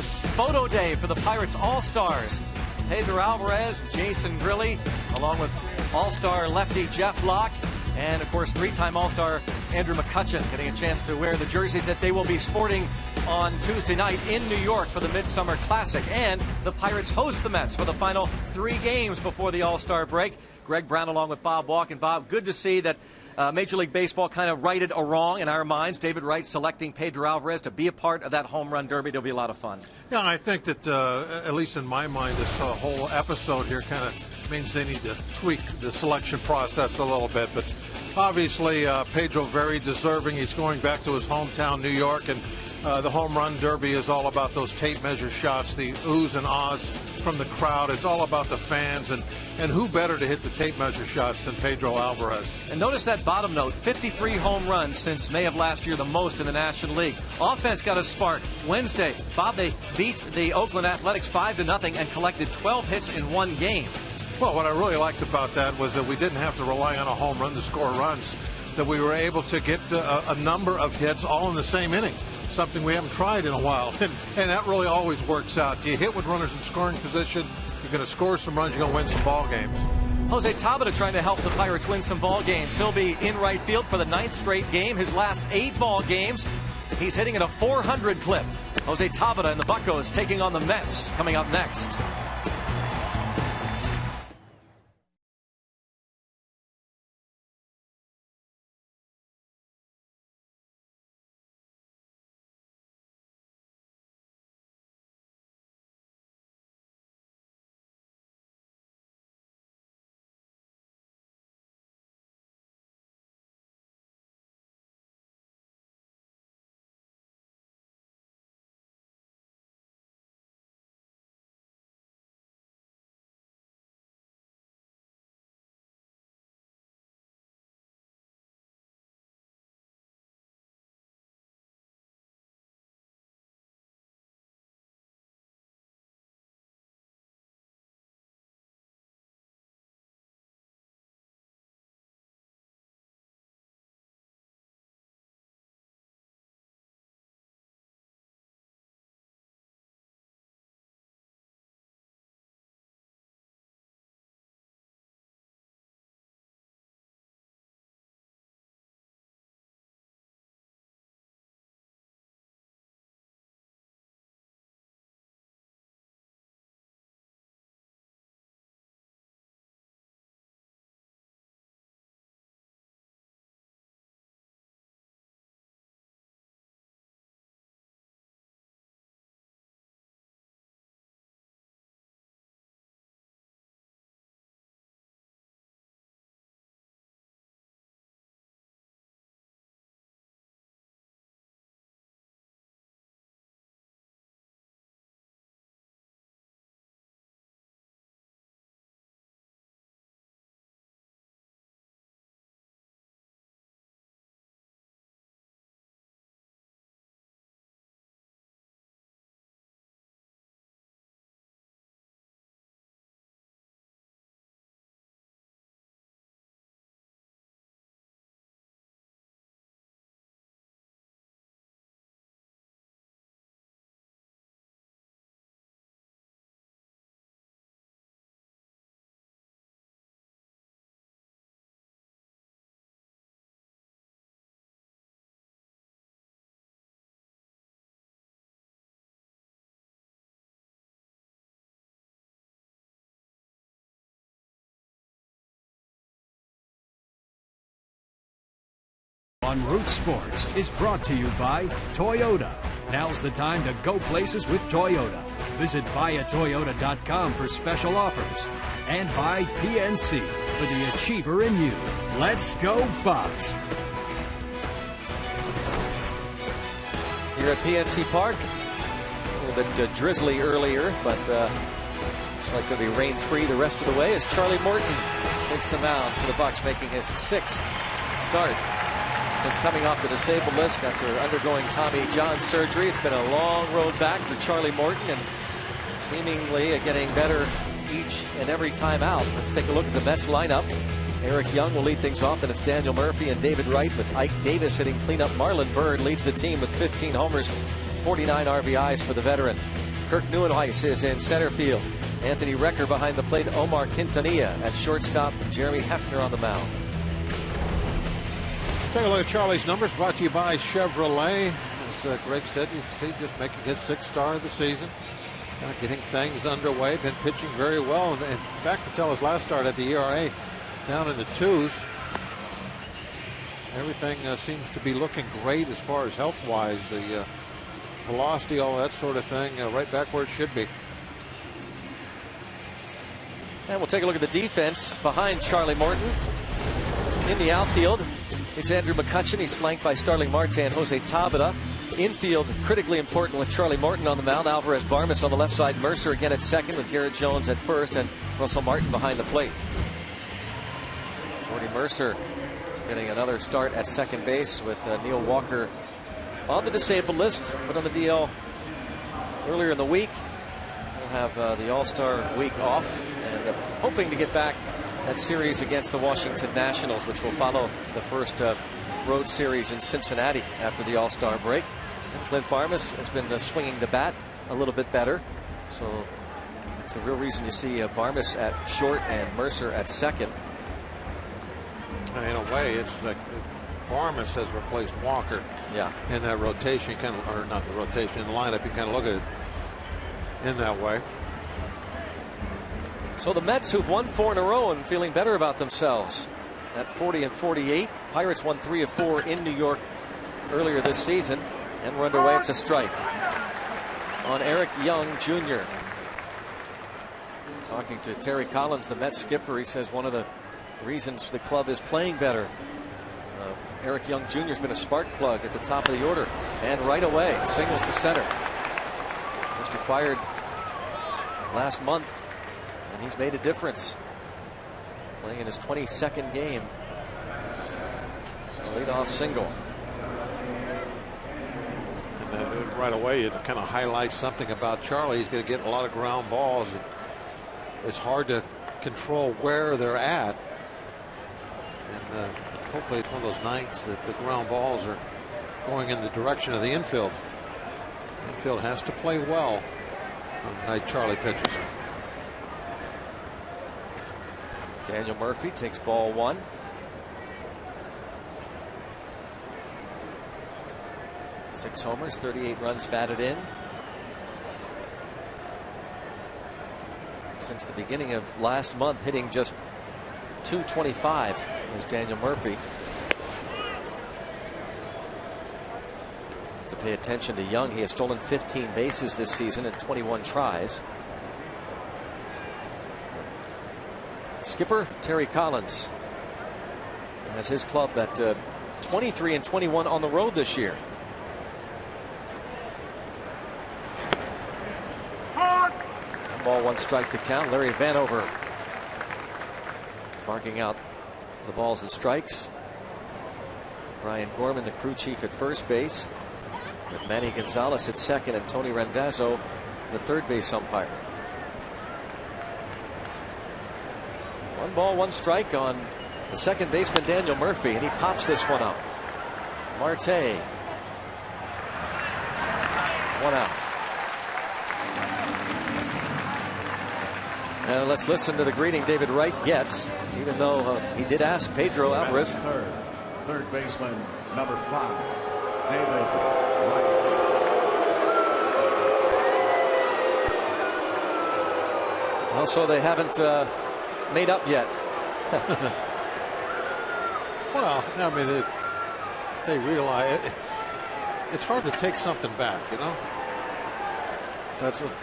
was photo day for the Pirates All-Stars. Pedro Alvarez, Jason Grilli, along with All-Star lefty Jeff Locke, and of course three-time All-Star Andrew McCutchen getting a chance to wear the jersey that they will be sporting on Tuesday night in New York for the Midsummer Classic. And the Pirates host the Mets for the final 3 games before the All-Star break. Greg Brown along with Bob Walk. And Bob, good to see that Major League Baseball kind of righted a wrong in our minds. David Wright selecting Pedro Alvarez to be a part of that home run derby. It'll be a lot of fun. Yeah, I think that, at least in my mind, this whole episode here kind of means they need to tweak the selection process a little bit. But obviously, Pedro very deserving. He's going back to his hometown, New York, and the home run derby is all about those tape measure shots, the oohs and ahs from the crowd. It's all about the fans, and who better to hit the tape measure shots than Pedro Alvarez? And notice that bottom note, 53 home runs since May of last year, the most in the National League. Offense got a spark. Wednesday, Bob, they beat the Oakland Athletics 5-0 and collected 12 hits in 1 game. Well, what I really liked about that was that we didn't have to rely on a home run to score runs, that we were able to get a number of hits all in the same inning, something we haven't tried in a while, and that really always works out. You hit with runners in scoring position, you're going to score some runs, you're going to win some ball games. Jose Tabata trying to help the Pirates win some ball games. He'll be in right field for the 9th straight game. His last 8 ball games, he's hitting at a 400 clip. Jose Tabata and the Buccos taking on the Mets coming up next. On Root Sports is brought to you by Toyota. Now's the time to go places with Toyota. Visit buyatoyota.com for special offers. And by PNC for the achiever in you. Let's go Bucks. Here at PNC Park, a little bit drizzly earlier, but looks like it'll be rain-free the rest of the way as Charlie Morton takes the mound for the Bucks, making his 6th start since coming off the disabled list after undergoing Tommy John surgery. It's been a long road back for Charlie Morton, and seemingly getting better each and every time out. Let's take a look at the Mets lineup. Eric Young will lead things off, and it's Daniel Murphy and David Wright with Ike Davis hitting cleanup. Marlon Byrd leads the team with 15 homers, 49 RBIs for the veteran. Kirk Neuenhuis is in center field. Anthony Recker behind the plate. Omar Quintanilla at shortstop. Jeremy Hefner on the mound. Take a look at Charlie's numbers, brought to you by Chevrolet. As Greg said, you can see just making his 6th star of the season. Getting things underway, been pitching very well. And in fact, until his last start at the ERA down in the 2s, everything seems to be looking great as far as health-wise. The velocity, all that sort of thing, right back where it should be. And we'll take a look at the defense behind Charlie Morton. In the outfield, it's Andrew McCutchen. He's flanked by Starling Marte and Jose Tabata. Infield, critically important with Charlie Morton on the mound. Alvarez Barmes on the left side. Mercer again at second with Garrett Jones at first. And Russell Martin behind the plate. Jordy Mercer getting another start at second base with Neil Walker on the disabled list, but on the DL earlier in the week. We'll have the All-Star week off and hoping to get back that series against the Washington Nationals, which will follow the first road series in Cincinnati after the All-Star break. And Clint Barmes has been swinging the bat a little bit better, so it's the real reason you see Barmes at short and Mercer at second. In a way, it's like Barmes has replaced Walker. Yeah. In that rotation, kind of, or not the rotation, in the lineup, you kind of look at it in that way. So the Mets, who've won 4 in a row and feeling better about themselves at 40 and 48. Pirates won 3 of 4 in New York earlier this season, and we're underway. It's a strike on Eric Young Jr. Talking to Terry Collins, the Mets skipper, he says one of the reasons the club is playing better. Eric Young Jr. has been a spark plug at the top of the order, and right away singles to center. Was required last month, and he's made a difference. Playing in his 22nd game. Leadoff single. And right away, it kind of highlights something about Charlie. He's going to get a lot of ground balls. It's hard to control where they're at. And hopefully it's one of those nights that the ground balls are going in the direction of the infield. Infield has to play well on the night Charlie pitches. Daniel Murphy takes ball 1. Six homers, 38 runs batted in. Since the beginning of last month, hitting just .225 is Daniel Murphy. To pay attention to Young, he has stolen 15 bases this season in 21 tries. Skipper Terry Collins has his club at 23 and 21 on the road this year. Ball 1 strike to count. Larry Vanover barking out the balls and strikes. Brian Gorman, the crew chief at first base, with Manny Gonzalez at second and Tony Randazzo, the third base umpire. 1 ball, 1 strike on the second baseman Daniel Murphy, and he pops this one up. Marte. 1 out. Now let's listen to the greeting David Wright gets, even though he did ask Pedro Alvarez. Third baseman, number 5, David Wright. Well, so they haven't made up yet. Well, I mean, they realize it's hard to take something back, you know.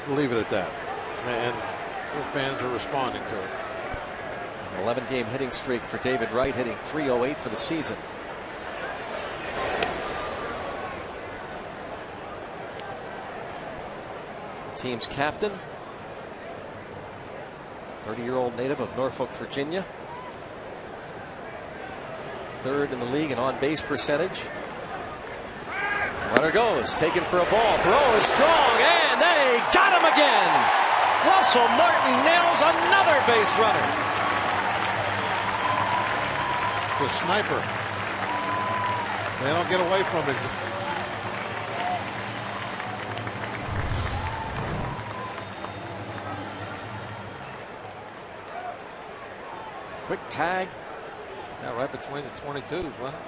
We'll leave it at that. And the fans are responding to it. An 11-game hitting streak for David Wright, hitting .308 for the season. The team's captain, 30-year-old native of Norfolk, Virginia. 3rd in the league in on-base percentage. Runner goes, taken for a ball. Throw is strong, and they got him again. Russell Martin nails another base runner. The sniper. They don't get away from it. Quick tag. Yeah, right between the 22s, wasn't it?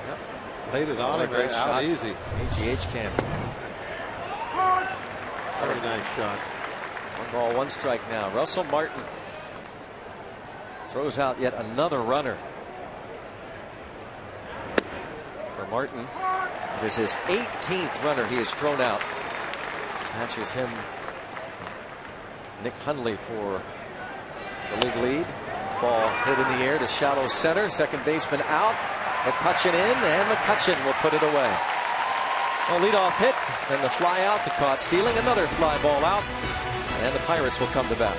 Yep. Laid it on him, Great out shot. easy. AGH can. Very nice shot. 1 ball, 1 strike now. Russell Martin throws out yet another runner. For Martin, it is his 18th runner he has thrown out. Matches him Nick Hundley for the league lead. Ball hit in the air to shallow center. Second baseman out. McCutchen in, and McCutchen will put it away. A leadoff hit, then the fly out, the caught stealing, another fly ball out, and the Pirates will come to bat.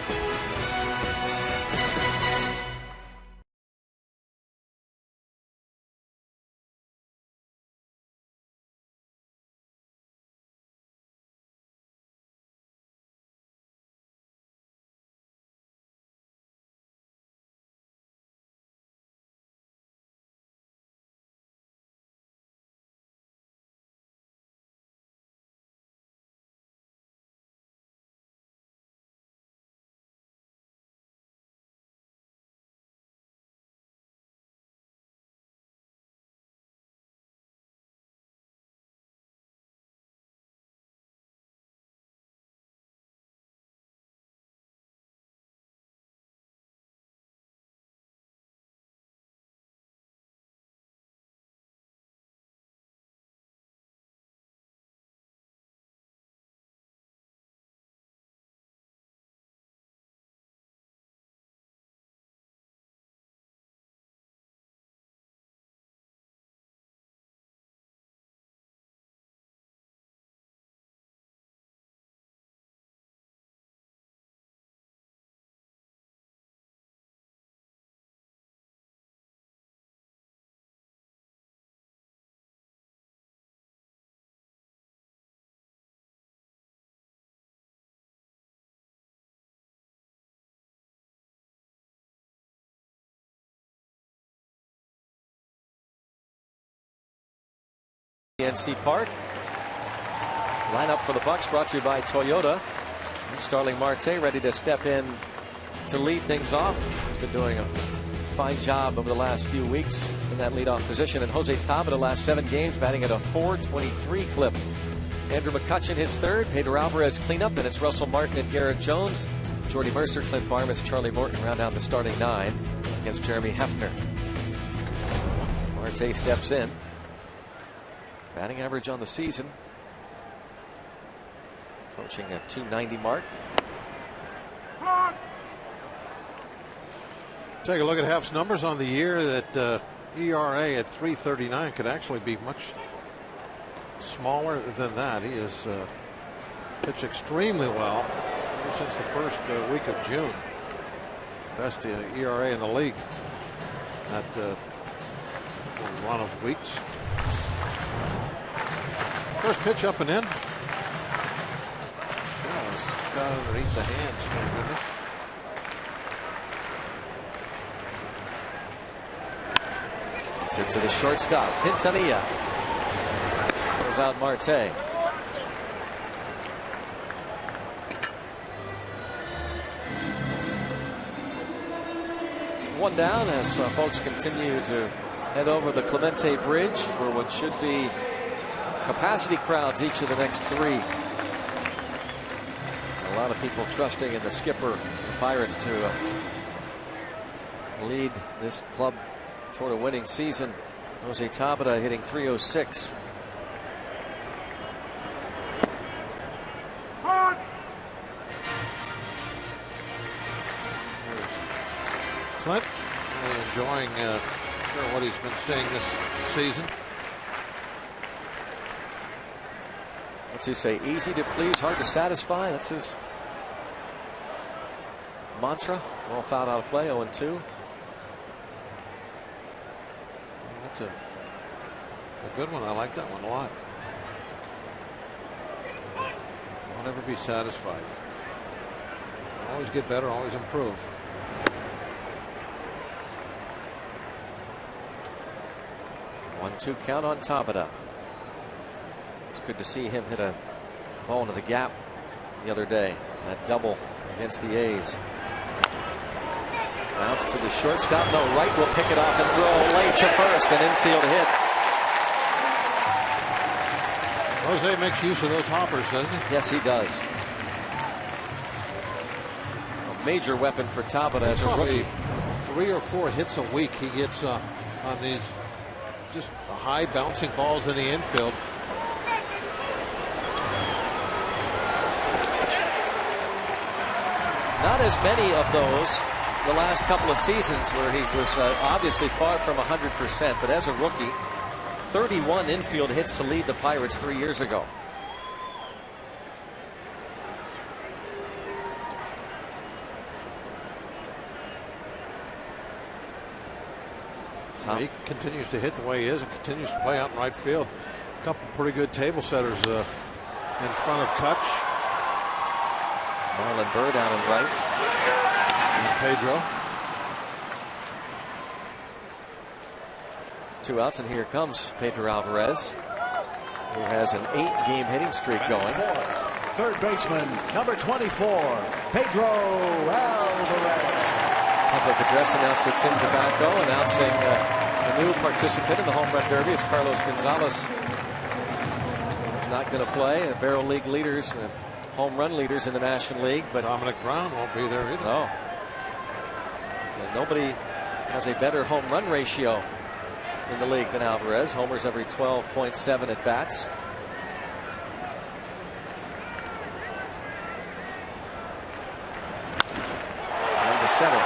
NC Park. Lineup for the Bucks brought to you by Toyota. And Starling Marte ready to step in to lead things off. He's been doing a fine job over the last few weeks in that leadoff position. And Jose Tabata, the last 7 games, batting at a .423 clip. Andrew McCutchen hits third. Pedro Alvarez cleanup. Then it's Russell Martin and Garrett Jones. Jordy Mercer, Clint Barnes, Charlie Morton round out the starting 9 against Jeremy Hefner. Marte steps in. Batting average on the season approaching a .290 mark. Take a look at Hef's numbers on the year. That ERA at 3.39 could actually be much smaller than that. He has pitched extremely well ever since the first week of June. Best ERA in the league that run of weeks. First pitch up and in. Just got underneath the hands, thank goodness. It's it to the shortstop. Quintanilla. Goes out Marte. One down as folks continue to head over the Clemente Bridge for what should be capacity crowds each of the next 3. A lot of people trusting in the skipper, the Pirates, to lead this club toward a winning season. Jose Tabata hitting .306. Clint really enjoying what he's been seeing this season. What's he say? Easy to please, hard to satisfy. That's his mantra. Well, fouled out of play, 0-2. That's a good one. I like that one a lot. Don't ever be satisfied. Always get better, always improve. One-two count on Tabata. It's good to see him hit a ball into the gap the other day. That double against the A's. Bounce to the shortstop. No, Wright will pick it off and throw late to first. An infield hit. Jose makes use of those hoppers, doesn't he? Yes, he does. A major weapon for Tabata as a rookie. 3 or 4 hits a week he gets on these just high bouncing balls in the infield. Not as many of those the last couple of seasons where he was obviously far from 100%, but as a rookie, 31 infield hits to lead the Pirates 3 years ago. He continues to hit the way he is and continues to play out in right field. A couple pretty good table setters in front of Kutch. Marlon Byrd out in right. And Pedro. 2 outs, and here comes Pedro Alvarez, who has an 8-game hitting streak going. Third baseman, number 24, Pedro Alvarez. Public address announcer Tim Tobacco announcing a new participant in the home run derby. It's Carlos Gonzalez. He's not going to play. The Barrel League leaders, home run leaders in the National League, but Dominic Brown won't be there either. No. And nobody has a better home run ratio in the league than Alvarez. Homers every 12.7 at bats. And to center.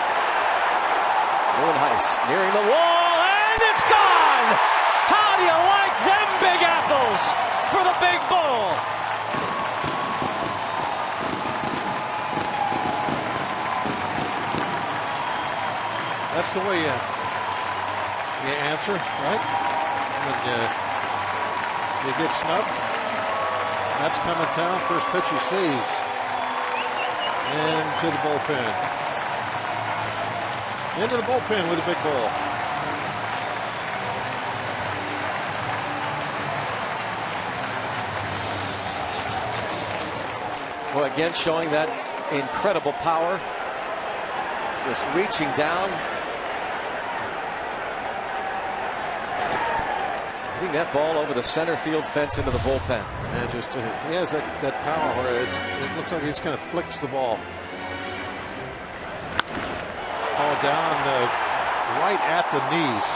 Moonheis nearing the wall, and it's gone! How do you like them big apples for the big bull? That's the way you answer, right? When you get snubbed. That's coming down. First pitch he sees. Into the bullpen. Into the bullpen with a big ball. Well, again, showing that incredible power. Just reaching down. Hitting that ball over the center field fence into the bullpen. And just he has that power where it looks like he just kind of flicks the ball. Ball down right at the knees.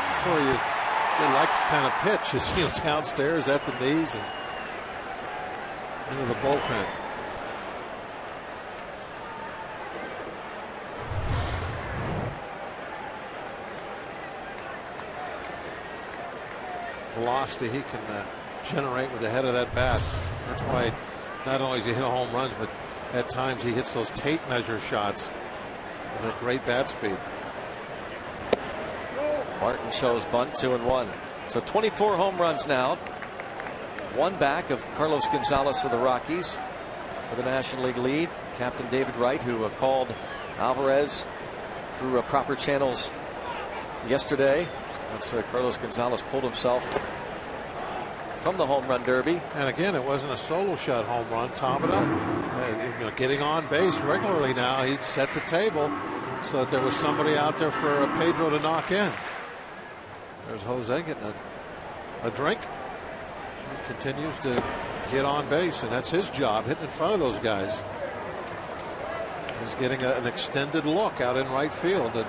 That's where they like to kind of pitch, is downstairs at the knees and into the bullpen. Velocity he can generate with the head of that bat. That's why not only does he hit home runs, but at times he hits those tape measure shots with a great bat speed. Martin shows bunt, 2-1. So 24 home runs now. One back of Carlos Gonzalez of the Rockies for the National League lead. Captain David Wright, who called Alvarez through proper channels yesterday. Once Carlos Gonzalez pulled himself from the home run derby. And again, it wasn't a solo shot home run. Tabata, getting on base regularly now. He set the table so that there was somebody out there for Pedro to knock in. There's Jose getting a drink. He continues to get on base, and that's his job, hitting in front of those guys. He's getting an extended look out in right field. And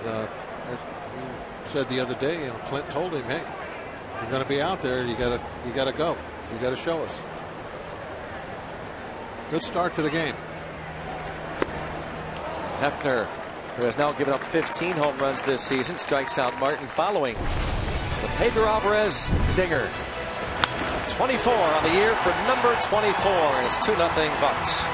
as you said the other day, Clint told him, "Hey, you're going to be out there. You got to go. You got to show us." Good start to the game. Hefner, who has now given up 15 home runs this season, strikes out Martin following the Pedro Alvarez dinger. 24 on the year for number 24, and it's 2-0 Bucks.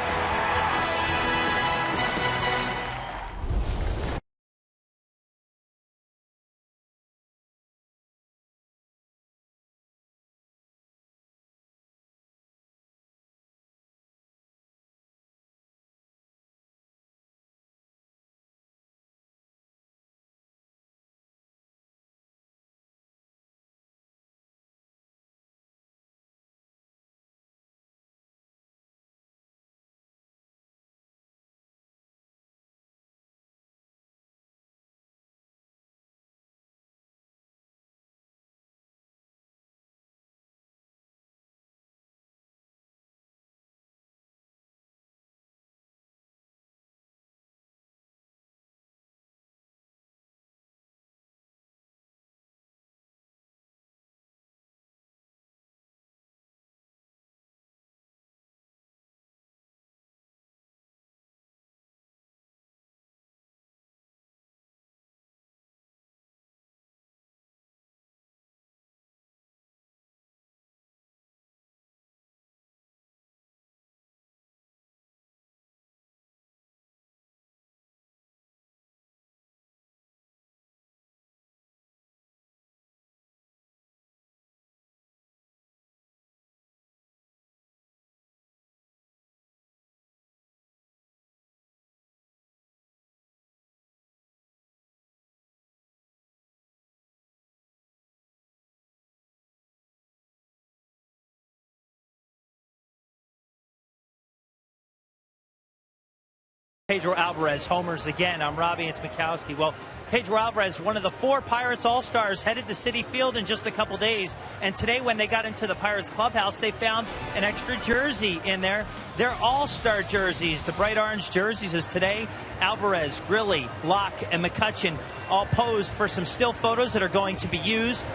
Pedro Alvarez homers again. I'm Robbie and Smikowski. Well, Pedro Alvarez, one of the 4 Pirates All-Stars, headed to Citi Field in just a couple days. And today when they got into the Pirates clubhouse, they found an extra jersey in there. They're All-Star jerseys, the bright orange jerseys. As today, Alvarez, Grilli, Locke, and McCutchen all posed for some still photos that are going to be used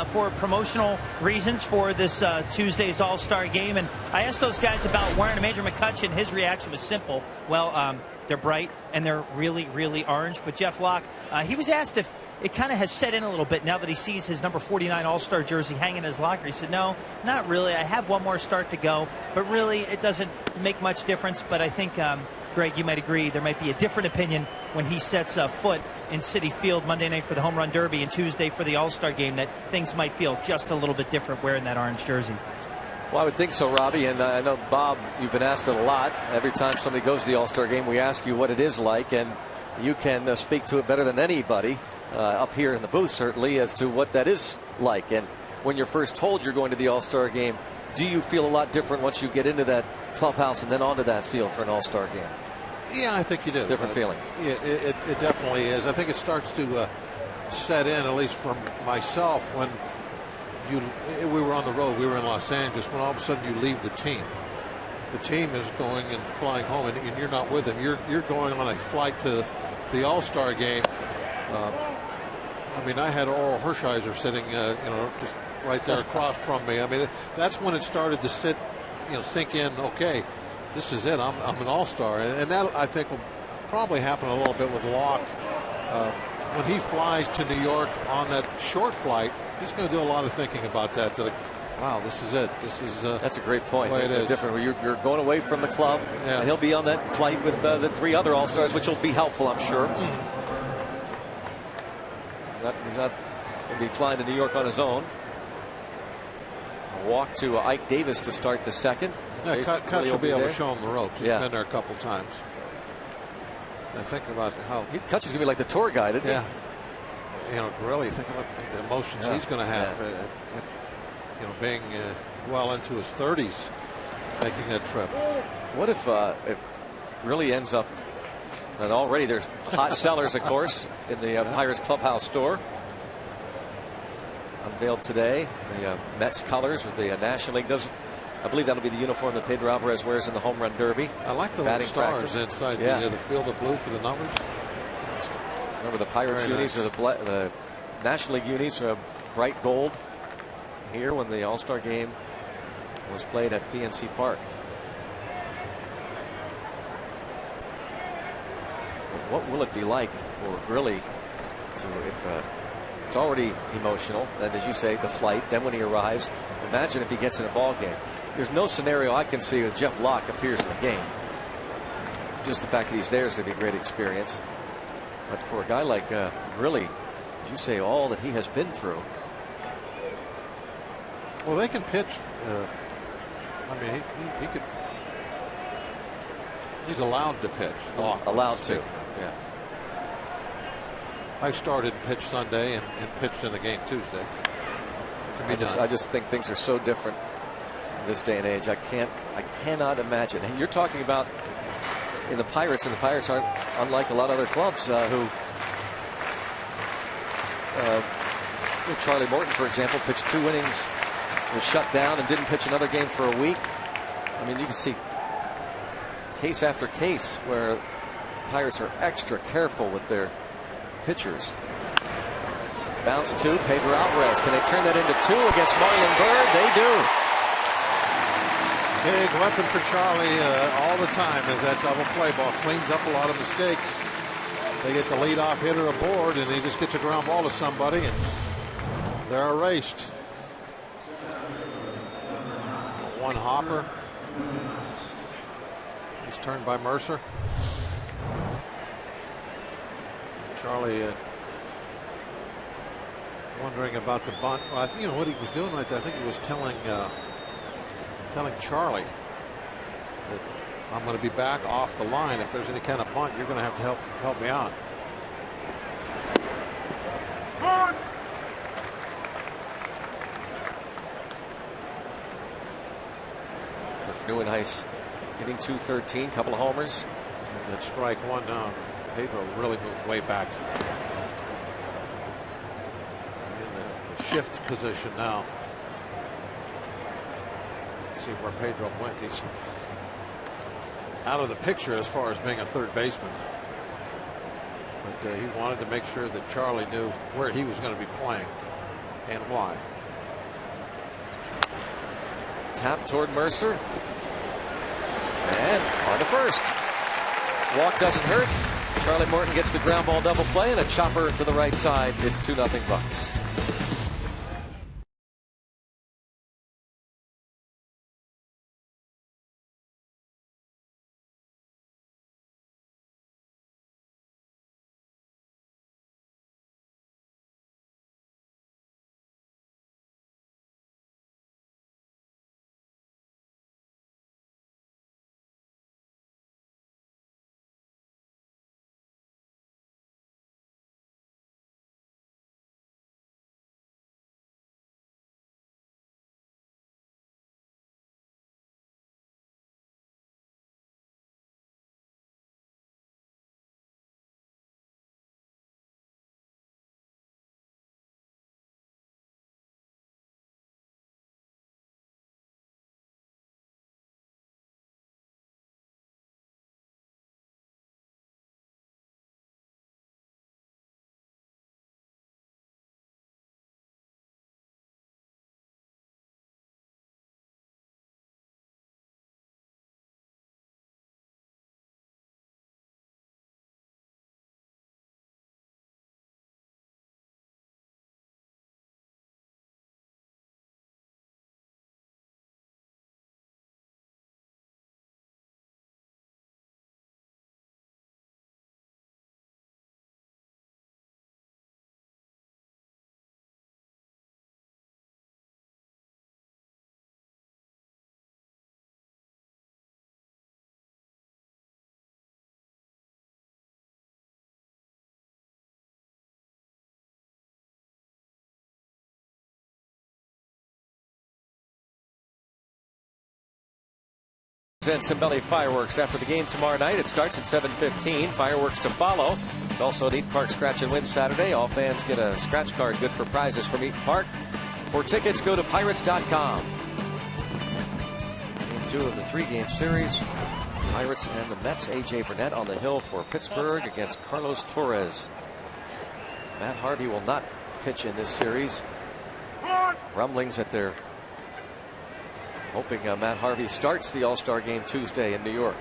for promotional reasons for this Tuesday's All-Star game. And I asked those guys about wearing a Major McCutchen. His reaction was simple. Well, they're bright and they're really, really orange. But Jeff Locke, he was asked if it kind of has set in a little bit now that he sees his number 49 All-Star jersey hanging in his locker. He said, no, not really. I have one more start to go, but really it doesn't make much difference. But I think, Greg, you might agree, there might be a different opinion when he sets foot in Citi Field Monday night for the Home Run Derby and Tuesday for the All-Star game, that things might feel just a little bit different wearing that orange jersey. Well, I would think so, Robbie, and I know, Bob, you've been asked it a lot. Every time somebody goes to the All-Star game, we ask you what it is like, and you can speak to it better than anybody up here in the booth, certainly, as to what that is like. And when you're first told you're going to the All-Star game, do you feel a lot different once you get into that clubhouse and then onto that field for an All-Star game? Yeah, I think you do. Different feeling. It definitely is. I think it starts to set in, at least for myself, when we were on the road. We were in Los Angeles. When all of a sudden you leave the team is going and flying home, and you're not with them. You're going on a flight to the All-Star game. I mean, I had Oral Hershiser sitting, just right there across from me. I mean, that's when it started to sink in. Okay, this is it. I'm an All-Star, and that I think will probably happen a little bit with Locke. When he flies to New York on that short flight, he's going to do a lot of thinking about that. Wow, this is it. This is that's a great point. It is different. You're going away from the club, and he'll be on that flight with the 3 other All-Stars, which will be helpful, I'm sure. He's not going to be flying to New York on his own. A walk to Ike Davis to start the second. Yeah, Kutch will be able to show him the ropes. He's been there a couple times. I think about how Kutch is going to be like the tour guide, isn't he? Grilli, think about the emotions he's going to have. Being well into his 30s, making that trip. What if Grilli ends up, and already there's hot sellers, of course, in the Pirates clubhouse store. Unveiled today, the Mets colors with the National League. I believe that'll be the uniform that Pedro Alvarez wears in the Home Run Derby. I like the little stars inside the field of blue for the numbers. Remember the Pirates unis, or the National League unis are bright gold here when the All-Star game was played at PNC Park. What will it be like for Grilli if it's already emotional, and as you say, the flight, then when he arrives, imagine if he gets in a ball game. There's no scenario I can see where Jeff Locke appears in the game. Just the fact that he's there is going to be a great experience. But for a guy like Grilli, as you say, all that he has been through. Well, they can pitch. I mean, he could. He's allowed to pitch. Allowed to. Yeah. I started and pitched Sunday and pitched in the game Tuesday. I just think things are so different in this day and age. I cannot imagine. And you're talking about in the Pirates, and the Pirates aren't unlike a lot of other clubs who. Charlie Morton, for example, pitched 2 innings, was shut down, and didn't pitch another game for a week. I mean, you can see case after case where Pirates are extra careful with their pitchers. Bounce to Pedro Alvarez. Can they turn that into 2 against Marlon Byrd? They do. Big weapon for Charlie all the time is that double play ball. Cleans up a lot of mistakes. They get the leadoff hitter aboard, and he just gets a ground ball to somebody, and they're erased. One hopper. He's turned by Mercer. Charlie wondering about the bunt. Well, you know what he was doing right there. I think he was telling Charlie that I'm going to be back off the line. If there's any kind of bunt, you're going to have to help me out. Nieuwenhuis hitting .213, couple of homers. That strike one down. Pedro really moved way back. In the shift position now. See where Pedro went. He's out of the picture as far as being a third baseman. But he wanted to make sure that Charlie knew where he was going to be playing and why. Tap toward Mercer. And on to first. Walk doesn't hurt. Charlie Morton gets the ground ball double play and a chopper to the right side. It's 2-0 Bucks. And Cimbelli Fireworks after the game tomorrow night. It starts at 7:15. Fireworks to follow. It's also an Eaton Park Scratch and Win Saturday. All fans get a scratch card good for prizes from Eaton Park. For tickets, go to Pirates.com. Game 2 of the 3-game series. Pirates and the Mets. A.J. Burnett on the hill for Pittsburgh against Carlos Torres. Matt Harvey will not pitch in this series. Rumblings that they're hoping Matt Harvey starts the All-Star game Tuesday in New York.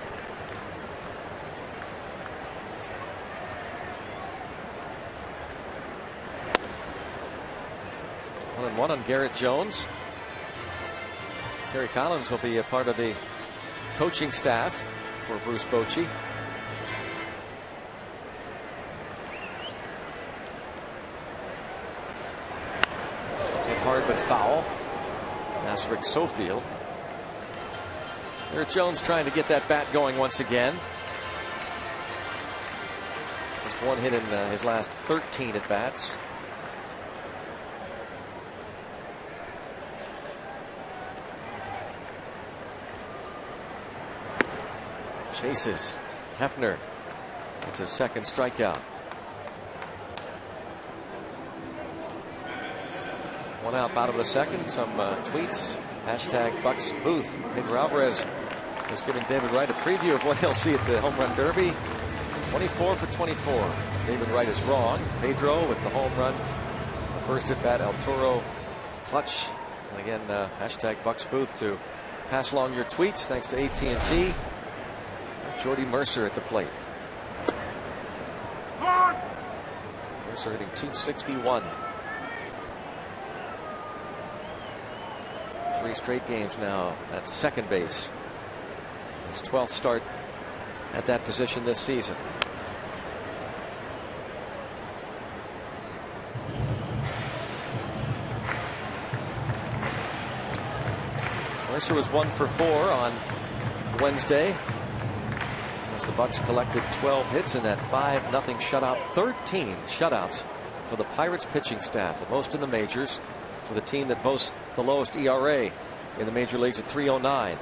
One and one on Garrett Jones. Terry Collins will be a part of the coaching staff for Bruce Bochy. Hit hard but foul. That's Rick Sofield. Garrett Jones trying to get that bat going once again. Just one hit in his last 13 at bats. Chases Hefner. That's his second strikeout. One out, bottom of the second. Some tweets. Hashtag Bucks Booth. Pedro Alvarez is giving David Wright a preview of what he'll see at the Home Run Derby. 24 for 24. David Wright is wrong. Pedro with the home run. The first at bat, El Toro clutch. And again, hashtag Bucks Booth to pass along your tweets. Thanks to AT&T. Jordy Mercer at the plate. Mercer hitting .261. 3 straight games now at second base. His 12th start at that position this season. Mercer was 1 for 4 on Wednesday. As the Bucks collected 12 hits in that 5-0 shutout. 13 shutouts for the Pirates pitching staff, the most in the majors, for the team that boasts the lowest ERA in the major leagues at 3.09.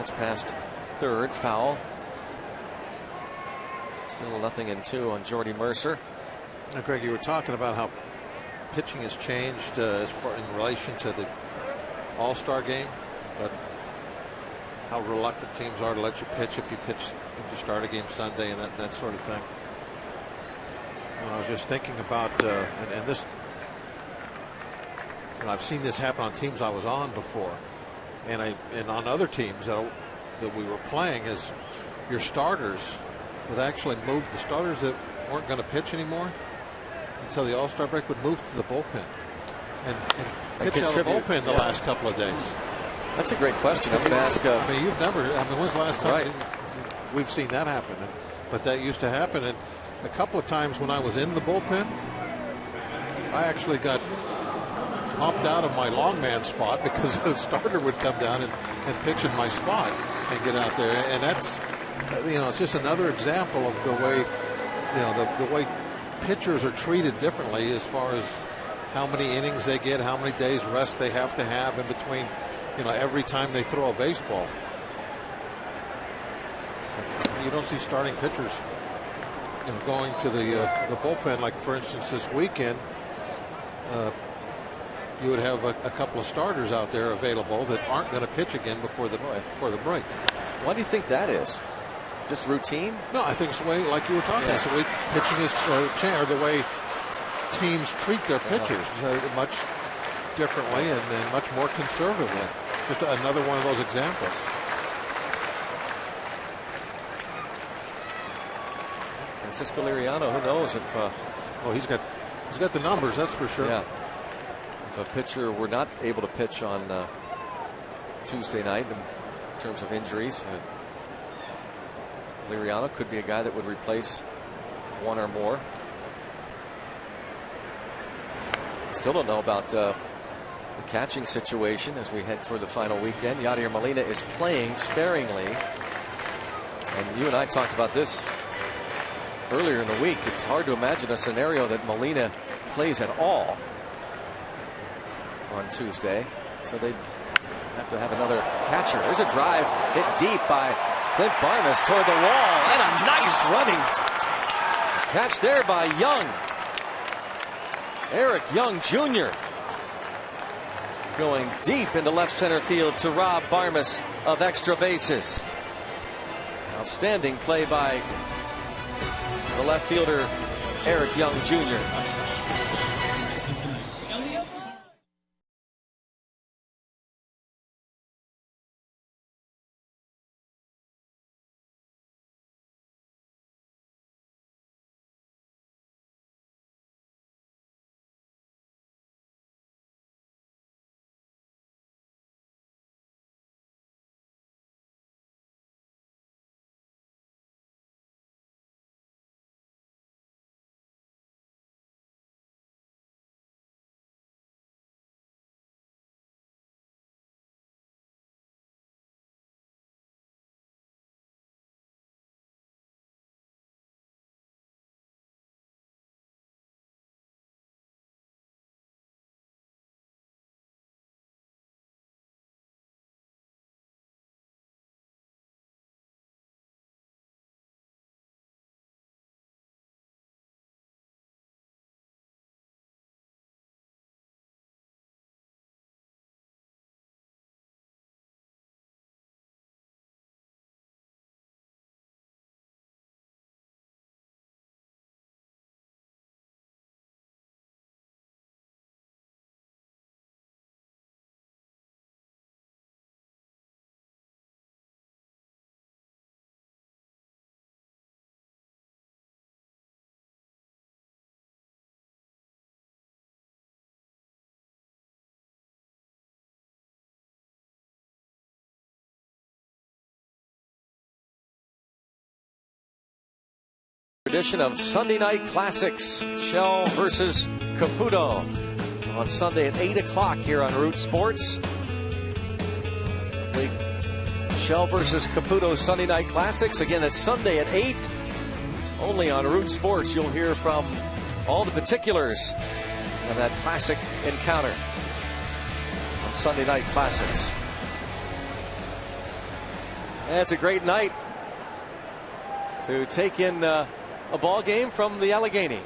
That's past third. Foul. Still 0-2 on Jordy Mercer. Now, Greg, you were talking about how pitching has changed as far in relation to the All-Star game, but how reluctant teams are to let you pitch if you start a game Sunday and that sort of thing. I was just thinking about and this, and I've seen this happen on teams I was on before, and on other teams that we were playing, is your starters would actually move, the starters that weren't going to pitch anymore until the All-Star break would move to the bullpen and pitch out of the bullpen the last couple of days. That's a great question. I'm going to ask. I mean, when's the last time we've seen that happen? But that used to happen, and a couple of times when I was in the bullpen, I actually got bumped out of my long man spot because a starter would come down and pitch in my spot and get out there, and that's, it's just another example of the way, the way pitchers are treated differently as far as how many innings they get, how many days rest they have to have in between, every time they throw a baseball. You don't see starting pitchers, going to the bullpen. Like, for instance, this weekend, you would have a couple of starters out there available that aren't going to pitch again before the break. Why do you think that is? Just routine? No, I think it's the way, like you were talking, it's the way pitching is, or the way teams treat their pitchers much differently and much more conservatively. Just another one of those examples. Francisco Liriano, who knows if he's got the numbers, that's for sure. Yeah. If a pitcher were not able to pitch on Tuesday night in terms of injuries, Liriano could be a guy that would replace one or more. Still don't know about the catching situation as we head toward the final weekend. Yadier Molina is playing sparingly, and you and I talked about this earlier in the week. It's hard to imagine a scenario that Molina plays at all on Tuesday, so they'd have to have another catcher. There's a drive hit deep by Clint Barnes toward the wall, and a nice running catch there by Young. Eric Young Jr. going deep into left center field to rob Barmes of extra bases. Outstanding play by the left fielder, Eric Young Jr. Edition of Sunday Night Classics, Shell versus Caputo, on Sunday at 8 o'clock here on Root Sports. The Shell versus Caputo Sunday Night Classics, again, that's Sunday at 8. Only on Root Sports you'll hear from all the particulars of that classic encounter on Sunday Night Classics. It's a great night to take in a ball game from the Allegheny.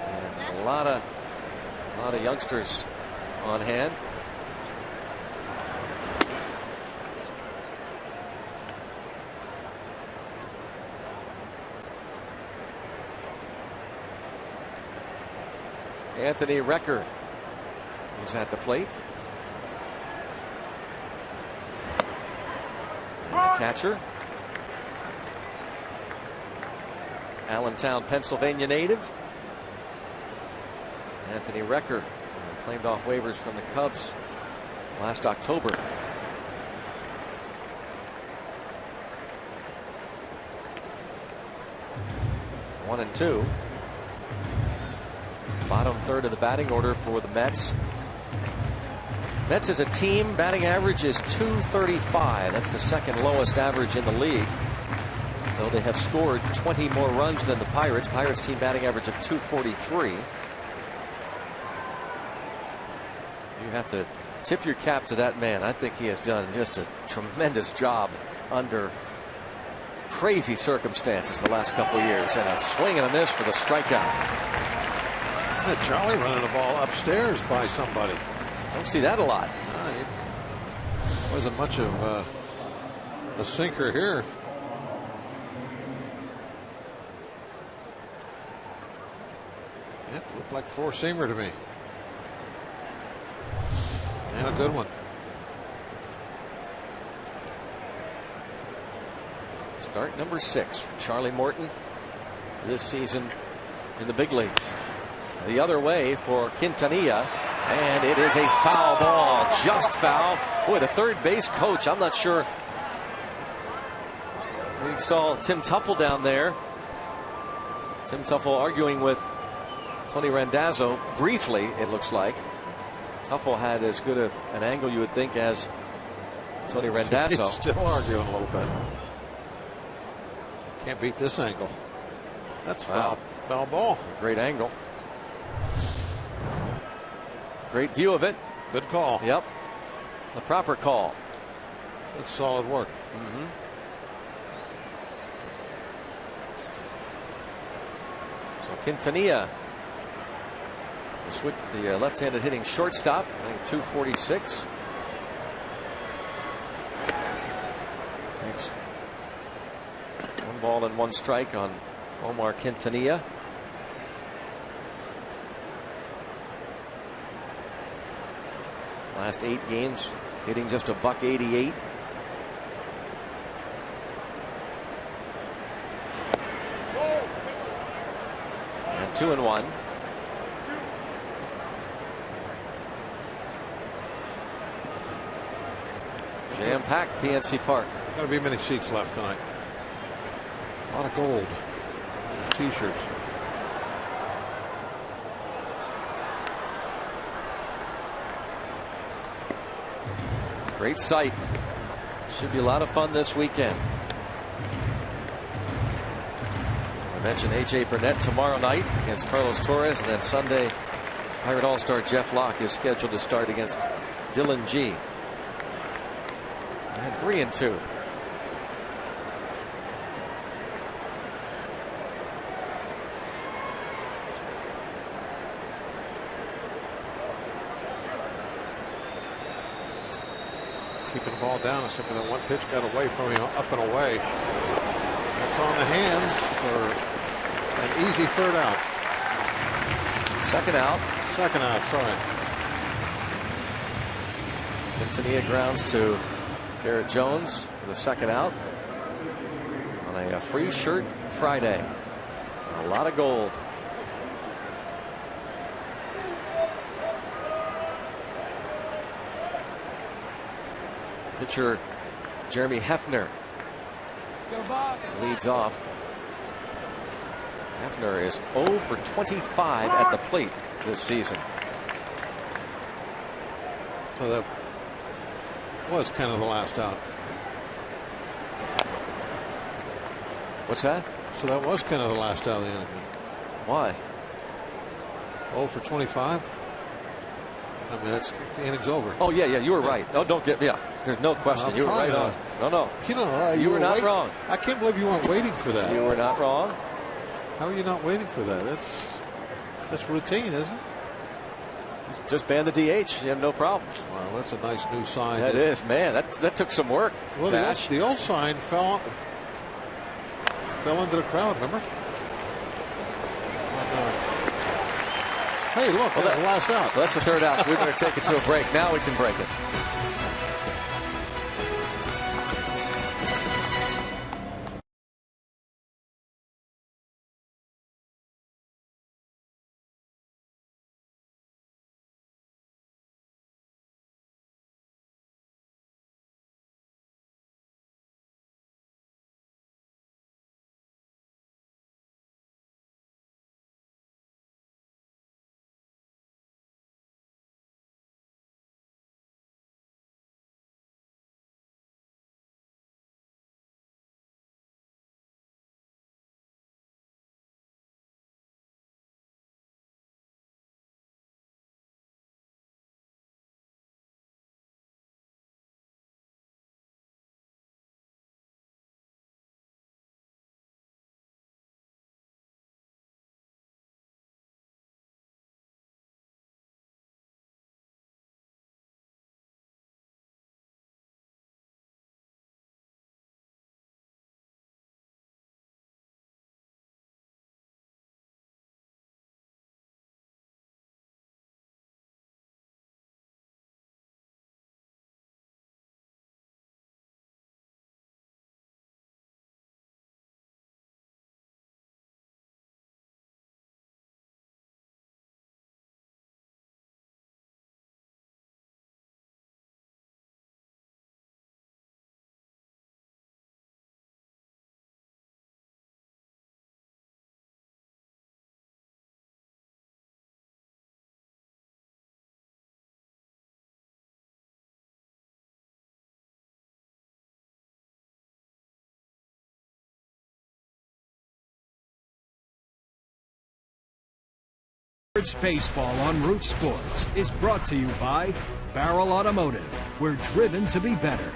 And a lot of youngsters on hand. Anthony Recker is at the plate. And the catcher, Allentown, Pennsylvania native Anthony Recker, claimed off waivers from the Cubs last October. One and two. Bottom third of the batting order for the Mets. Mets as a team, batting average is .235. That's the second lowest average in the league. Though they have scored 20 more runs than the Pirates. Pirates team batting average of .243. You have to tip your cap to that man. I think he has done just a tremendous job under crazy circumstances the last couple of years. And a swing and a miss for the strikeout. Charlie running the ball upstairs by somebody. Don't see that a lot. It wasn't much of a sinker here. It looked like four-seamer to me. And a good one. Start number 6 for Charlie Morton this season in the big leagues. The other way for Quintanilla, and it is a foul ball, just foul. Boy, the third base coach, I'm not sure. We saw Tim Tuffle down there. Tim Tuffle arguing with Tony Randazzo briefly, it looks like. Tuffle had as good an angle, you would think, as Tony Randazzo. He's still arguing a little bit. Can't beat this angle. That's foul ball. Great angle. Great view of it. Good call. Yep. The proper call. That's solid work. So Quintanilla, the left-handed hitting shortstop, I think 246. Makes 1 ball and 1 strike on Omar Quintanilla. Last 8 games, hitting just a .188. And 2-1. Jam-packed PNC Park. Got to be many seats left tonight. A lot of gold. Those T-shirts. Great sight. Should be a lot of fun this weekend. I mentioned A.J. Burnett tomorrow night against Carlos Torres, and then Sunday, Pirate All-Star Jeff Locke is scheduled to start against Dylan G. And 3-2. Keeping the ball down, except for that one pitch got away from him, up and away. That's on the hands for an easy third out. Second out. Second out, sorry. Quintanilla grounds to Garrett Jones for the second out on a free shirt Friday. A lot of gold. Pitcher Jeremy Hefner leads off. Hefner is 0 for 25 at the plate this season. So that was kind of the last out. What's that? So that was kind of the last out of the inning. Why? 0 for 25. I mean, the inning's over. Oh, yeah, you were right. Oh, don't get, there's no question. You were right on. No. You know, you were not wrong. I can't believe you weren't waiting for that. You were not wrong. How are you not waiting for that? That's routine, isn't it? Just ban the DH. You have no problems. Wow, that's a nice new sign. That is, man. That took some work. Well, the old sign fell into the crowd, remember? Hey, look, that's the last out. Well, that's the third out. We're going to take it to a break. Now we can break it. Baseball on Root Sports is brought to you by Barrel Automotive. We're driven to be better.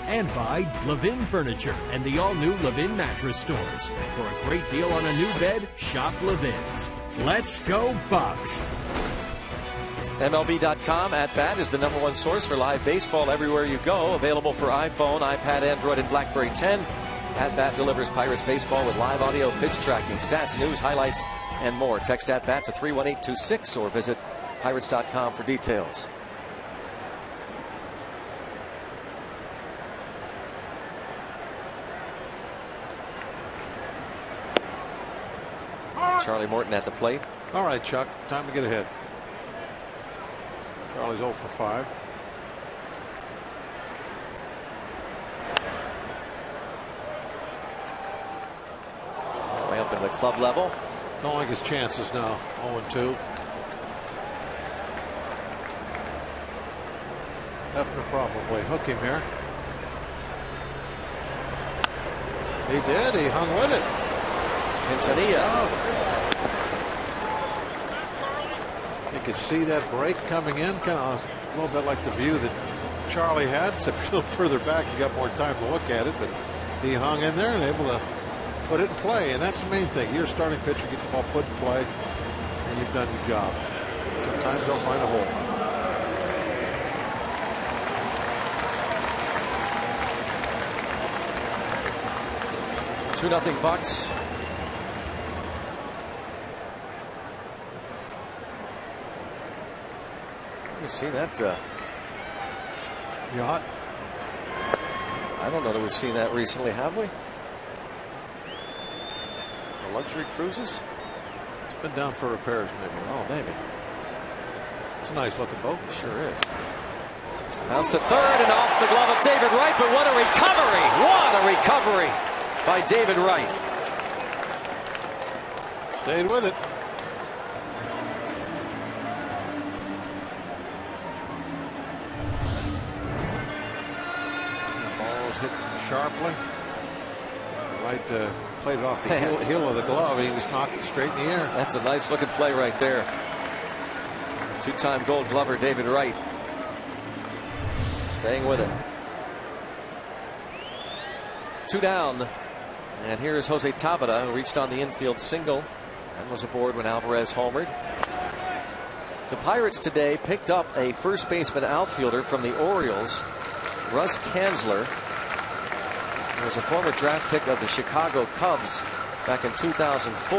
And by Levin Furniture and the all-new Levin Mattress Stores. For a great deal on a new bed, shop Levin's. Let's go Bucks! MLB.com at bat is the #1 source for live baseball everywhere you go. Available for iPhone, iPad, Android, and BlackBerry 10. At bat delivers Pirates baseball with live audio, pitch tracking, stats, news, highlights, and more. Text at bat to 31826 or visit Pirates.com for details. Charlie Morton at the plate. All right, Chuck, time to get ahead. Charlie's 0 for 5. Way up in the club level. Don't like his chances now. 0-2. Hefner probably hook him here. He did. He hung with it. Quintanilla. You could see that break coming in, kind of a little bit like the view that Charlie had, except a little further back. You got more time to look at it, but he hung in there and able to put it in play, and that's the main thing. You're a starting pitcher, get the ball put in play, and you've done your job. Sometimes they'll find a hole. Two-0 Bucks. We've seen that. Yacht. I don't know that we've seen that recently, have we? Luxury cruises? It's been down for repairs, maybe. Oh, maybe. It's a nice looking boat. It sure is. Bounce to third and off the glove of David Wright, but what a recovery! What a recovery by David Wright. Stayed with it. The ball's hit sharply. Wright played it off the heel of the glove. He just knocked it straight in the air. That's a nice looking play right there. Two-time Gold Glover David Wright staying with it. 2 down. And here's Jose Tabata, who reached on the infield single and was aboard when Alvarez homered. The Pirates today picked up a first baseman outfielder from the Orioles, Russ Kanzler. He was a former draft pick of the Chicago Cubs back in 2004.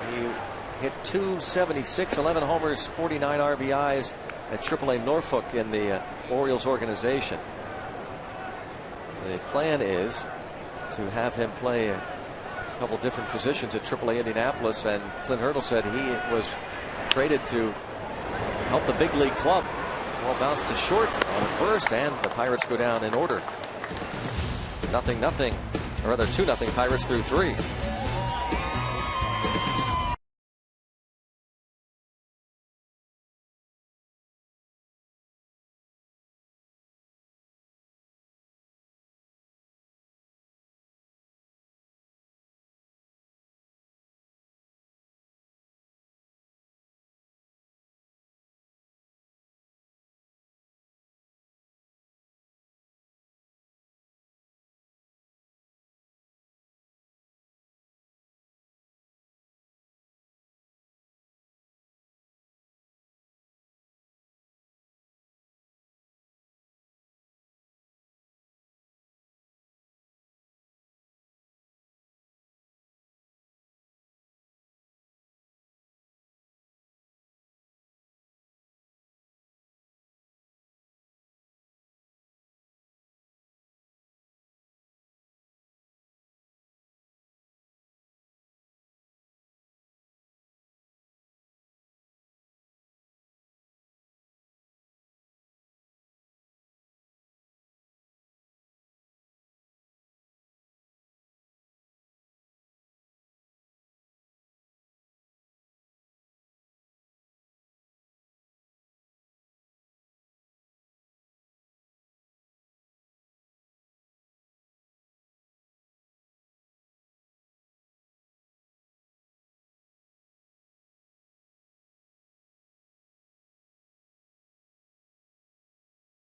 He hit .276, 11 homers, 49 RBIs at AAA Norfolk in the Orioles organization. The plan is to have him play a couple different positions at AAA Indianapolis, and Clint Hurdle said he was traded to help the big league club. Ball bounced to short on first, and the Pirates go down in order. 0-0, or rather 2-0 Pirates through 3.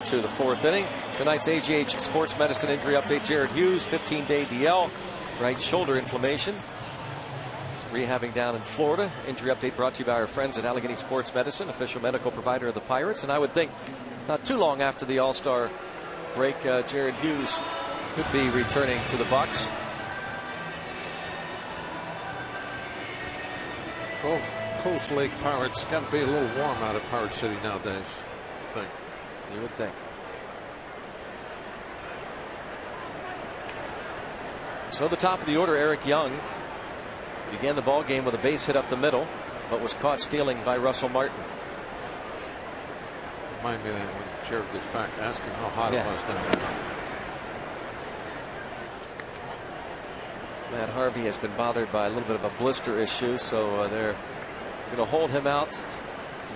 To the 4th inning. Tonight's AGH Sports Medicine injury update. Jared Hughes, 15-day DL, right shoulder inflammation. He's rehabbing down in Florida. Injury update brought to you by our friends at Allegheny Sports Medicine, official medical provider of the Pirates. And I would think not too long after the All-Star break, Jared Hughes could be returning to the Bucks. Gulf Coast Lake Pirates. Got to be a little warm out of Pirate City nowadays, I think. You would think. So the top of the order, Eric Young began the ball game with a base hit up the middle, but was caught stealing by Russell Martin. Remind me that when Jared gets back, ask him how hot it was down there. Matt Harvey has been bothered by a little bit of a blister issue, so they're going to hold him out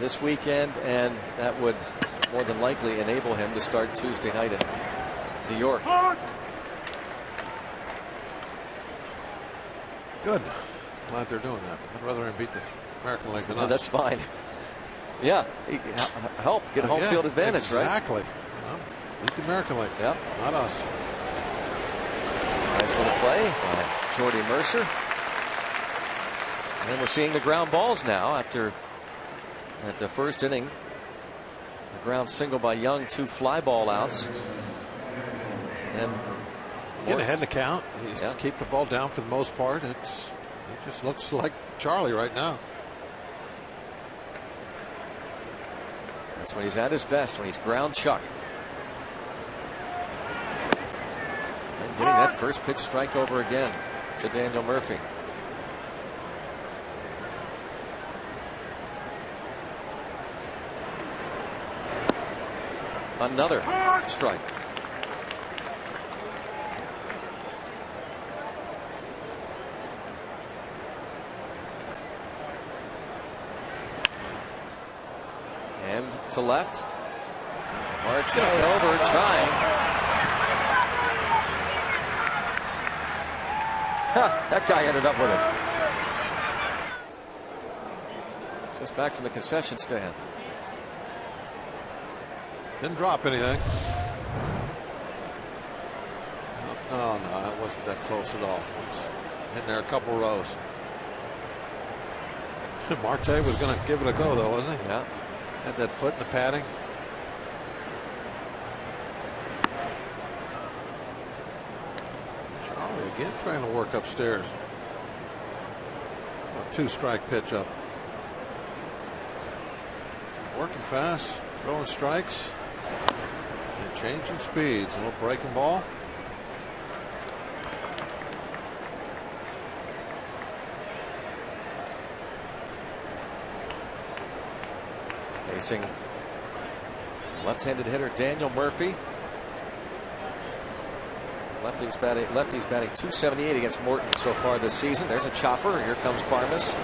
this weekend, and that would more than likely enable him to start Tuesday night in New York. Good. Glad they're doing that. I'd rather him beat the American League than us. That's fine. Yeah, help get home field advantage, exactly. right? Exactly. Beat the American League. Yep. Not us. Nice little play by Jordy Mercer. And we're seeing the ground balls now after at the first inning. A ground single by Young, 2 fly ball outs. And get ahead in the count. He's keep the ball down for the most part. He just looks like Charlie right now. That's when he's at his best, when he's ground chuck. And getting that first pitch strike over again to Daniel Murphy. Another strike. And to left. Marte over, trying. That guy ended up with it. Just back from the concession stand. Didn't drop anything. Oh, no, that wasn't that close at all. It was in there a couple rows. Marte was going to give it a go, though, wasn't he? Yeah. Had that foot in the padding. Charlie again trying to work upstairs. A 2-strike pitch up. Working fast, throwing strikes, and changing speeds. A little breaking ball. Facing left-handed hitter Daniel Murphy. Lefty's batting .278 against Morton so far this season. There's a chopper. Here comes Parmas.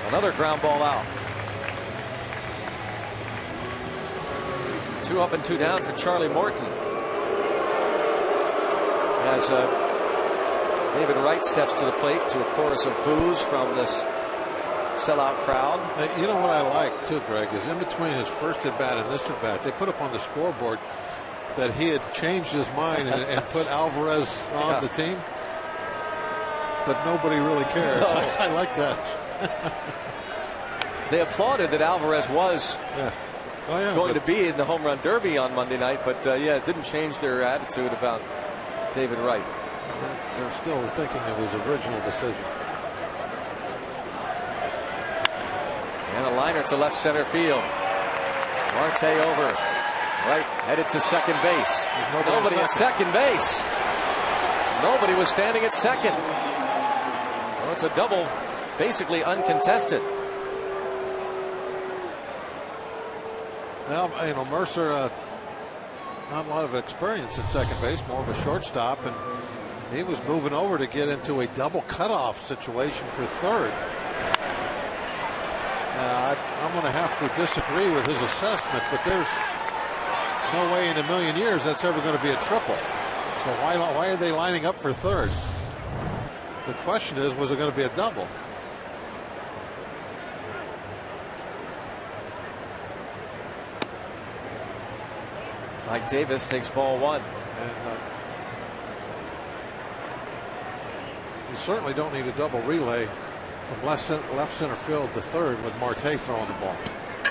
Another ground ball out. 2 up and 2 down for Charlie Morton. As David Wright steps to the plate to a chorus of boos from this sellout crowd. You know what I like too, Greg, is in between his first at bat and this at bat, they put up on the scoreboard that he had changed his mind and put Alvarez on the team, but nobody really cares. No. I like that. They applauded that Alvarez was going to be in the home run derby on Monday night, but it didn't change their attitude about David Wright. They're still thinking of his original decision. And a liner to left center field. Marte over. Wright headed to second base. Nobody at second base. Nobody was standing at second. Well, it's a double, basically uncontested. Well, you know, Mercer, not a lot of experience at second base, more of a shortstop, and he was moving over to get into a double cutoff situation for third. I'm going to have to disagree with his assessment, but there's no way in a million years that's ever going to be a triple. So why are they lining up for third? The question is, was it going to be a double? Mike Davis takes ball 1. And you certainly don't need a double relay from left center field to third with Marte throwing the ball.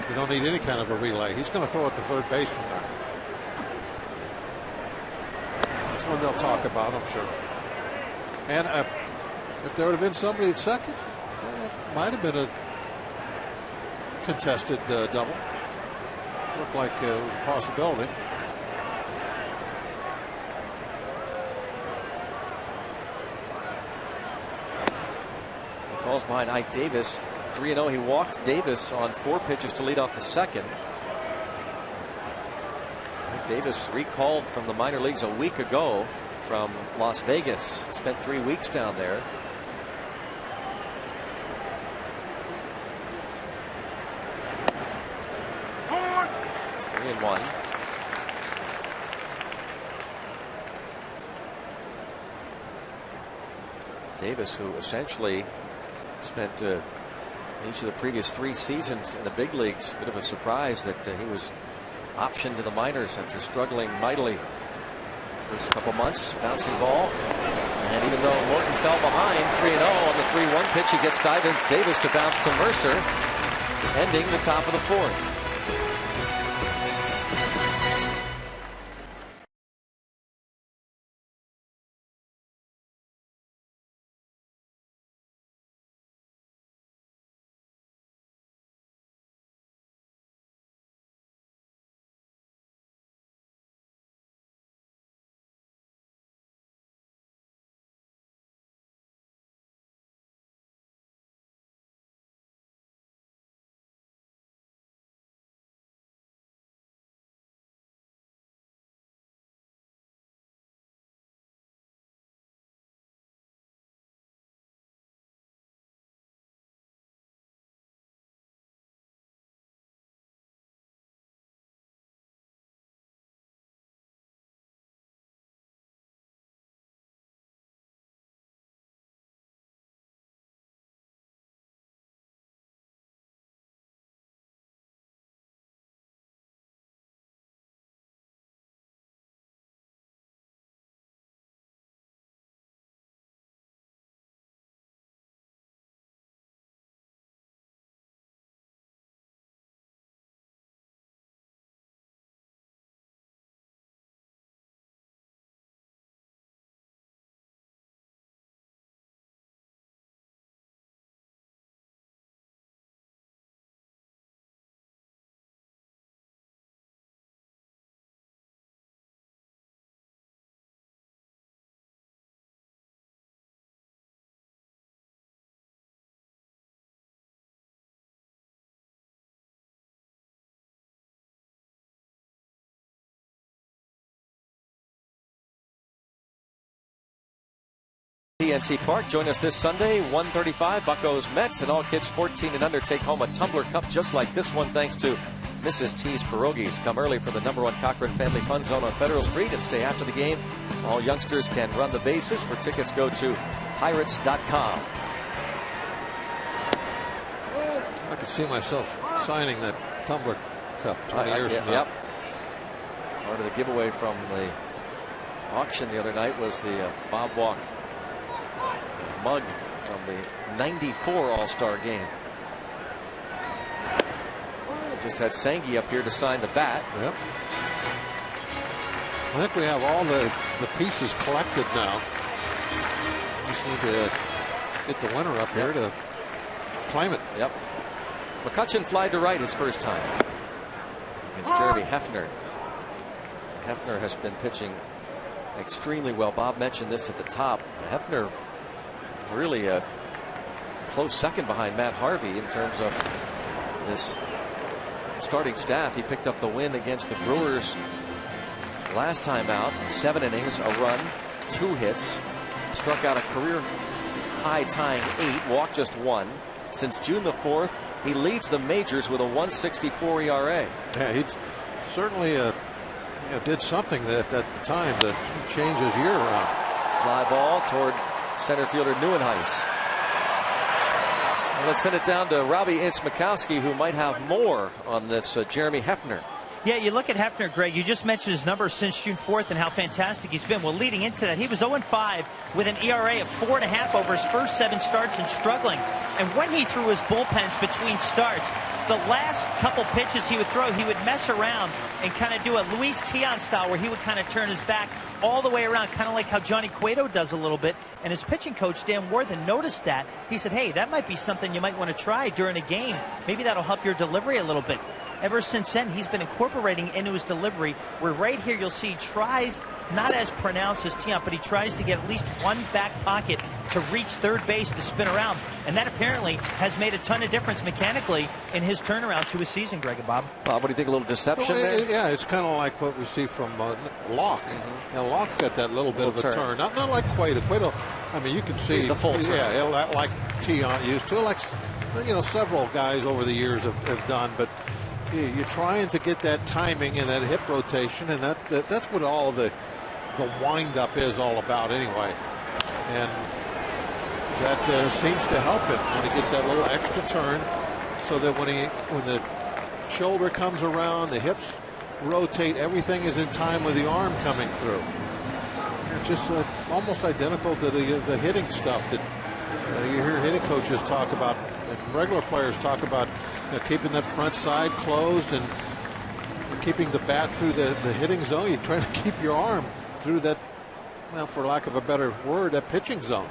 You don't need any kind of a relay. He's going to throw it to third base from there. That's one they'll talk about, I'm sure. And if there would have been somebody at second, it might have been a contested double. Looked like it was a possibility. Falls behind Ike Davis. 3-0. He walked Davis on 4 pitches to lead off the second. Ike Davis recalled from the minor leagues a week ago from Las Vegas. Spent 3 weeks down there. Three and 1. Davis, who essentially spent each of the previous 3 seasons in the big leagues. Bit of a surprise that he was optioned to the minors after struggling mightily first couple months. Bouncing ball, and even though Morton fell behind 3-0 on the 3-1 pitch, he gets Davis to bounce to Mercer, ending the top of the 4th. PNC Park. Join us this Sunday, 1:35, Buccos Mets, and all kids 14 and under take home a tumbler cup just like this one thanks to Mrs. T's Pierogies. Come early for the #1 Cochran Family Fun Zone on Federal Street and stay after the game. All youngsters can run the bases. For tickets, go to pirates.com. I could see myself signing that tumbler cup 20 years from now. Yep. Part of the giveaway from the auction the other night was the Bob Walk mug from the '94 All-Star game. Just had Sanghi up here to sign the bat. Yep. I think we have all the pieces collected now. Just need to get the winner up here to claim it. Yep. McCutchen flied to right his first time against Jeremy Hefner. Hefner has been pitching extremely well. Bob mentioned this at the top. Hefner really a close second behind Matt Harvey in terms of this starting staff. He picked up the win against the Brewers last time out. 7 innings, a run, 2 hits, struck out a career high tying 8, walked just 1. Since June the 4th, he leads the majors with a 1.64 ERA. Yeah, he certainly did something at that time to change his year around. Fly ball toward center fielder Neuenhuis. Well, let's send it down to Robbie Ince-Mikowski, who might have more on this Jeremy Hefner. Yeah, you look at Hefner, Greg, you just mentioned his numbers since June 4th and how fantastic he's been. Well, leading into that, he was 0-5 with an ERA of 4.5 over his first 7 starts and struggling. And when he threw his bullpens between starts, the last couple pitches he would throw, he would mess around and kind of do a Luis Tiant style where he would kind of turn his back all the way around, kind of like how Johnny Cueto does a little bit. And his pitching coach, Dan Worthen, noticed that. He said, hey, that might be something you might want to try during a game. Maybe that'll help your delivery a little bit. Ever since then, he's been incorporating into his delivery, where right here you'll see he tries, not as pronounced as Tiant, but he tries to get at least one back pocket to reach third base to spin around. And that apparently has made a ton of difference mechanically in his turnaround to his season, Greg and Bob. Bob, what do you think? A little deception there? Yeah, it's kind of like what we see from Locke. Now, Locke got that little bit of a turn. Not like Cueto. Cueto, I mean, you can see. He's the full turn. Yeah, like Tiant used to. Like, several guys over the years have done. But you're trying to get that timing and that hip rotation, and that's what all the wind-up is all about anyway. And that seems to help him when he gets that little extra turn, so that when the shoulder comes around, the hips rotate, everything is in time with the arm coming through. It's just almost identical to the hitting stuff that you hear hitting coaches talk about, and regular players talk about, keeping that front side closed and keeping the bat through the hitting zone. You're trying to keep your arm through that, well, for lack of a better word, that pitching zone.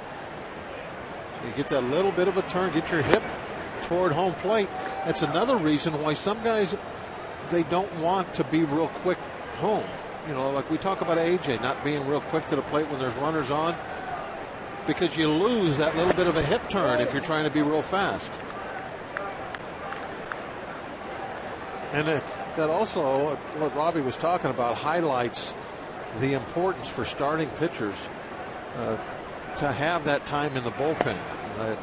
So you get that little bit of a turn, get your hip toward home plate. That's another reason why some guys, they don't want to be real quick home. Like we talk about AJ not being real quick to the plate when there's runners on, because you lose that little bit of a hip turn if you're trying to be real fast. And that also, what Robbie was talking about, highlights the importance for starting pitchers to have that time in the bullpen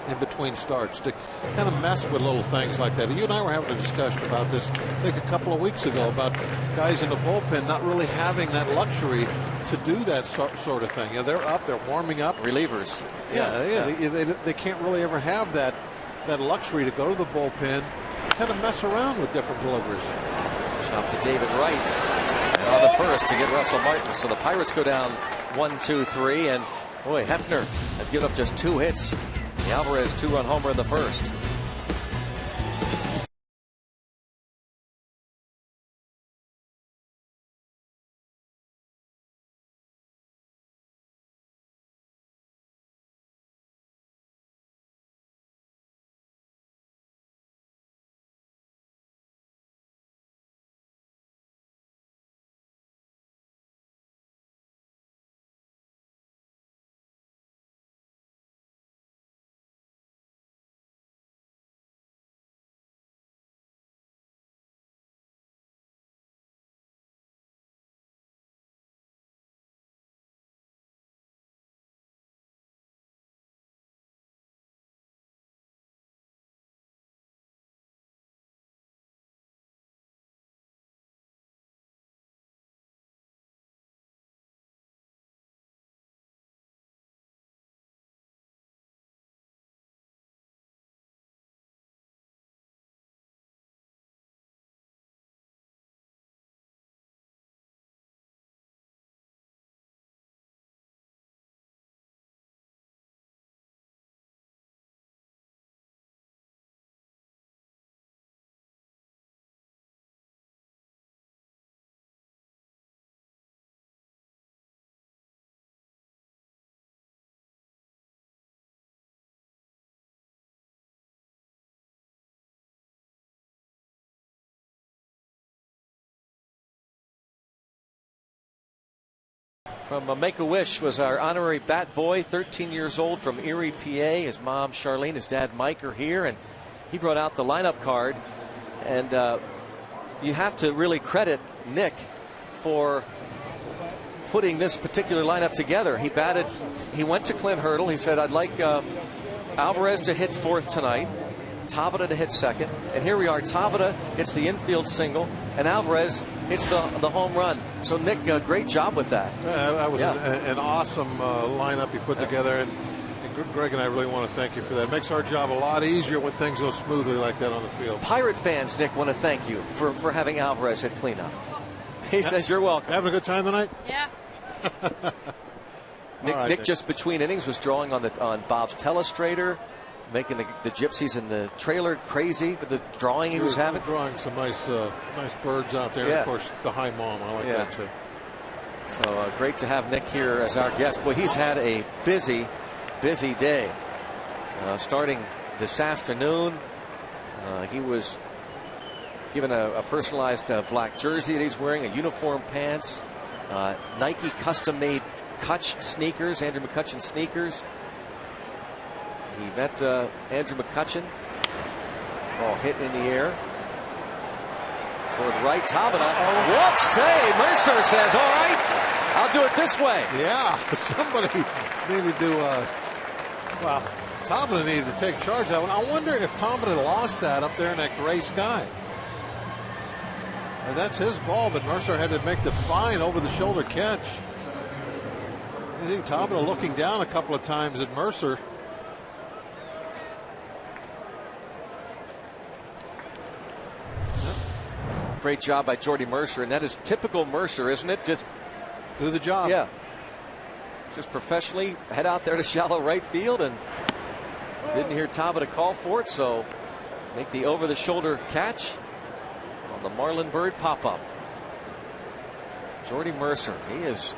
in between starts, to kind of mess with little things like that. You and I were having a discussion about this, I think, a couple of weeks ago, about guys in the bullpen not really having that luxury to do that sort of thing. They're up, they're warming up. Relievers. They can't really ever have that luxury to go to the bullpen, kind of mess around with different deliveries. Chop to David Wright, and on the first to get Russell Martin. So the Pirates go down 1-2-3, and boy, Hefner has given up just 2 hits. The Alvarez 2-run homer in the first. From Make-A-Wish was our honorary bat boy, 13 years old from Erie, PA. His mom, Charlene, his dad, Mike, are here, and he brought out the lineup card. And you have to really credit Nick for putting this particular lineup together. He went to Clint Hurdle. He said, I'd like Alvarez to hit fourth tonight, Tabata to hit second, and here we are. Tabata hits the infield single, and Alvarez hits the home run. So, Nick, great job with that. That was an awesome lineup you put together, and Greg and I really want to thank you for that. It makes our job a lot easier when things go smoothly like that on the field. Pirate fans, Nick, want to thank you for having Alvarez hit cleanup. He says you're welcome. Having a good time tonight? Yeah. Nick just between innings was drawing on Bob's telestrator, making the gypsies in the trailer crazy with the drawing he was having. Drawing some nice birds out there. Yeah. Of course, the high mom. I like that too. So great to have Nick here as our guest. Boy, he's had a busy day. Starting this afternoon, he was given a personalized black jersey that he's wearing, a uniform pants, Nike custom-made Kutch sneakers, Andrew McCutchen sneakers. He met Andrew McCutchen. Ball hit in the air. Toward right, Tabata. Whoops! Hey, Mercer says, all right, I'll do it this way. Yeah, somebody needed to, Tabata needed to take charge of that one. I wonder if Tabata lost that up there in that gray sky. And that's his ball, but Mercer had to make the fine over-the-shoulder catch. I think Tabata looking down a couple of times at Mercer. Great job by Jordy Mercer, and that is typical Mercer, isn't it? Just do the job. Yeah. Just professionally head out there to shallow right field, and didn't hear Tabata call for it, so make the over-the-shoulder catch on the Marlin Bird pop-up. Jordy Mercer, he is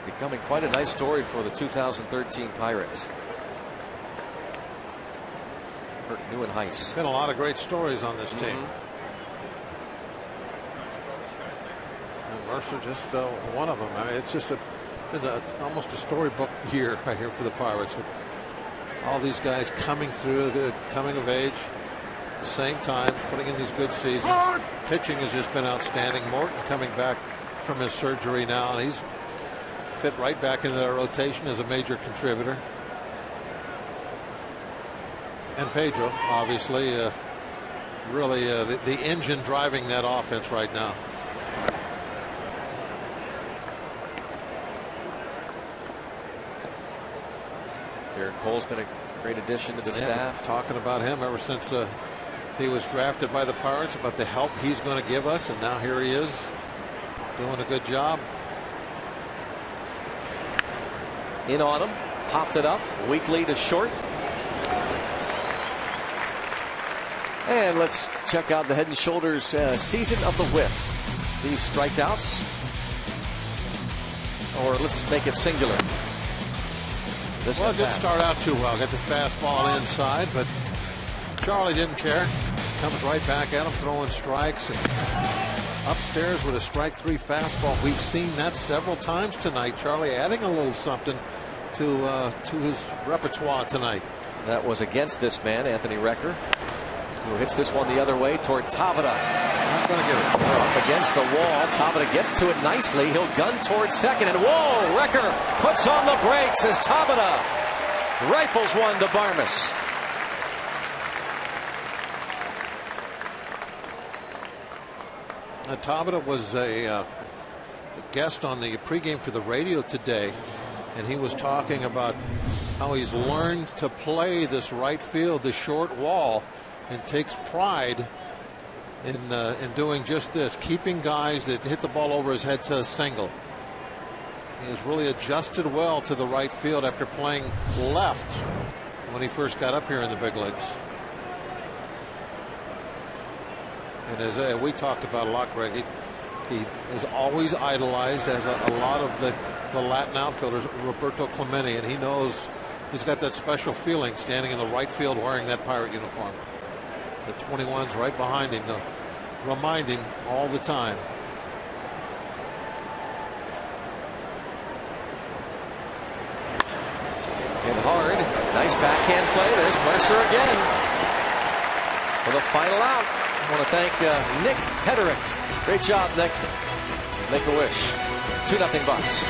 becoming quite a nice story for the 2013 Pirates. Kurt Neuenhuis. Been a lot of great stories on this team. And Mercer just one of them. I mean, it's just almost a storybook year right here for the Pirates. With all these guys coming through, coming of age, at the same time, putting in these good seasons. Pitching has just been outstanding. Morton coming back from his surgery now, and he's fit right back into their rotation as a major contributor. And Pedro, obviously, really the engine driving that offense right now. Garrett Cole's been a great addition to the staff. Talking about him ever since he was drafted by the Pirates, about the help he's going to give us, and now here he is doing a good job. In on him, popped it up, weakly to short. And let's check out the Head and Shoulders season of the whiff. These strikeouts, or let's make it singular. Well, it didn't start out too well. Got the fastball inside, but Charlie didn't care. Comes right back at him, throwing strikes. And upstairs with a strike three fastball. We've seen that several times tonight. Charlie adding a little something to his repertoire tonight. That was against this man, Anthony Recker, who hits this one the other way toward Tabata. Not going to get it. Up against the wall. Tabata gets to it nicely. He'll gun towards second, and whoa! Recker puts on the brakes as Tabata rifles one to Barmes. Tabata was a guest on the pregame for the radio today, and he was talking about how he's learned to play this right field, the short wall, and takes pride in doing just this, keeping guys that hit the ball over his head to a single. He has really adjusted well to the right field after playing left when he first got up here in the big leagues. And as we talked about a lot, Greg, he is always idolized, as a lot of the Latin outfielders, Roberto Clemente, and he knows he's got that special feeling standing in the right field wearing that Pirate uniform. The 21's right behind him to remind him all the time. hard. Nice backhand play. There's Mercer again for the final out. I want to thank Nick Hederick. Great job, Nick. Make a wish. 2-0 Bucks.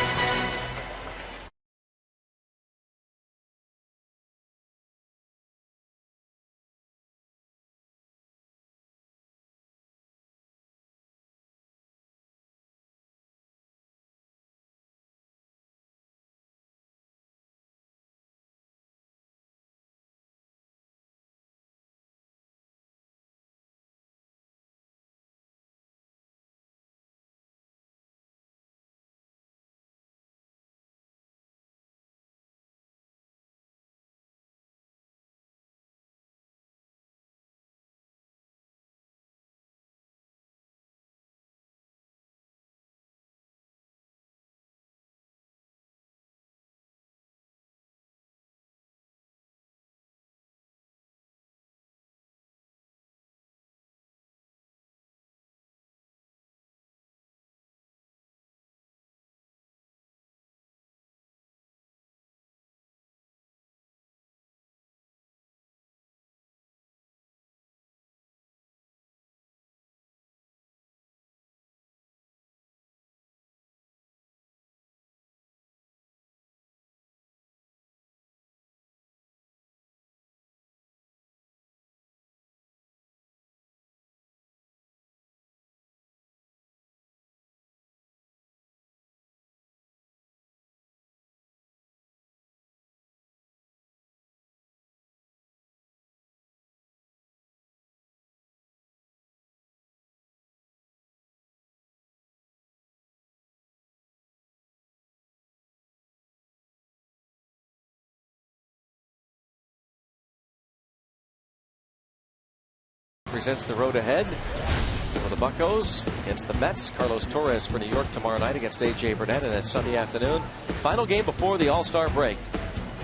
Presents the road ahead for the Buccos against the Mets. Carlos Torres for New York tomorrow night against A.J. Burnett, and then Sunday afternoon. Final game before the All-Star break.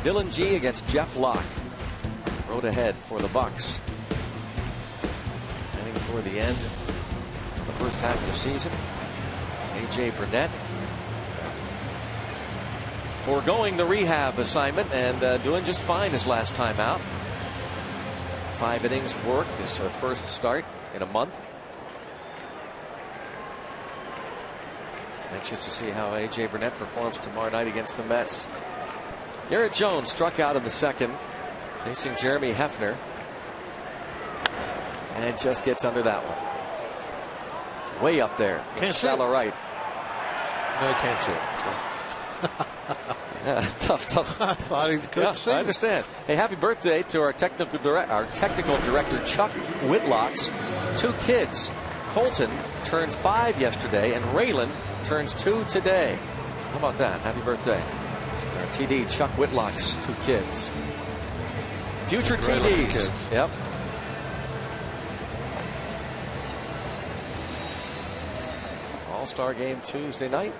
Dylan Gee against Jeff Locke. Road ahead for the Bucks. Heading toward the end of the first half of the season. A.J. Burnett foregoing the rehab assignment and doing just fine his last time out. 5 innings of work, his first start in a month. Anxious to see how A.J. Burnett performs tomorrow night against the Mets. Garrett Jones struck out in the second, facing Jeremy Hefner. And just gets under that one. Way up there. Can't see it. Shallow right. No, I can't see it. Yeah, tough. I thought he couldn't see I it. understand. Hey, happy birthday to our technical director, Chuck Whitlock's 2 kids. Colton turned 5 yesterday, and Raylan turns 2 today. How about that? Happy birthday. Our TD, Chuck Whitlock's 2 kids. Future TDs. Kids. Yep. All-Star game Tuesday night.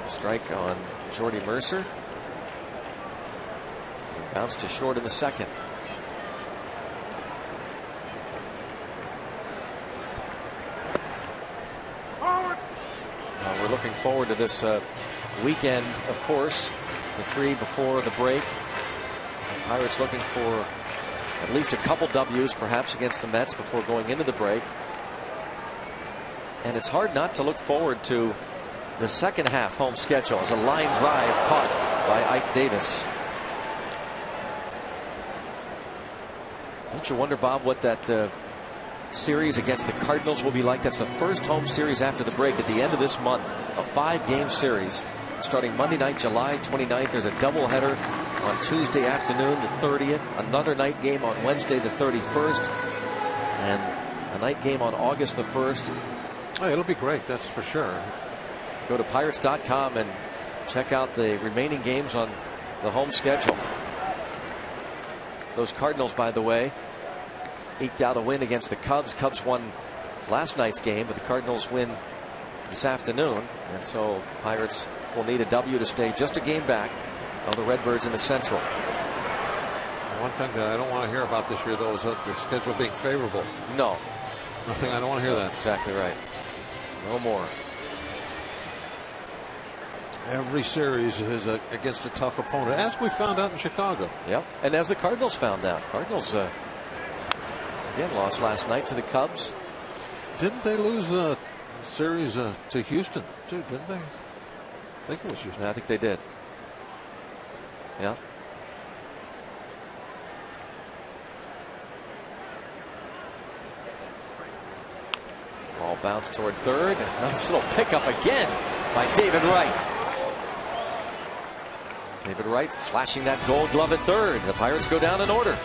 Strike on Jordy Mercer. He bounced to short in the second. We're looking forward to this weekend, of course. The 3 before the break. The Pirates looking for at least a couple W's, perhaps against the Mets, before going into the break. And it's hard not to look forward to the second half home schedule as a line drive caught by Ike Davis. Don't you wonder, Bob, what that series against the Cardinals will be like? That's the first home series after the break at the end of this month. A 5-game series starting Monday night, July 29th. There's a doubleheader on Tuesday afternoon, the 30th. Another night game on Wednesday, the 31st. And a night game on August the 1st. Oh, it'll be great, that's for sure. Go to Pirates.com and check out the remaining games on the home schedule. Those Cardinals, by the way, eked out a win against the Cubs. Cubs won last night's game, but the Cardinals win this afternoon. And so Pirates will need a W to stay just a game back of the Redbirds in the Central. One thing that I don't want to hear about this year, though, is the schedule being favorable. No. Nothing. I don't want to hear that. Exactly right. No more. Every series is against a tough opponent, as we found out in Chicago. Yep, and as the Cardinals found out. Cardinals, again, lost last night to the Cubs. Didn't they lose a series to Houston, too, didn't they? I think it was Houston. I think they did. Yeah. Ball bounced toward third. Nice little pickup again by David Wright. David Wright flashing that gold glove at third. The Pirates go down in order.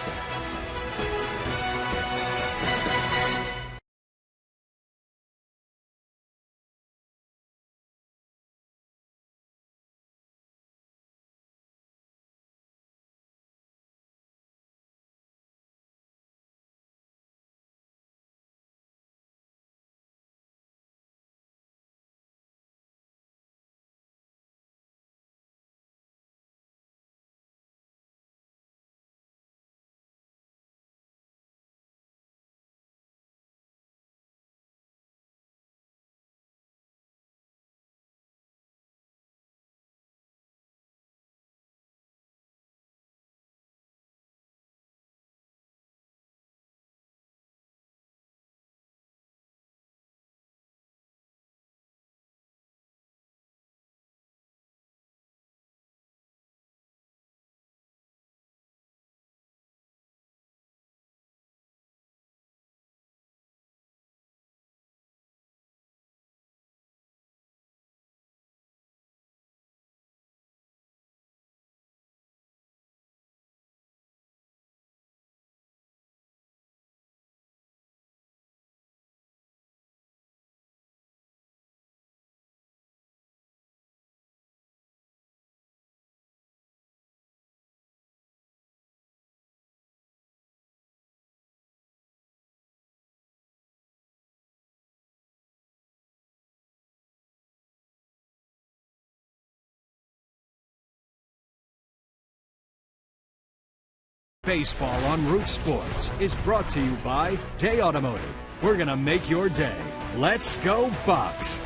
Baseball on Root Sports is brought to you by Day Automotive. We're going to make your day. Let's go Bucks.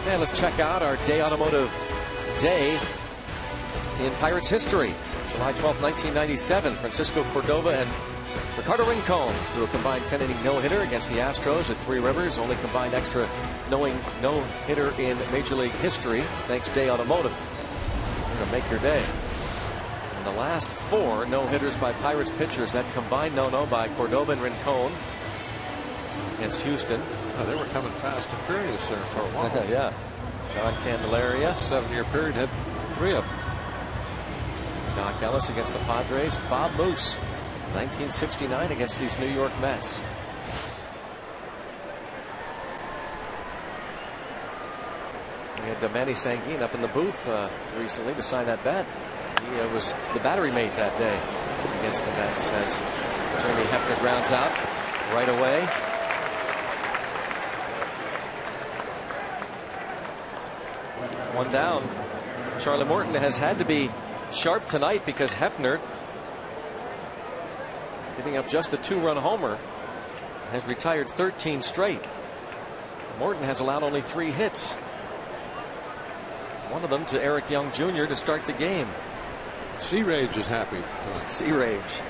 And let's check out our Day Automotive Day in Pirates history. July 12, 1997, Francisco Cordova and Ricardo Rincon threw a combined 10-inning no-hitter against the Astros at Three Rivers. Only combined extra no-hitter in Major League history. Thanks, Day Automotive. We're going to make your day. And the last 4 no-hitters by Pirates pitchers, that combined no-no by Cordova and Rincon against Houston. Oh, they were coming fast and furious there for a while. Yeah. John Candelaria. 7-year period had 3 of them. Doc Ellis against the Padres. Bob Moose, 1969 against these New York Mets. We had Manny Sanguine up in the booth recently to sign that bat. He was the battery mate that day against the Mets as Jeremy Hefner grounds out right away. One down. Charlie Morton has had to be sharp tonight because Hefner, giving up just the 2-run homer, has retired 13 straight. Morton has allowed only 3 hits. One of them to Eric Young Jr. to start the game. Sea Rage is happy. Sea Rage.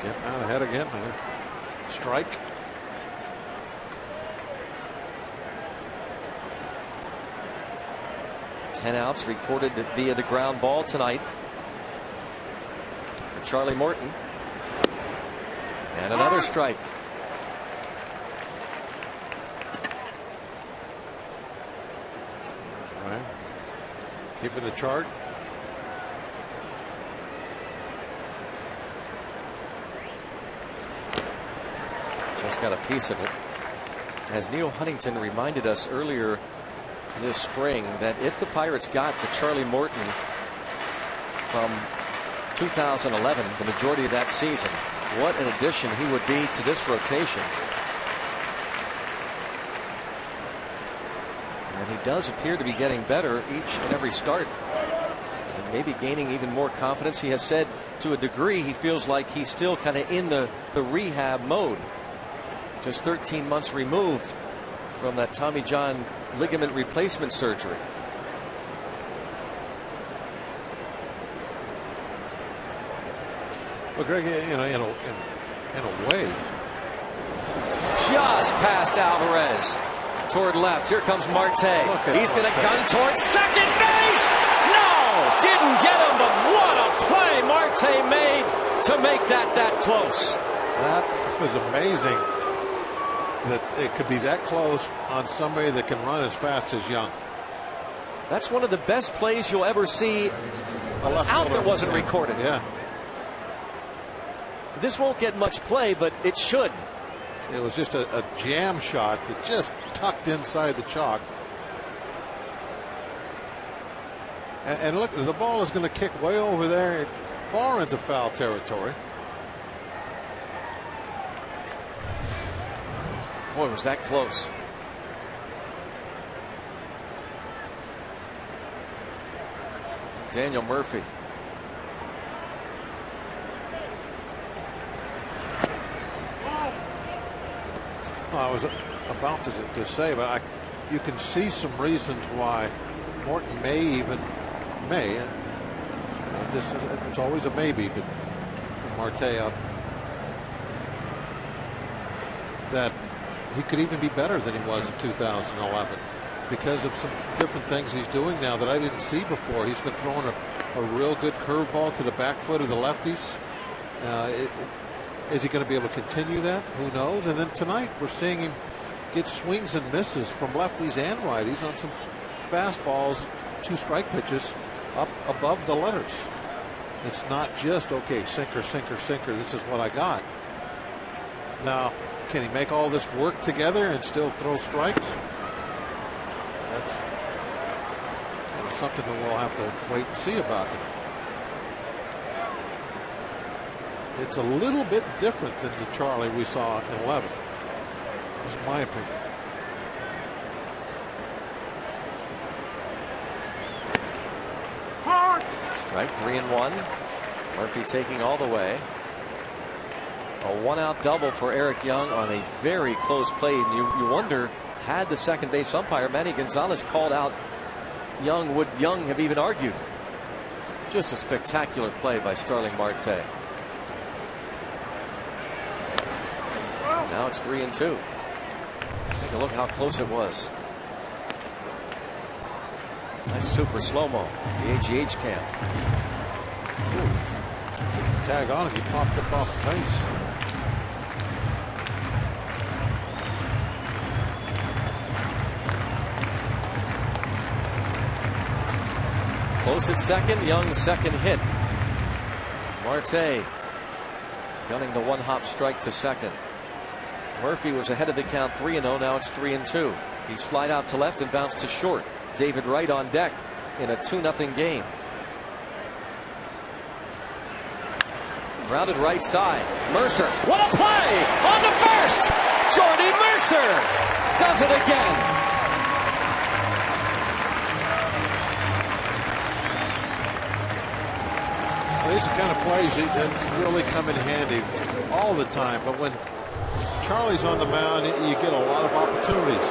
Getting out ahead again. Strike. Ten outs recorded via the ground ball tonight for Charlie Morton. And another strike. Right. Keeping the chart. Just got a piece of it. As Neil Huntington reminded us earlier this spring, that if the Pirates got to Charlie Morton from 2011, the majority of that season, what an addition he would be to this rotation. And he does appear to be getting better each and every start. and maybe gaining even more confidence. He has said to a degree he feels like he's still kind of in the rehab mode. Just 13 months removed from that Tommy John ligament replacement surgery. Well, Greg, in a way, just past Alvarez toward left. Here comes Marte. He's going to gun towards second base. No, didn't get him, but what a play Marte made to make that close. That was amazing that it could be that close on somebody that can run as fast as Young. That's one of the best plays you'll ever see out that wasn't recorded. Yeah. This won't get much play, but it should. It was just a jam shot that just tucked inside the chalk. And look, the ball is going to kick way over there, far into foul territory. Boy, was that close. Daniel Murphy. I was about to say, but you can see some reasons why Morton may. It's always a maybe, but Marte out that he could even be better than he was in 2011 because of some different things he's doing now that I didn't see before. He's been throwing a real good curveball to the back foot of the lefties. Is he going to be able to continue that? Who knows? And then tonight we're seeing him get swings and misses from lefties and righties on some fastballs, 2 strike pitches up above the letters. It's not just, okay, sinker, sinker, sinker, this is what I got. Now, can he make all this work together and still throw strikes? That's something that we'll have to wait and see about. It's a little bit different than the Charlie we saw in 11. That's my opinion. Strike 3-1. Murphy taking all the way. A 1-out double for Eric Young on a very close play. And you wonder, had the second base umpire Manny Gonzalez called out Young, would Young have even argued? Just a spectacular play by Starling Marte. Now it's 3-2. Take a look how close it was. Nice super slow-mo. The AGH cam. Tag on him. He popped up off the base. Close at second. Young's second hit. Marte gunning the 1-hop strike to second. Murphy was ahead of the count 3-0. Now it's 3-2. He's flied out to left and bounced to short. David Wright on deck in a 2-0 game. Grounded right side. Mercer. What a play on the first. Jordy Mercer does it again. Well, these kind of plays that really come in handy all the time. But when Charlie's on the mound, you get a lot of opportunities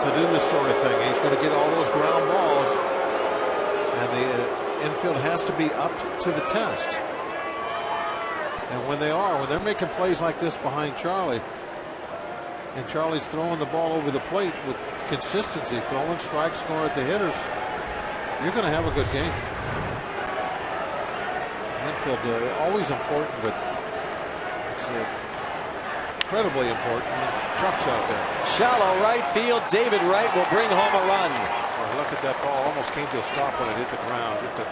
to do this sort of thing. He's going to get all those ground balls, and the infield has to be up to the test. And when they're making plays like this behind Charlie, and Charlie's throwing the ball over the plate with consistency, throwing strikes, going at the hitters, you're going to have a good game. Infield always important, but it's incredibly important when Chuck's out there. Shallow right field. David Wright will bring home a run. Oh, look at that ball. Almost came to a stop when it hit the ground. Just an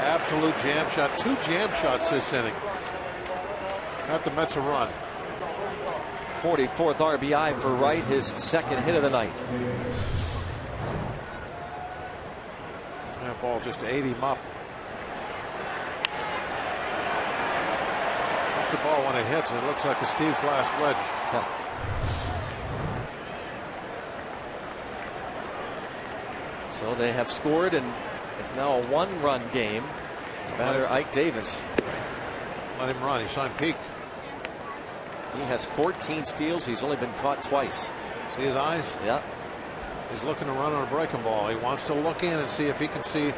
absolute jam shot. 2 jam shots this inning. Got the Mets a run. 44th RBI for Wright, his second hit of the night. That ball just ate him up. That's the ball when it hits. It looks like a Steve Glass wedge. So they have scored, and It's now a 1-run game. Batter Ike Davis. Let him run. He signed Peak. He has 14 steals. He's only been caught twice. See his eyes? Yeah. He's looking to run on a breaking ball. He wants to look in and see if he can see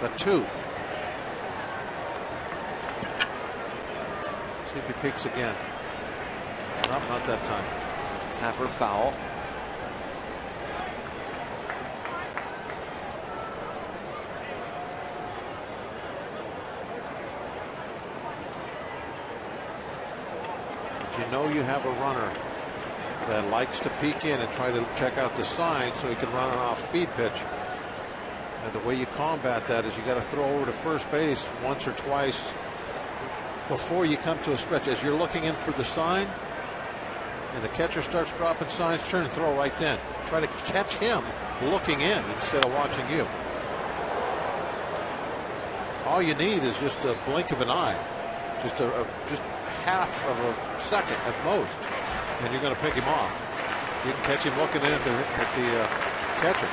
the 2. See if he peeks again. Nope, not that time. Tapper foul. If you know you have a runner that likes to peek in and try to check out the sign so he can run an off-speed pitch, and the way you combat that is you got to throw over to first base once or twice before you come to a stretch. As you're looking in for the sign and the catcher starts dropping signs, turn and throw right then. Try to catch him looking in instead of watching you. All you need is just a blink of an eye, just half of a second at most, and you're going to pick him off. You can catch him looking in at the catcher.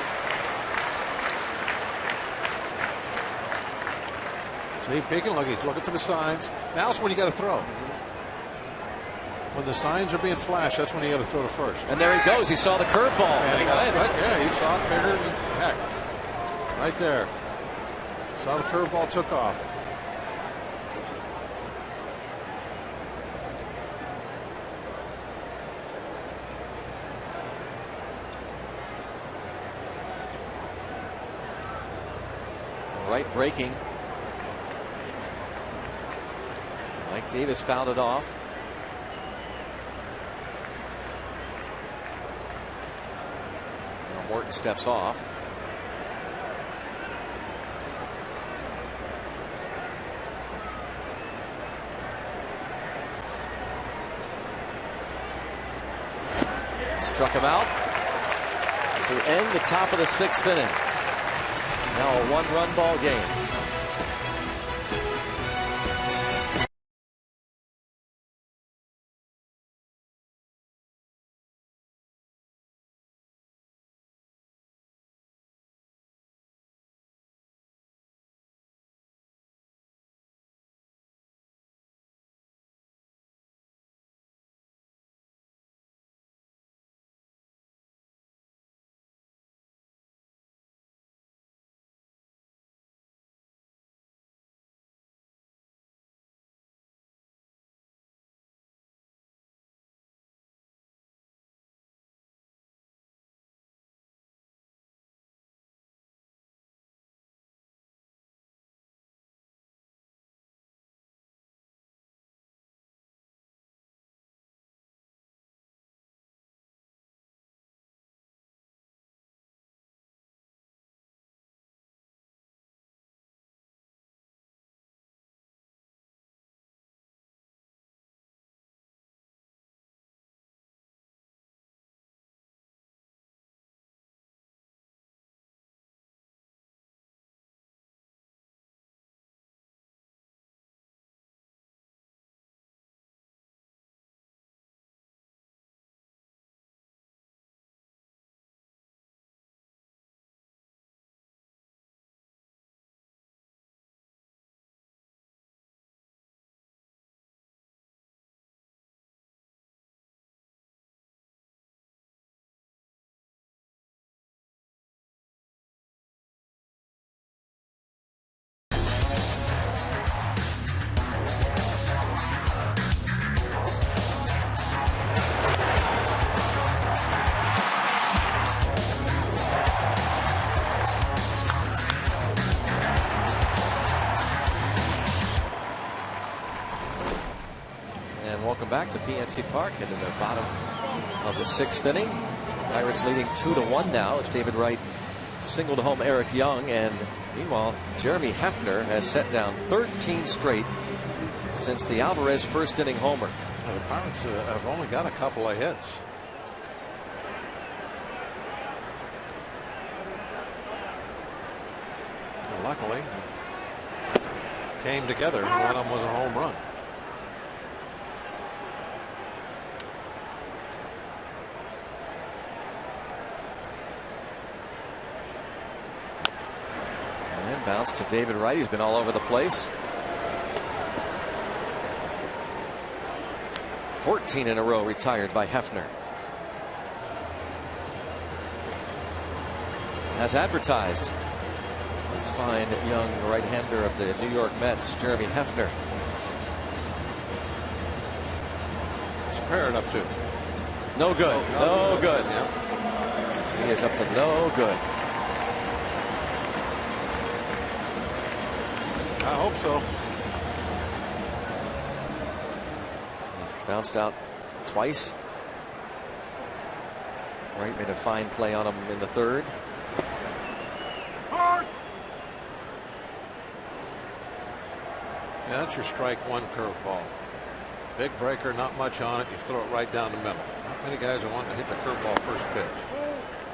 See, peeking, look, he's looking for the signs. Now's when you got to throw. When the signs are being flashed, that's when you got to throw to first. And there he goes. He saw the curveball. Yeah, he saw it bigger than heck. Right there. Saw the curveball, took off. Right breaking. Mike Davis fouled it off. Now Morton steps off. Struck him out to end the top of the 6th inning. It's now a 1-run ball game. Welcome back to PNC Park into the bottom of the 6th inning. Pirates leading 2-1 now as David Wright singled home Eric Young, and meanwhile Jeremy Hefner has set down 13 straight since the Alvarez first inning homer. Well, the Pirates have only got a couple of hits. And luckily, they came together, and one of them was a home run. Bounce to David Wright. He's been all over the place. 14 in a row retired by Hefner. As advertised, this fine young right-hander of the New York Mets, Jeremy Hefner. What's Parrott up to? No good. No good. He is up to no good. I hope so. He's bounced out twice. Wright made a fine play on him in the third. Yeah, that's your strike one curveball. Big breaker, not much on it. You throw it right down the middle. Not many guys are wanting to hit the curveball first pitch.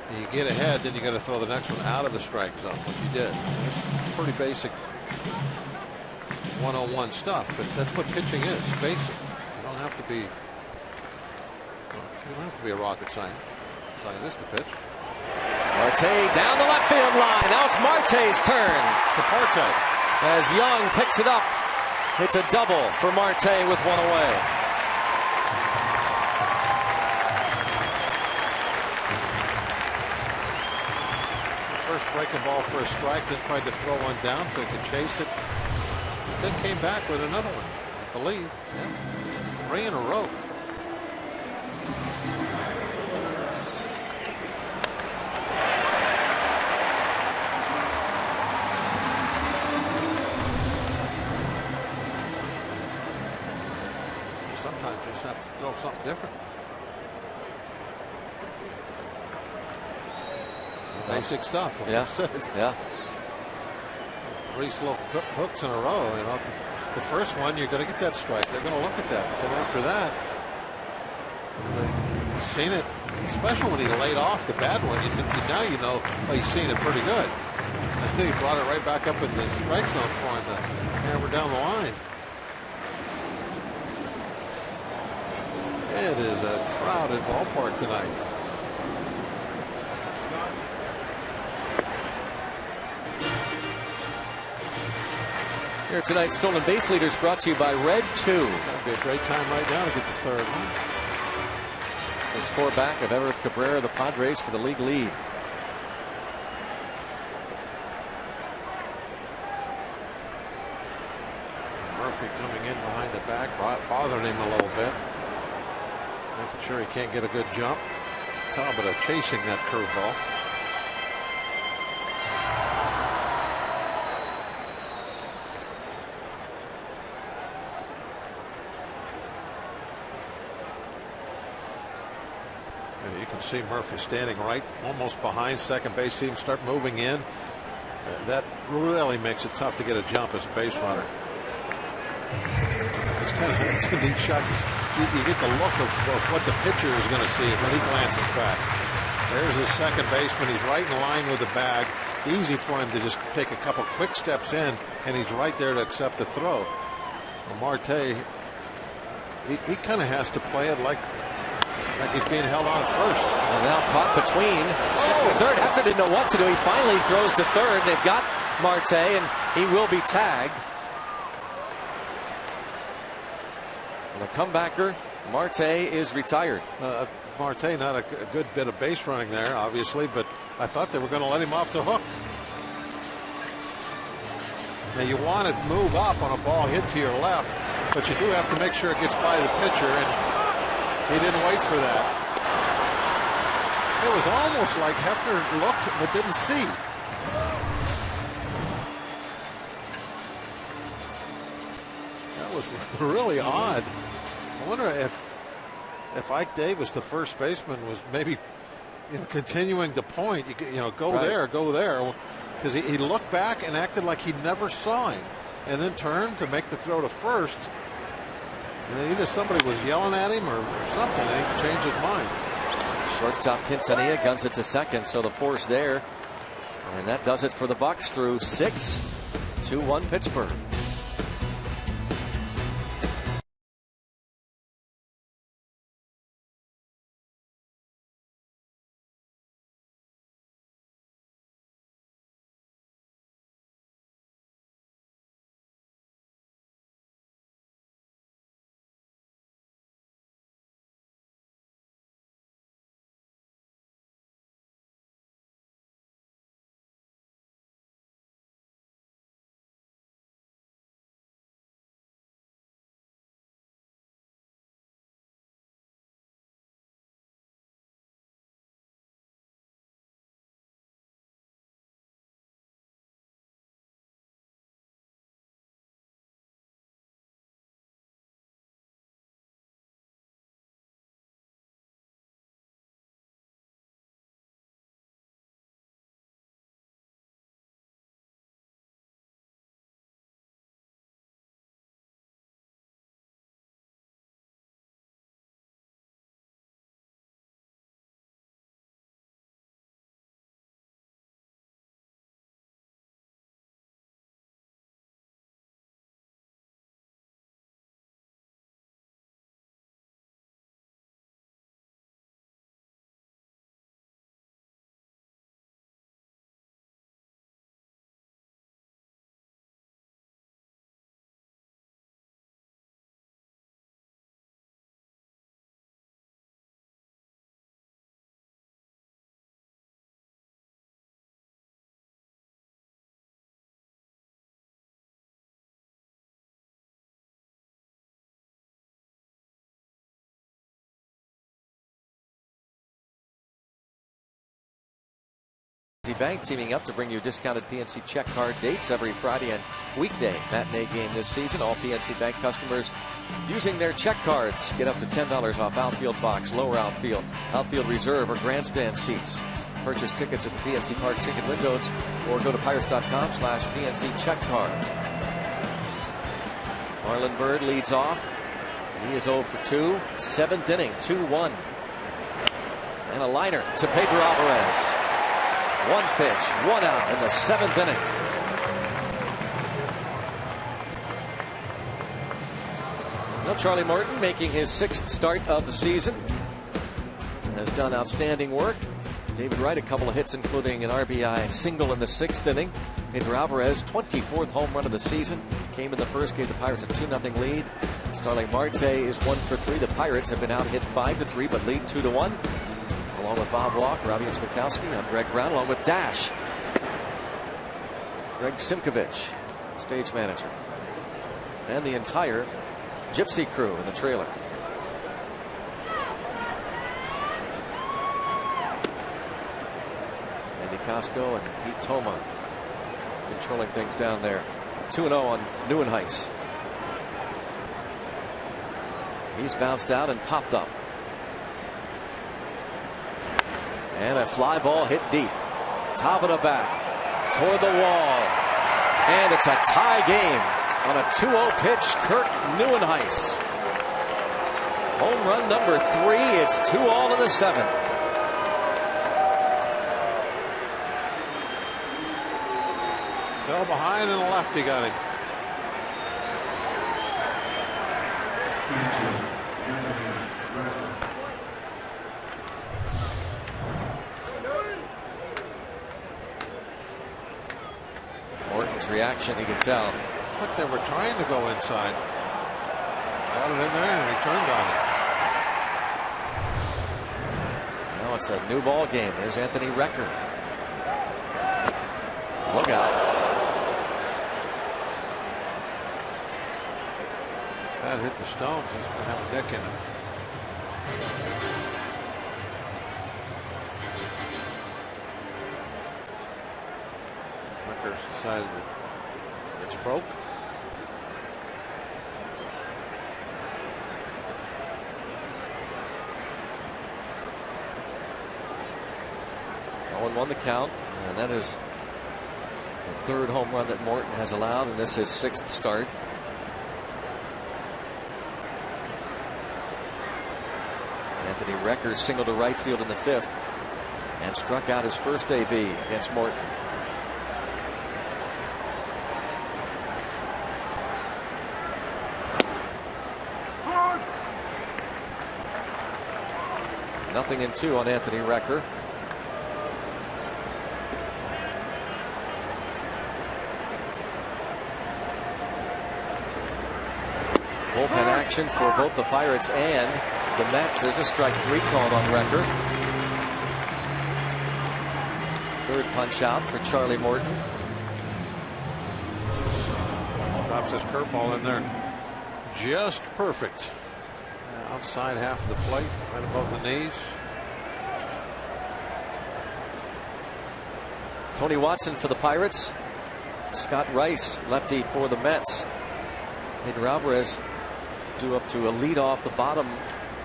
And you get ahead, then you got to throw the next one out of the strike zone, which you did. It's pretty basic 101 stuff, but that's what pitching is, spacing. You don't have to be a rocket scientist to pitch. Marte down the left field line. Now it's Marte's turn. To Marte. As Young picks it up. It's a double for Marte with one away. First breaking ball for a strike, then tried to throw one down so he could chase it. Then came back with another one, I believe. Yeah. 3 in a row. Sometimes you just have to throw something different. Basic stuff. Yeah. Yeah. 3 slow hooks in a row. You know, the first one you're going to get that strike. They're going to look at that. But then after that, you've seen it. Especially when he laid off the bad one. Now you know he's seen it pretty good. And then he brought it right back up in the strike zone for him to hammer down the line. It is a crowded ballpark tonight. Here tonight's stolen base leaders brought to you by Red 2. That'd be a great time right now to get the third one. Just 4 back of Everett Cabrera, the Padres, for the league lead. Murphy coming in behind the back, bothering him a little bit. Making sure he can't get a good jump. Talbot chasing that curveball. You can see Murphy standing right almost behind second base. See him start moving in. That really makes it tough to get a jump as a base runner. It's a neat shot. You get the look of what the pitcher is going to see when he glances back. There's his second baseman. He's right in line with the bag. Easy for him to just take a couple quick steps in, and he's right there to accept the throw. Well, Marte, he kind of has to play it like he's being held on at first. And now caught between second and third. Hefner didn't know what to do. He finally throws to third. They've got Marte, and he will be tagged. And a comebacker, Marte is retired. Marte, not a good bit of base running there, obviously, but I thought they were going to let him off the hook. Now you want to move up on a ball hit to your left, but you do have to make sure it gets by the pitcher, and he didn't wait for that. It was almost like Hefner looked but didn't see. That was really odd. I wonder if Ike Davis, the first baseman, was maybe continuing to point. Go right there, go there, because he looked back and acted like he never saw him, and then turned to make the throw to first. And then either somebody was yelling at him or something, and he changed his mind. Shortstop Quintanilla guns it to second, so the force there. And that does it for the Bucks through 6. 2-1 Pittsburgh. Bank teaming up to bring you discounted PNC check card dates every Friday and weekday matinee game this season. All PNC Bank customers using their check cards get up to $10 off outfield box, lower outfield, outfield reserve, or grandstand seats. Purchase tickets at the PNC Park ticket windows or go to pirates.com/PNC check card. Marlon Byrd leads off. He is 0 for 2. 7th inning, 2-1. And a liner to Pedro Alvarez. One pitch, one out in the 7th inning. Now Charlie Morton making his 6th start of the season. Has done outstanding work. David Wright, a couple of hits, including an RBI single in the 6th inning. Pedro Alvarez, 24th home run of the season. Came in the first, gave the Pirates a 2-0 lead. Starling Marte is 1 for 3. The Pirates have been out hit 5-3, but lead 2-1. Along with Bob Walk, Robbie and Smikowski, I'm Greg Brown, along with Dash. Greg Simkovich, stage manager. And the entire Gypsy crew in the trailer. Andy Costco and Pete Toma controlling things down there. 2-0 on Neuenhuis. He's bounced out and popped up. And a fly ball hit deep. Top of the back. Toward the wall. And it's a tie game on a 2-0 pitch. Kirk Neuenhuis. Home run number 3. It's 2-all in the 7th. Fell behind and a lefty got him. Morton's reaction, you can tell. But they were trying to go inside. Got it in there and he turned on it. Now it's a new ball game. There's Anthony Recker. Look out. That hit the stones. He's going to have a nick in him. Ricker's decided that it's broke. Oh, 1-1 the count, and that is the 3rd home run that Morton has allowed, and this is his 6th start. Anthony Recker singled to right field in the 5th and struck out his first AB against Morton. Nothing in 2 on Anthony Recker. Bullpen action for both the Pirates and the Mets. There's a strike 3 called on Recker. 3rd punch out for Charlie Morton. Drops his curveball in there. Just perfect. Outside half of the plate, right above the knees. Tony Watson for the Pirates. Scott Rice, lefty for the Mets. Pedro Alvarez due up to a lead off the bottom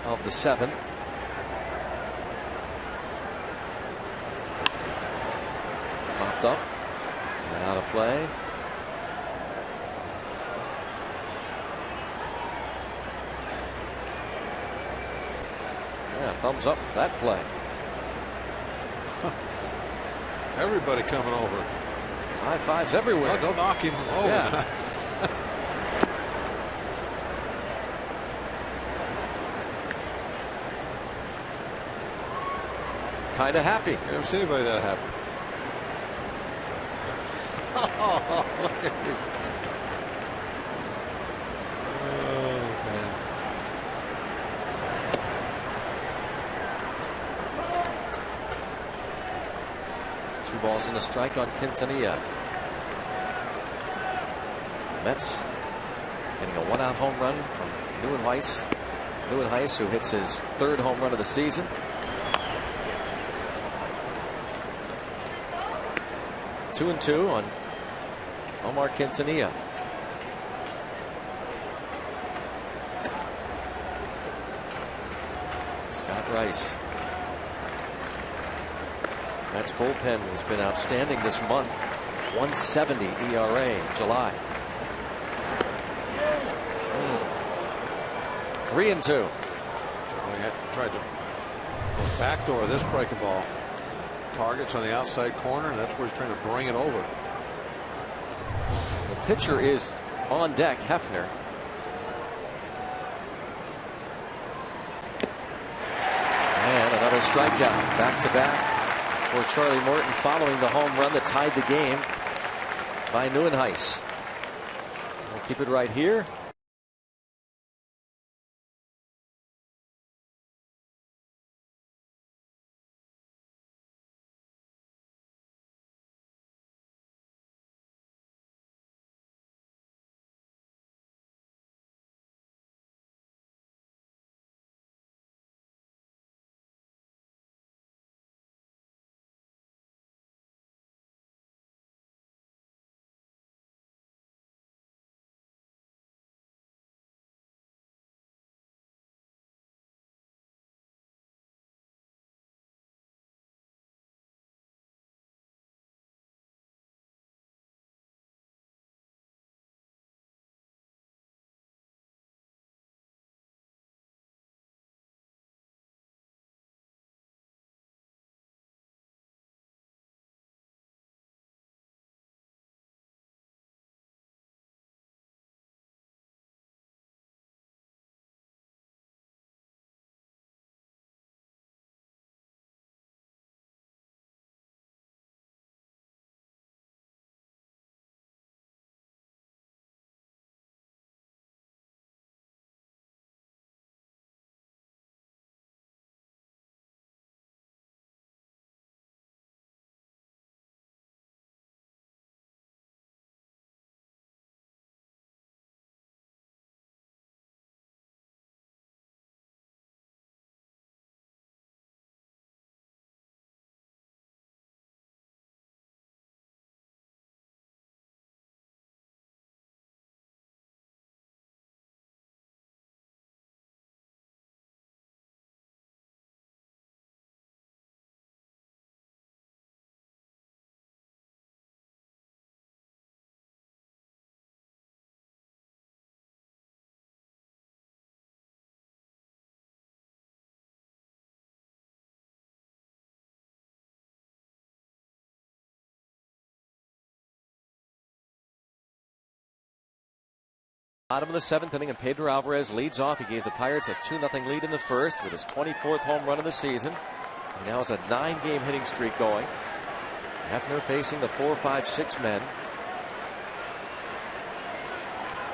of the 7th. Popped up and out of play. Yeah, thumbs up for that play. Everybody coming over. High fives everywhere. Oh, don't knock him over. Yeah. Kind of happy. You ever see anybody that happy? Oh, look at him. Oh, man. Two balls and a strike on Quintanilla. Mets getting a 1-out home run from Neuenhuis. Neuenhuis, who hits his 3rd home run of the season. 2-2 on Omar Quintanilla. Scott Rice. Mets bullpen has been outstanding this month. 1.70 ERA in July. 3-2. Charlie had tried to backdoor this breaking ball. Targets on the outside corner, and that's where he's trying to bring it over. The pitcher is on deck, Hefner. And another strikeout, back-to-back for Charlie Morton, following the home run that tied the game by Nieuwenhuis. We'll keep it right here. Bottom of the 7th inning, and Pedro Alvarez leads off. He gave the Pirates a 2-0 lead in the first with his 24th home run of the season. He now has a 9-game hitting streak going. Hefner facing the 4, 5, 6 men.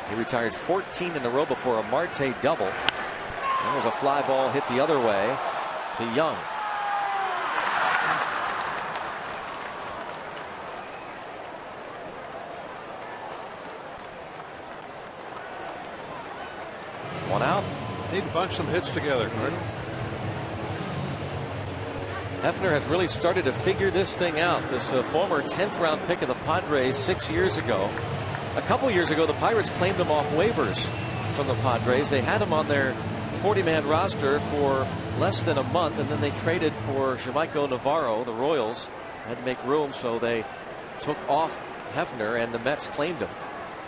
He retired 14 in a row before a Marte double. And there's a fly ball hit the other way to Young. One out. Need to bunch some hits together, Greg. Hefner has really started to figure this thing out. This former 10th round pick of the Padres 6 years ago. A couple years ago, the Pirates claimed him off waivers from the Padres. They had him on their 40-man roster for less than a month, and then they traded for Jamaico Navarro. The Royals had to make room, so they took off Hefner, and the Mets claimed him.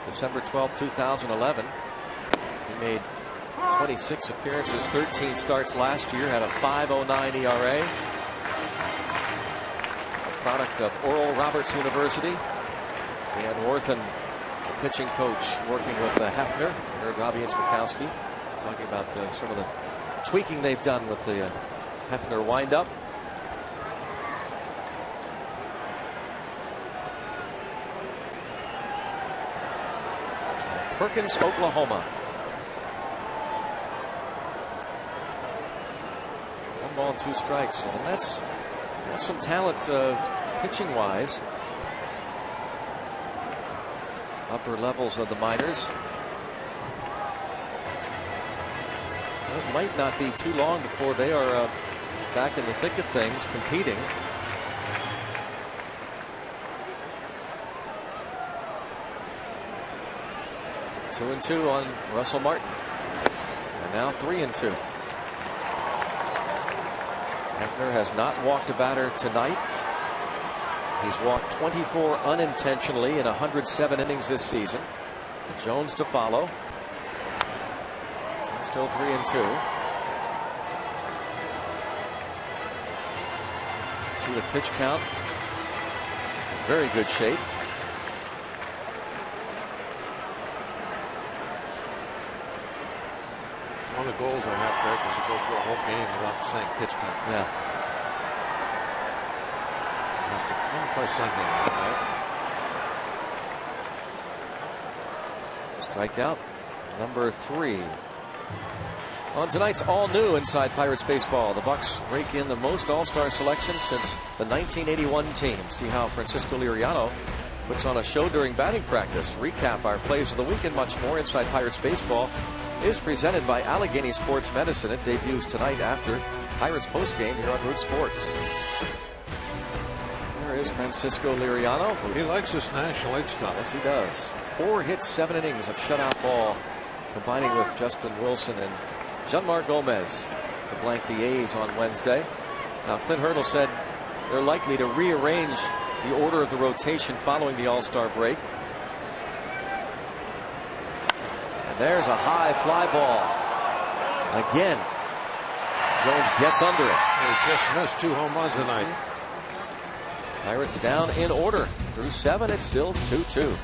December 12, 2011. He made 26 appearances, 13 starts last year, had a 5.09 ERA. A product of Oral Roberts University. Dan Worthen, the pitching coach, working with Hefner. Heard Robbie and Smikowski talking about some of the tweaking they've done with the Hefner windup. Perkins, Oklahoma. 1 ball and 2 strikes. And the Mets have some talent pitching wise. Upper levels of the minors. It might not be too long before they are back in the thick of things, competing. 2-2 on Russell Martin. And now 3-2. Hefner has not walked a batter tonight. He's walked 24 unintentionally in 107 innings this season. Jones to follow. And still 3-2. See the pitch count. Very good shape. One of the goals I have, Greg, is to go through a whole game without saying pitch count. Yeah. I'm going to try Sunday. Right. Strikeout number 3. On tonight's all new Inside Pirates Baseball, the Bucks rake in the most All-Star selections since the 1981 team. See how Francisco Liriano puts on a show during batting practice. Recap our plays of the week and much more. Inside Pirates Baseball is presented by Allegheny Sports Medicine. It debuts tonight after Pirates postgame here on Root Sports. There is Francisco Liriano. He likes this National League stuff. Yes, he does. 4 hits, 7 innings of shutout ball, combining with Justin Wilson and Jeanmar Gomez to blank the A's on Wednesday. Now, Clint Hurdle said they're likely to rearrange the order of the rotation following the All-Star break. And there's a high fly ball. Again, Jones gets under it. He just missed 2 home runs tonight. Pirates down in order. Through 7, it's still 2-2.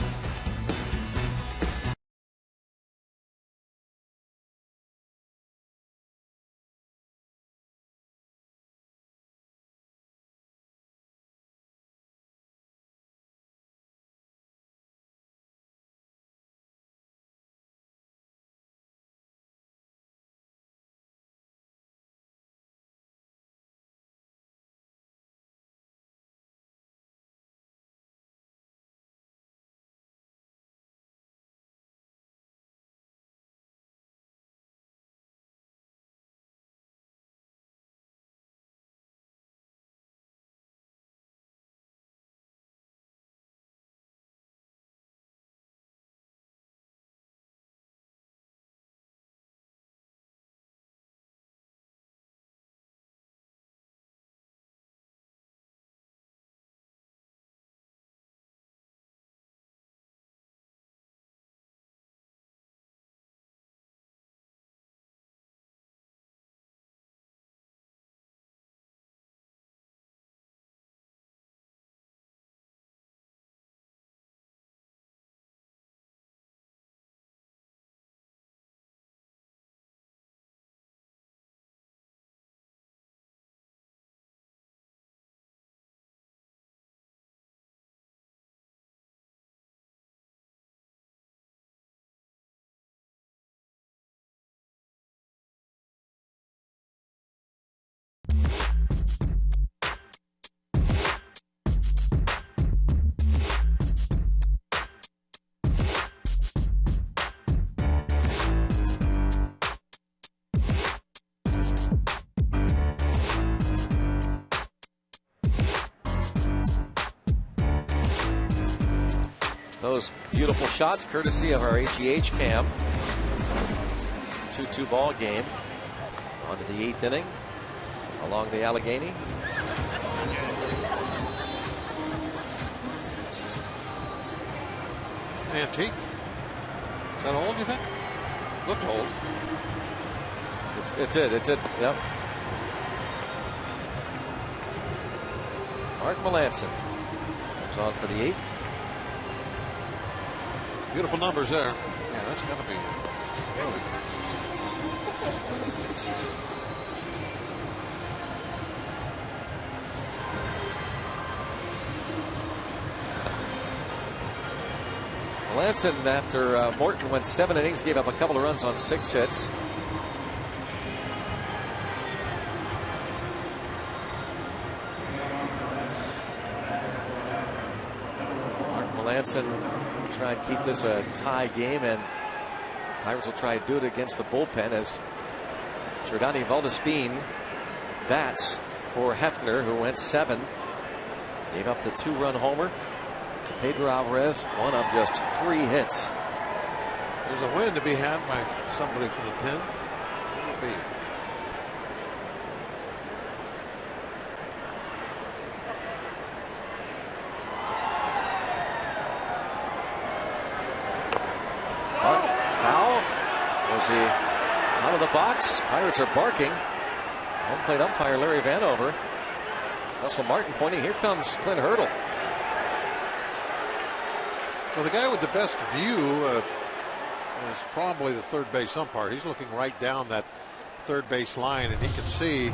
Those beautiful shots courtesy of our HEH cam. 2-2 ball game. On to the 8th inning along the Allegheny. Antique. Is that old, you think? Looked old. It did. Yep. Mark Melancon comes on for the 8th. Beautiful numbers there. Yeah, that's got to be. Melancon, after Morton went 7 innings, gave up a couple of runs on 6 hits. Mark Melancon try and keep this a tie game, and Pirates will try to do it against the bullpen as Jordany Valdespin bats for Hefner, who went 7. Gave up the 2-run homer to Pedro Alvarez, one of just 3 hits. There's a win to be had by somebody from the pin. Who will it be? Foul. Was he out of the box? Pirates are barking. Home plate umpire Larry Vanover. Russell Martin pointing. Here comes Clint Hurdle. Well, the guy with the best view is probably the third base umpire. He's looking right down that third base line, and he can see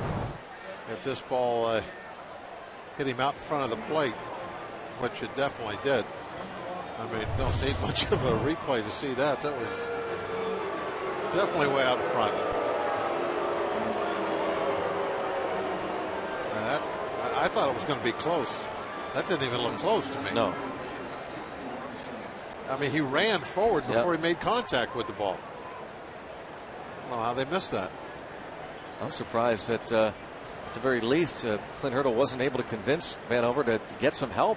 if this ball hit him out in front of the plate, which it definitely did. I mean, don't need much of a replay to see that. That was definitely way out in front. I thought it was going to be close. That didn't even look close to me. No. I mean, he ran forward before he made contact with the ball. I don't know how they missed that. I'm surprised that at the very least Clint Hurdle wasn't able to convince Vanover to get some help.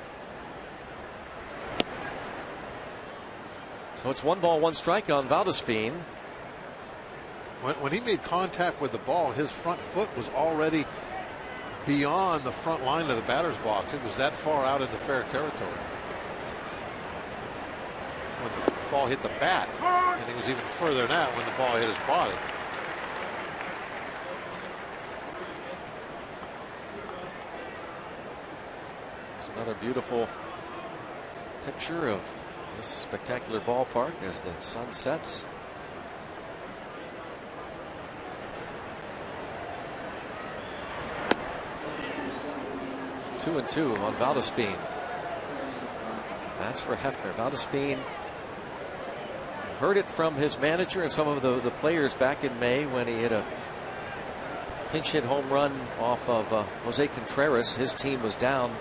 So it's 1 ball, 1 strike on Valdespin. When he made contact with the ball, his front foot was already beyond the front line of the batter's box. It was that far out into fair territory. When the ball hit the bat, and he was even further than that when the ball hit his body. It's another beautiful picture of this spectacular ballpark as the sun sets. Two and 2 on Valdespin. That's for Hefner. Valdespin heard it from his manager and some of the players back in May when he hit a pinch hit home run off of Jose Contreras. His team was down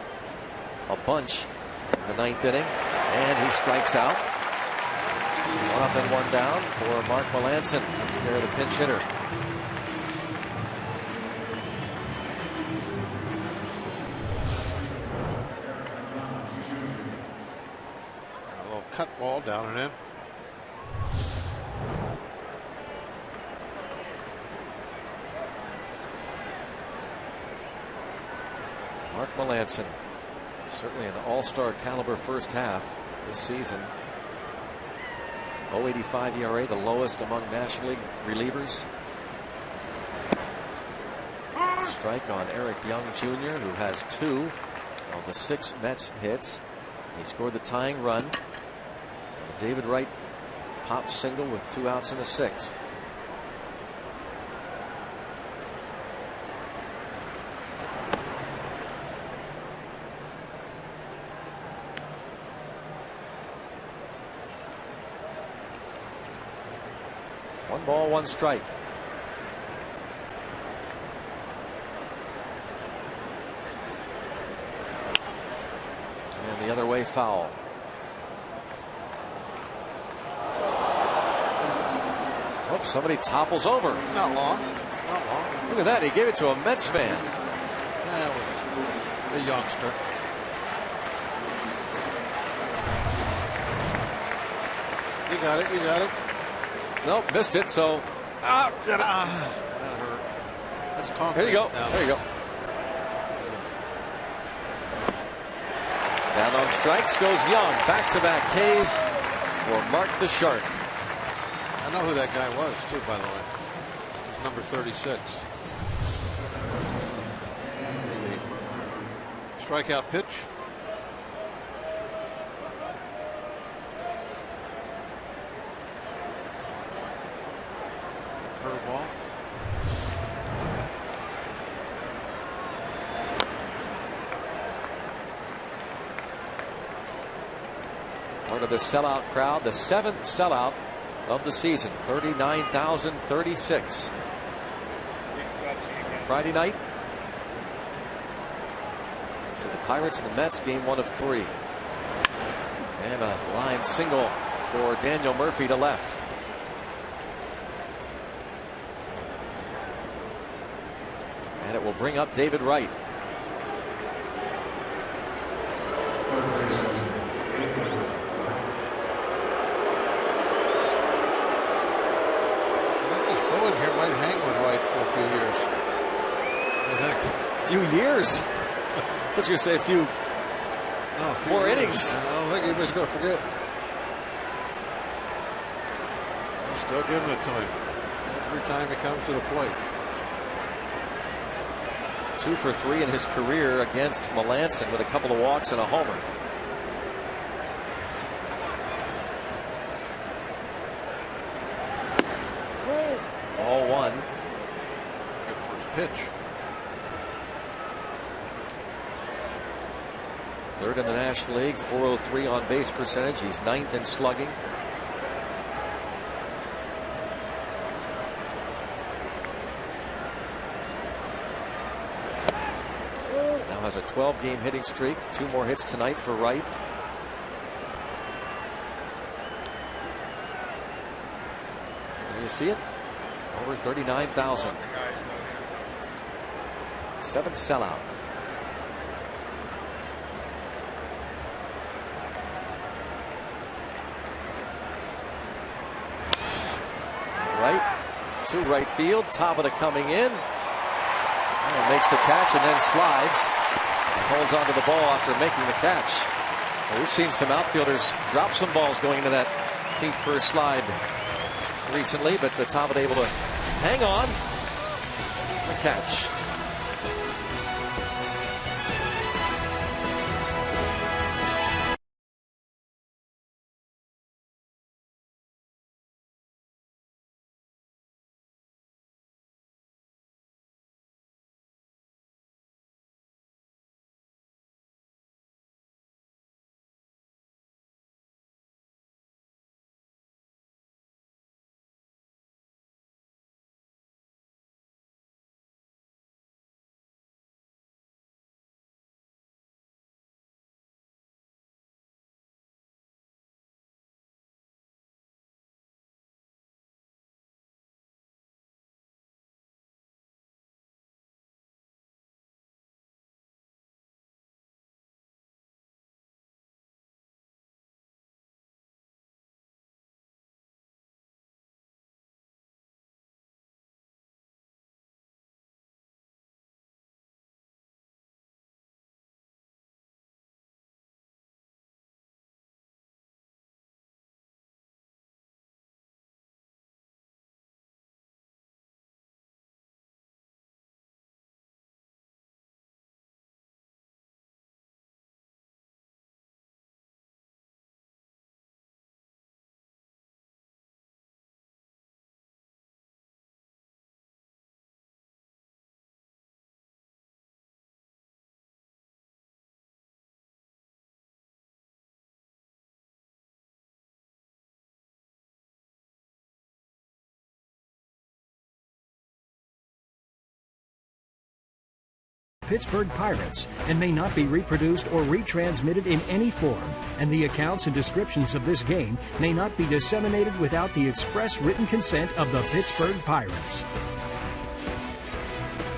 a bunch in the 9th inning, and he strikes out. 1 up and 1 down for Mark Melancon. Takes care of the pinch hitter. Cut ball down and in. Mark Melancon, certainly an all-star caliber first half this season. 0.85 ERA, the lowest among National League relievers. Strike on Eric Young Jr., who has 2 of the 6 Mets hits. He scored the tying run. David Wright pop single with 2 outs in the 6th. One ball, 1 strike. And the other way, foul. Oh, somebody topples over. Not long. Not long. Look at that. He gave it to a Mets fan. That was a youngster. You got it. You got it. Nope, missed it. So, that hurt. That's concrete. There you go. Now. There you go. Down on strikes goes Young. Back-to-back Ks for Mark the Shark. I know who that guy was, too, by the way. He's number 36. The strikeout pitch. Curveball. Part of the sellout crowd, the 7th sellout of the season, 39,036. Friday night, so the Pirates and the Mets, game 1 of 3. And a line single for Daniel Murphy to left. And it will bring up David Wright. few years. But you say a few more innings. I don't think anybody's going to forget. Still giving it to him every time he comes to the plate. 2 for 3 in his career against Melanson with a couple of walks and a homer. Ball 1. Good first pitch. Third in the National League, 403 on base percentage. He's 9th in slugging. Now has a 12-game hitting streak. 2 more hits tonight for Wright. There you see it. Over 39,000. 7th sellout. Right to right field. Tabata coming in. And makes the catch and then slides. And holds onto the ball after making the catch. Well, we've seen some outfielders drop some balls going into that feet first slide recently, but Tabata able to hang on. The catch. Pittsburgh Pirates and may not be reproduced or retransmitted in any form, and the accounts and descriptions of this game may not be disseminated without the express written consent of the Pittsburgh Pirates.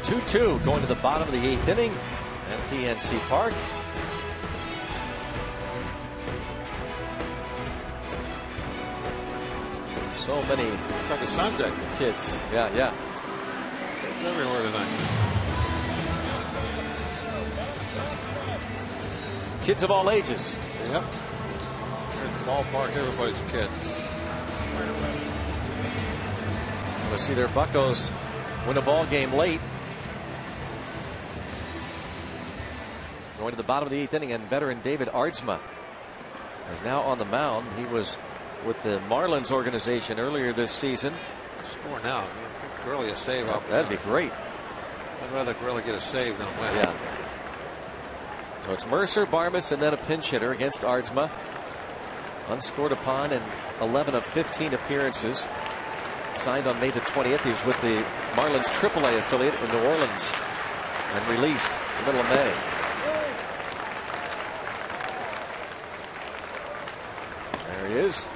2-2 going to the bottom of the 8th inning at PNC Park. So many. It's like a Sunday. Kids. Yeah. Kids everywhere tonight. Kids of all ages. Yep. Here's the ballpark, everybody's a kid. We'll see their Buccos win a ball game late. Going to the bottom of the 8th inning, and veteran David Aardsma is now on the mound. He was with the Marlins organization earlier this season. Score now. Give Gurley a save up. That'd be great. I'd rather Gurley get a save than win. Yeah. So it's Mercer, Barmes, and then a pinch hitter against Aardsma. Unscored upon in 11 of 15 appearances. Signed on May the 20th. He was with the Marlins AAA affiliate in New Orleans and released in the middle of May. There he is.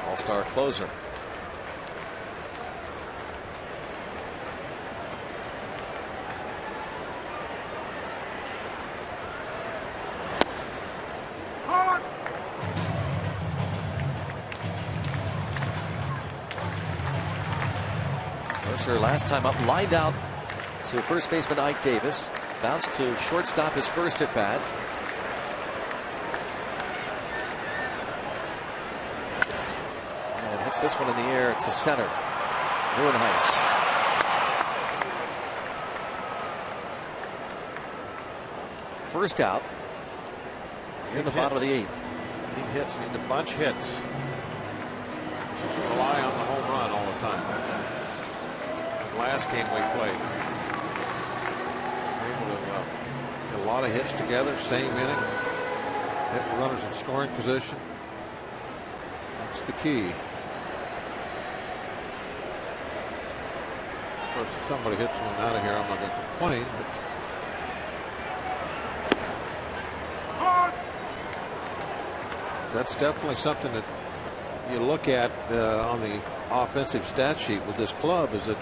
All-star closer. Mercer last time up lined out to first baseman Ike Davis. Bounced to shortstop his first at bat. And hits this one in the air to center. Nieuwenhuis. First out in the bottom of the 8th. Need hits, need to bunch hits. Rely on the home run all the time. The last game we played, able to get a lot of hits together, same inning. Hit runners in scoring position. That's the key. Of course, if somebody hits one out of here, I'm not going to complain. But that's definitely something that you look at on the offensive stat sheet with this club, is that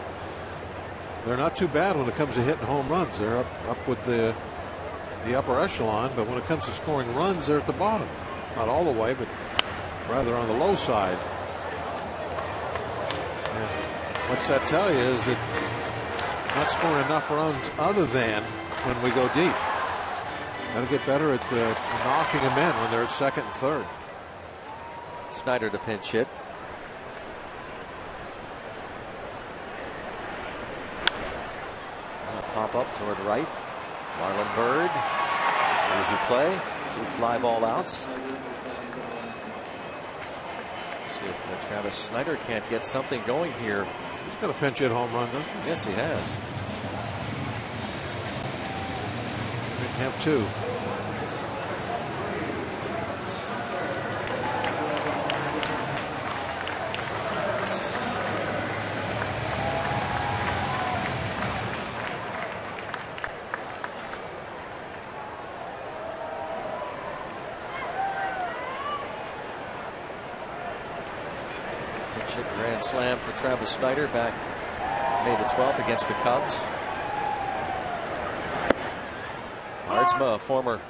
they're not too bad when it comes to hitting home runs. They're up with the upper echelon, but when it comes to scoring runs, they're at the bottom. Not all the way, but rather on the low side. And what's that tell you is that not scoring enough runs other than when we go deep. Got to get better at knocking them in when they're at second and third. Snyder to pinch hit. Pop up toward right. Marlon Byrd. Easy play. 2 fly ball outs. See if Travis Snyder can't get something going here. He's got a pinch hit home run, doesn't he? Yes, he has. Didn't have 2. Grand slam for Travis Snyder back May the 12th against the Cubs. Aardsma, a former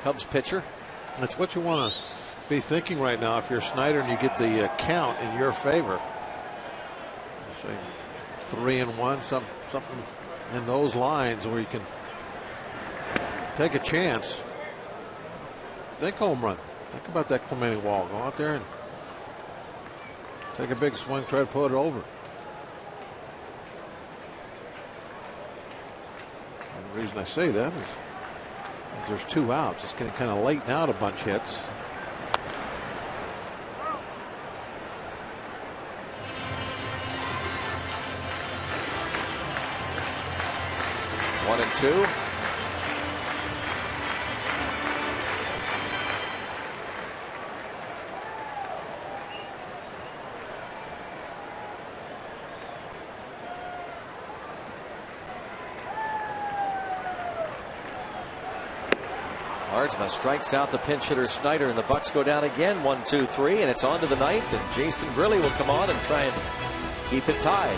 Cubs pitcher. That's what you want to be thinking right now if you're Snyder and you get the count in your favor. Say 3-1, something in those lines where you can take a chance. Think home run. Think about that Clemente wall. Go out there and take a big swing, try to put it over. And the reason I say that is there's 2 outs. It's getting kind of late now to bunch hits. One and 2. Aardsma strikes out the pinch hitter Snyder, and the Bucks go down again 1-2-3, and it's on to the 9th, and Jason Grilli will come on and try and keep it tied.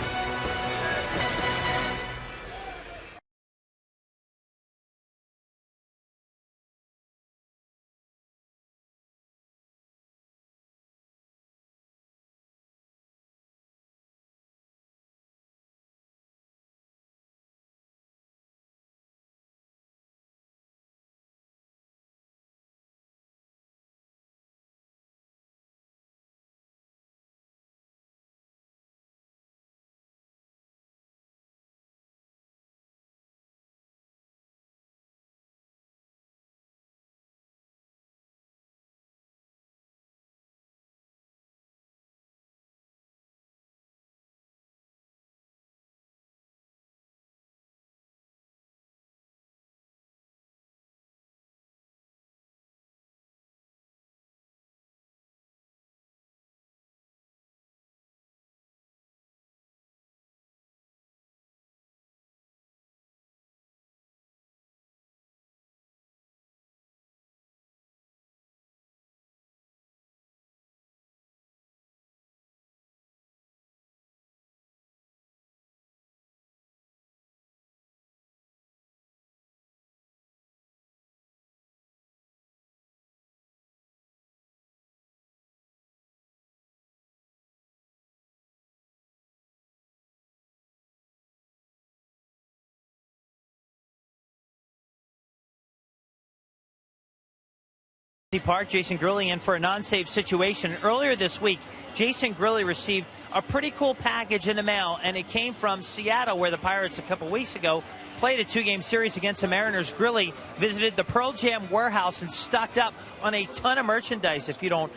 Park. Jason Grilli in for a non-save situation. Earlier this week, Jason Grilli received a pretty cool package in the mail, and it came from Seattle, where the Pirates a couple weeks ago played a 2-game series against the Mariners. Grilli visited the Pearl Jam warehouse and stocked up on a ton of merchandise. If you don't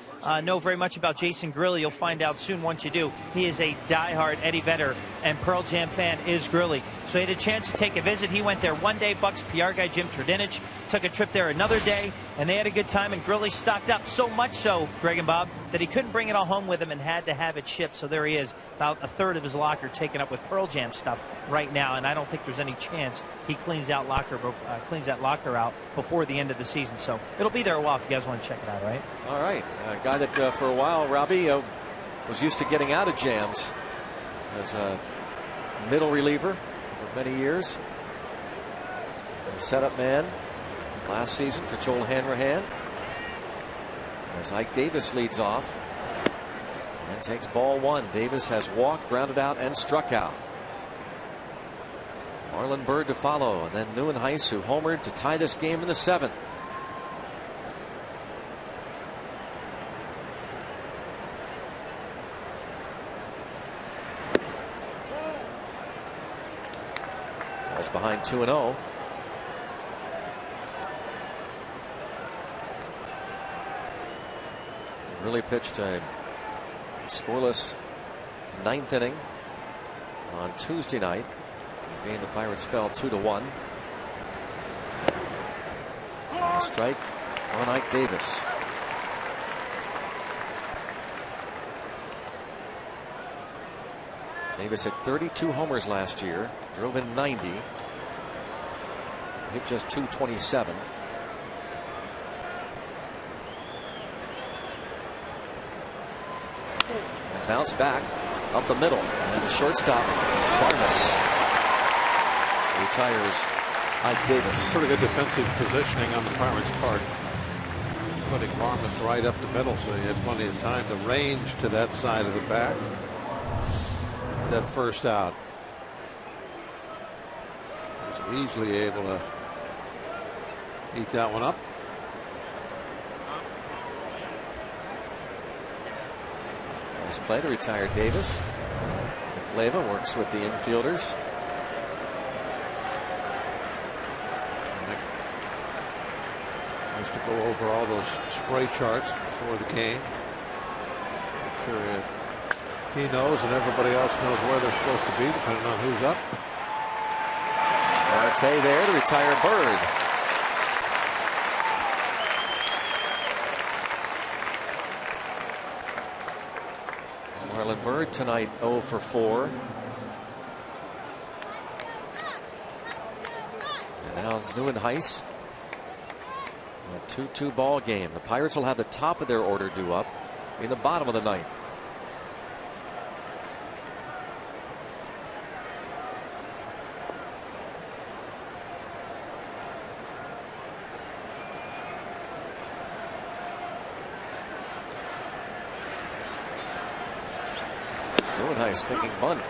know very much about Jason Grilli, you'll find out soon once you do. He is a diehard Eddie Vedder and Pearl Jam fan is Grilli. So he had a chance to take a visit. He went there one day. Bucks PR guy Jim Trudinich took a trip there another day, and they had a good time, and Grilli stocked up so much so, Greg and Bob, that he couldn't bring it all home with him and had to have it shipped. So there he is, about a third of his locker taken up with Pearl Jam stuff right now, and I don't think there's any chance he cleans that locker out before the end of the season. So it'll be there a while if you guys want to check it out, right? All right. A guy that for a while, Robbie, was used to getting out of jams as a middle reliever for many years. A setup man last season for Joel Hanrahan. As Ike Davis leads off and takes ball one. Davis has walked, grounded out, and struck out. Marlon Byrd to follow, and then Nieuwenhuis, who homered to tie this game in the 7th. Falls behind 2-0. Really pitched a scoreless 9th inning on Tuesday night. The game the Pirates fell 2-1. A strike on Ike Davis. Davis hit 32 homers last year, drove in 90, hit just .227. And bounced back up the middle, and the shortstop Barnes retires Ike Davis. Pretty good defensive positioning on the Pirates' part, putting Barnes right up the middle, so he had plenty of time to range to that side of the bat. That first out, he was easily able to eat that one up. Nice play to retire Davis. McLeva works with the infielders. Nice to go over all those spray charts before the game. Make sure he knows and everybody else knows where they're supposed to be, depending on who's up. Marte there to retire Byrd. Marlon Byrd tonight 0 for 4. And now Nieuwenhuis. A 2-2 ball game. The Pirates will have the top of their order due up in the bottom of the 9th. Nieuwenhuis thinking bunt.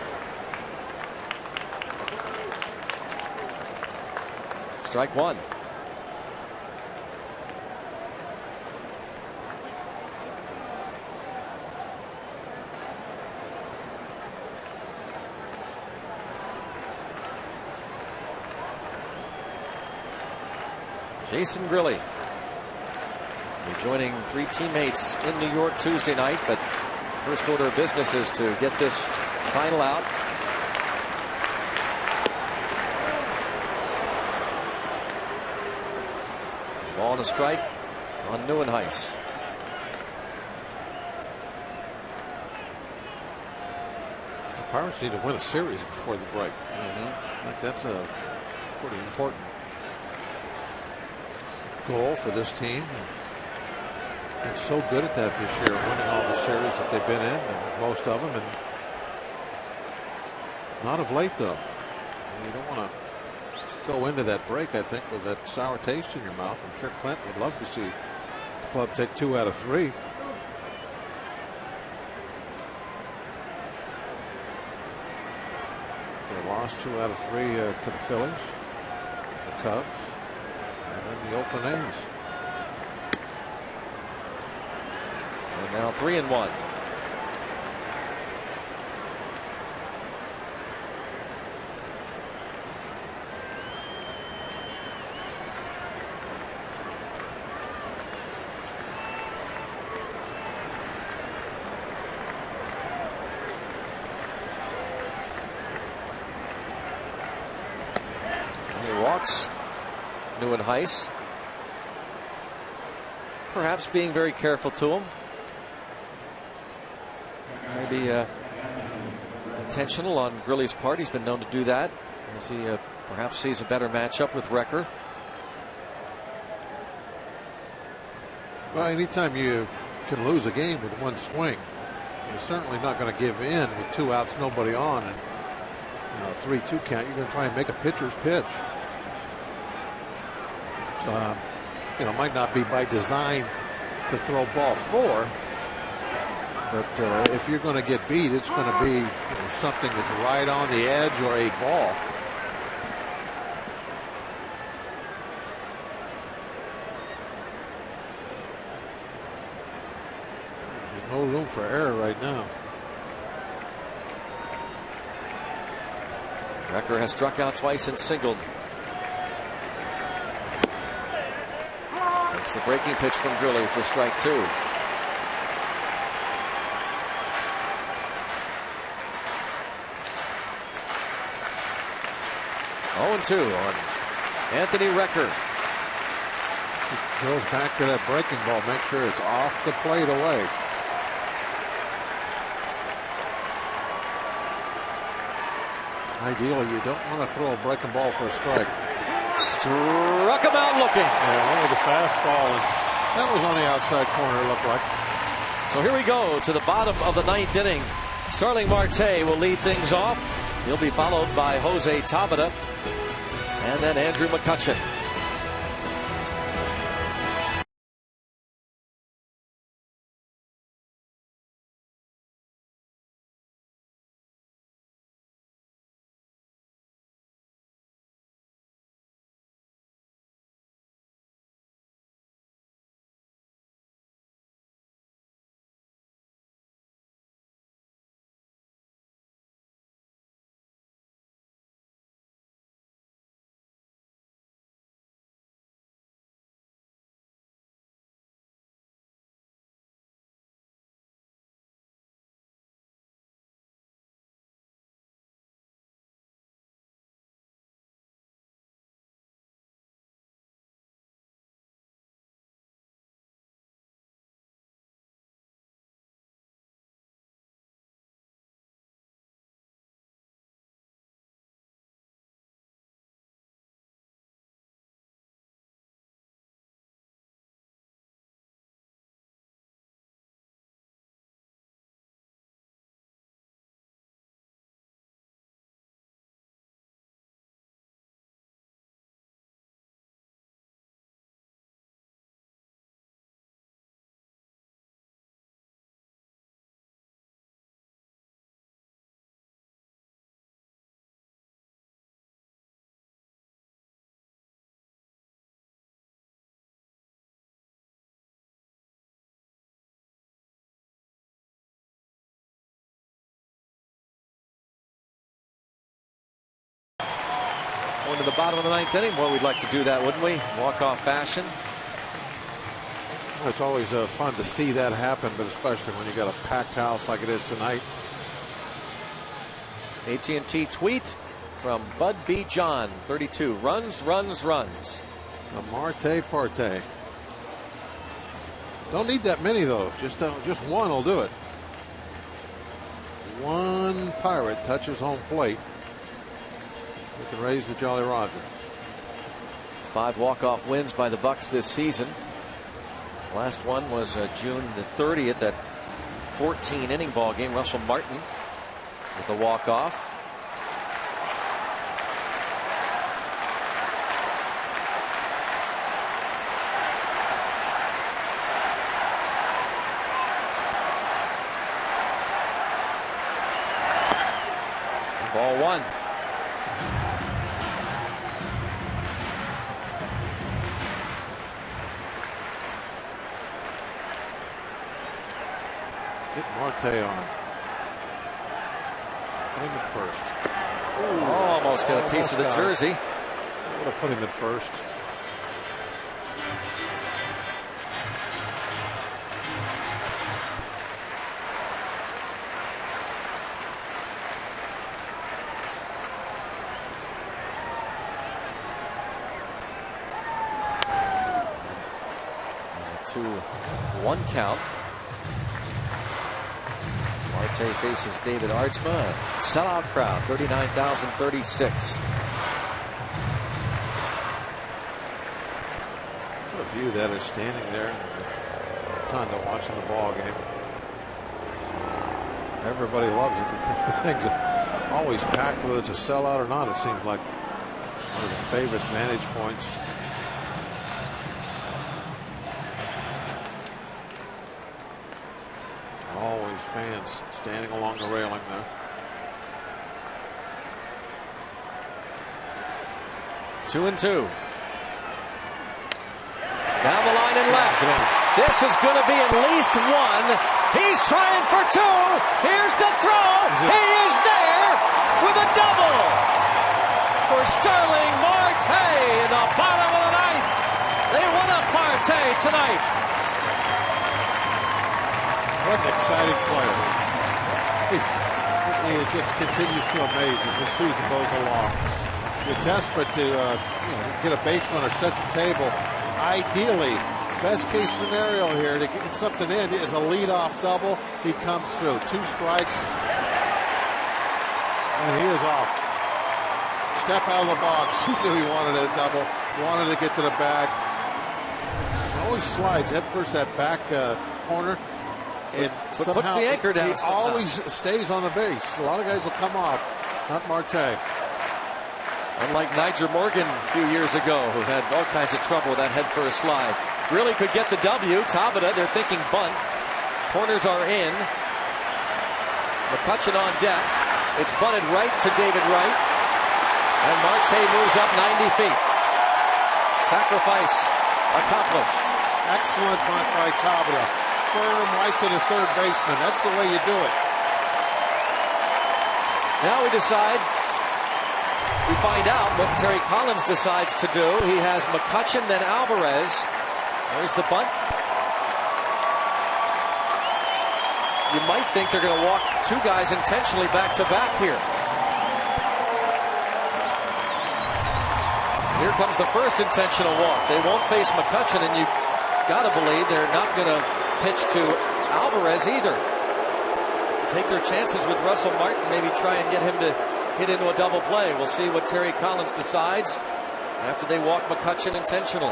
Strike one. Jason Grilli rejoining 3 teammates in New York Tuesday night, but first order of business is to get this final out. Ball and a strike on Nieuwenhuis. The Pirates need to win a series before the break. I think that's a pretty important goal for this team. They're so good at that this year, winning all the series that they've been in, and most of them, and not of late though. You don't want to go into that break, I think, with that sour taste in your mouth. I'm sure Clint would love to see the club take 2 out of 3. They lost 2 out of 3 to the Phillies, the Cubs, and then the Oakland A's. And now 3-1. Walks Nieuwenhuis. Perhaps being very careful to him. Maybe intentional on Grilli's part. He's been known to do that as he perhaps sees a better matchup with Recker. Well, anytime you can lose a game with one swing, you're certainly not going to give in with 2 outs, nobody on, and 3-2 count. You're going to try and make a pitcher's pitch. Might not be by design to throw ball 4, but if you're going to get beat, it's going to be something that's right on the edge or a ball. There's no room for error right now. Recker has struck out twice and singled. Takes the breaking pitch from Grilli for strike 2. Oh, 2 on Anthony Recker. Goes back to that breaking ball. Make sure it's off the plate away. Ideally, you don't want to throw a breaking ball for a strike. Struck him out looking. Yeah, one with the fastball. That was on the outside corner, it looked like. So here we go to the bottom of the 9th inning. Starling Marte will lead things off. He'll be followed by Jose Tabata and then Andrew McCutchen. Going to the bottom of the 9th inning. Well, we'd like to do that, wouldn't we? Walk-off fashion. It's always fun to see that happen, but especially when you got a packed house like it is tonight. AT&T tweet from Bud B. John, 32. Runs, runs, runs. A Marte Parte. Don't need that many, though. Just one will do it. One Pirate touches home plate. We can raise the Jolly Roger. 5 walk-off wins by the Bucks this season. Last one was June the 30th, that 14-inning ball game. Russell Martin with the walk-off. Ball 1. Marte on. Put him at first. Ooh, almost got a piece of the jersey. Would have put him at first. To 1 count. Marte faces David Aertsma. Sellout crowd, 39,036. What a view that is, standing there. A ton to watching the ball game. Everybody loves it. The thing's always packed, whether it's a sellout or not. It seems like one of the favorite vantage points. Always fans standing along the railing there. 2-2. Down the line and left. This is going to be at least one. He's trying for 2. Here's the throw. He is there with a double for Starling Marte in the bottom of the ninth. They won up Marte tonight. What an exciting player. He just continues to amaze as the season goes along. You're desperate to get a baseman or set the table. Ideally, best case scenario here to get something in is a leadoff double. He comes through. 2 strikes, and he is off. Step out of the box. He knew he wanted a double, wanted to get to the bag. He always slides head first that back corner. It but puts the anchor down. He always stays on the base. A lot of guys will come off. Not Marte. Unlike Nyjer Morgan a few years ago, who had all kinds of trouble with that head first slide. Really could get the W. Tabata, they're thinking bunt. Corners are in. McCutchen on deck. It's bunted right to David Wright. And Marte moves up 90 feet. Sacrifice accomplished. Excellent bunt by Tabata. Firm right to the third baseman. That's the way you do it. Now we find out what Terry Collins decides to do. He has McCutchen, then Alvarez. There's the bunt. You might think they're going to walk 2 guys intentionally back to back here. Here comes the first intentional walk. They won't face McCutchen, and you got to believe they're not going to pitch to Alvarez either. Take their chances with Russell Martin, maybe try and get him to hit into a double play. We'll see what Terry Collins decides after they walk McCutchen intentionally.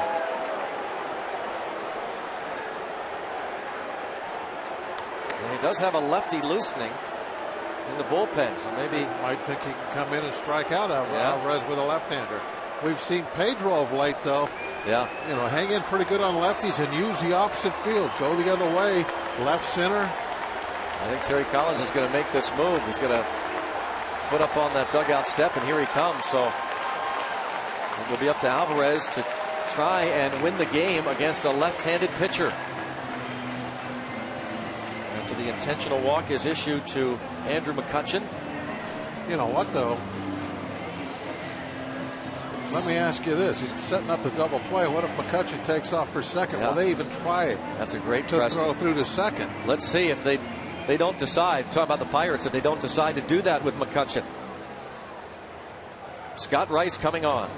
And he does have a lefty loosening in the bullpen, so maybe might think he can come in and strike out Alvarez with a left-hander. We've seen Pedro of late, though. Yeah. Hang in pretty good on lefties and use the opposite field. Go the other way, left center. I think Terry Collins is going to make this move. He's going to foot up on that dugout step, and here he comes. So it will be up to Alvarez to try and win the game against a left-handed pitcher. After the intentional walk is issued to Andrew McCutchen. You know what, though? Let me ask you this. He's setting up a double play. What if McCutchen takes off for second? Yeah. Will they even try it? That's a great to throw through to second. Let's see if they don't decide. Talking about the Pirates, if they don't decide to do that with McCutchen. Scott Rice coming on.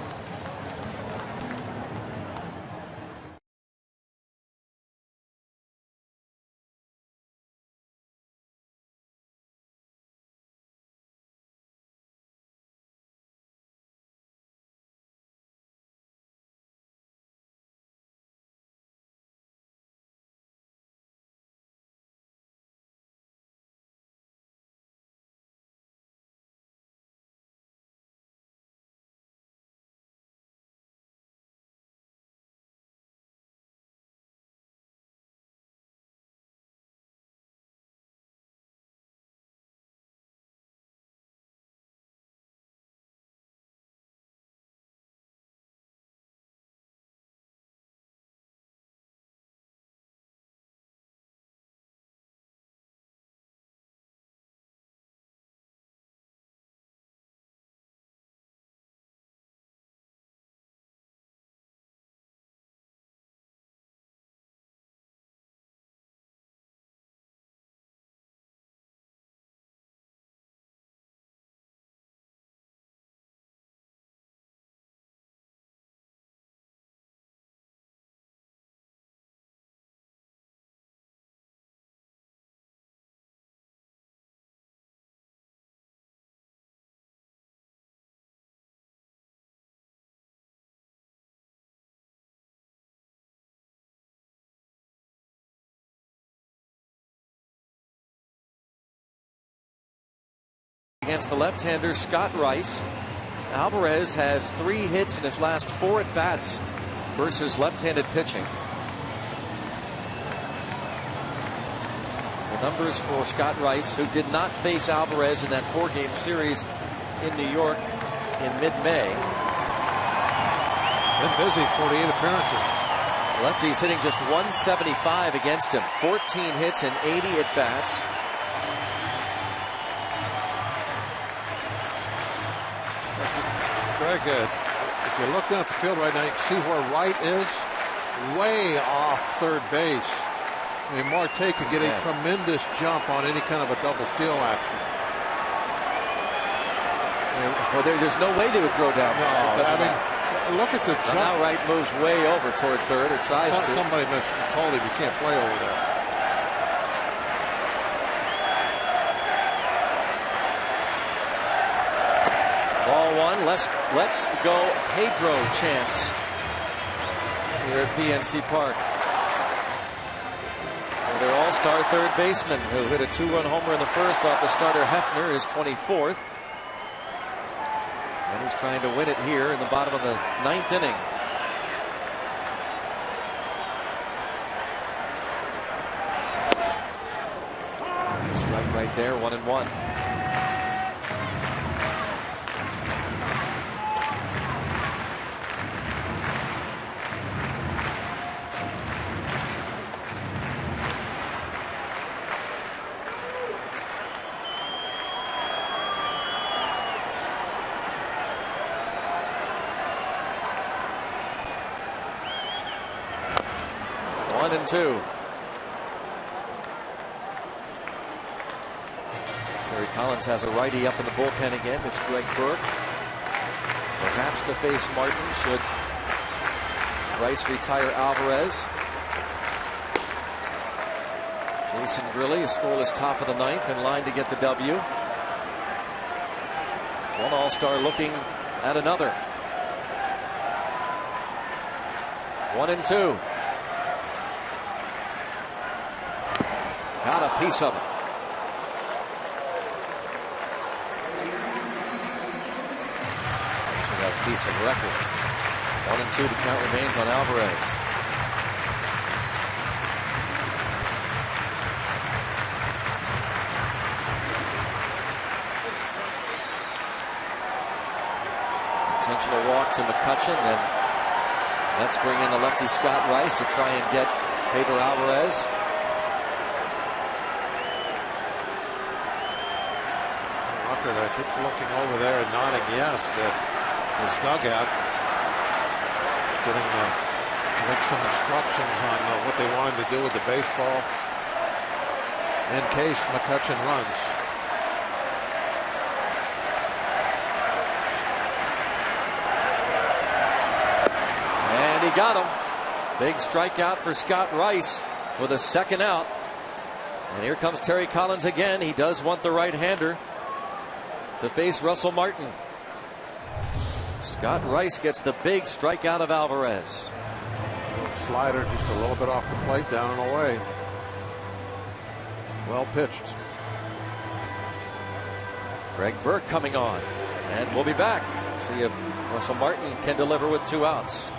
against the left-hander Scott Rice. Alvarez has 3 hits in his last 4 at-bats versus left-handed pitching. The numbers for Scott Rice, who did not face Alvarez in that 4-game series in New York in mid-May. Been busy, 48 appearances. Lefty's hitting just 175 against him. 14 hits and 80 at-bats. Very good. If you look down at the field right now, you can see where Wright is, way off third base. I mean, Marte could get a tremendous jump on any kind of a double steal action. Well, there's no way they would throw down. No, I mean, look at the jump. Now Wright moves way over toward third, or tries to. Somebody told him you can't play over there. Ball 1. Let's go Pedro chance here at PNC Park. Their all-star third baseman, who hit a 2-run homer in the first off the starter Hefner, is 24th. And he's trying to win it here in the bottom of the 9th inning. Strike right there, 1-1. And 2. Terry Collins has a righty up in the bullpen again. It's Greg Burke. Perhaps to face Martin should Rice retire Alvarez. Jason Grilli, a scoreless top of the 9th, in line to get the W. One all-star looking at another. 1-2. Got a piece of it. So got a piece of record. 1-2 to count remains on Alvarez. Intentional walk to McCutchen. Then let's bring in the lefty Scott Rice to try and get Pedro Alvarez. Keeps looking over there and nodding yes to his dugout, getting make some instructions on what they wanted to do with the baseball in case McCutchen runs. And he got him. Big strikeout for Scott Rice for the 2nd out. And here comes Terry Collins again. He does want the right-hander to face Russell Martin. Scott Rice gets the big strikeout of Alvarez. Slider just a little bit off the plate, down and away. Well pitched. Greg Burke coming on, and we'll be back. See if Russell Martin can deliver with 2 outs.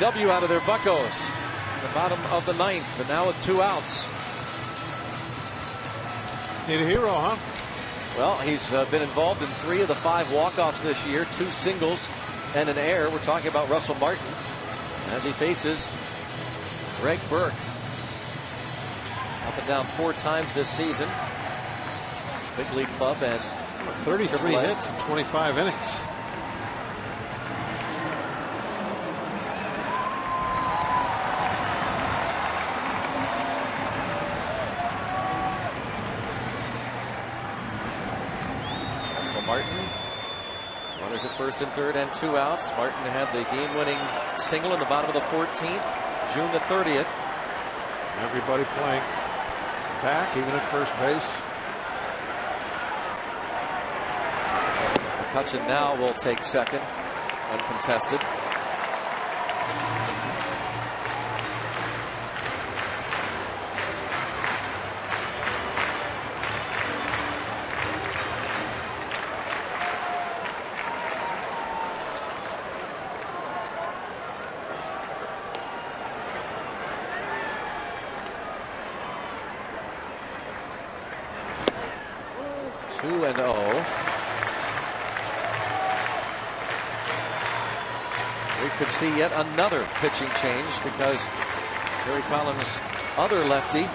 W out of their Buccos. The bottom of the ninth, and now with 2 outs. Need a hero, huh? Well, he's been involved in 3 of the 5 walk-offs this year, 2 singles and an error. We're talking about Russell Martin as he faces Greg Burke. Up and down 4 times this season. Big league club and 33 hits in 25 innings. Martin, runners at first and third and 2 outs. Martin had the game-winning single in the bottom of the 14th, June the 30th. Everybody playing back, even at first base. McCutchen now will take second, uncontested. Two and 0. We could see yet another pitching change because Terry Collins' other lefty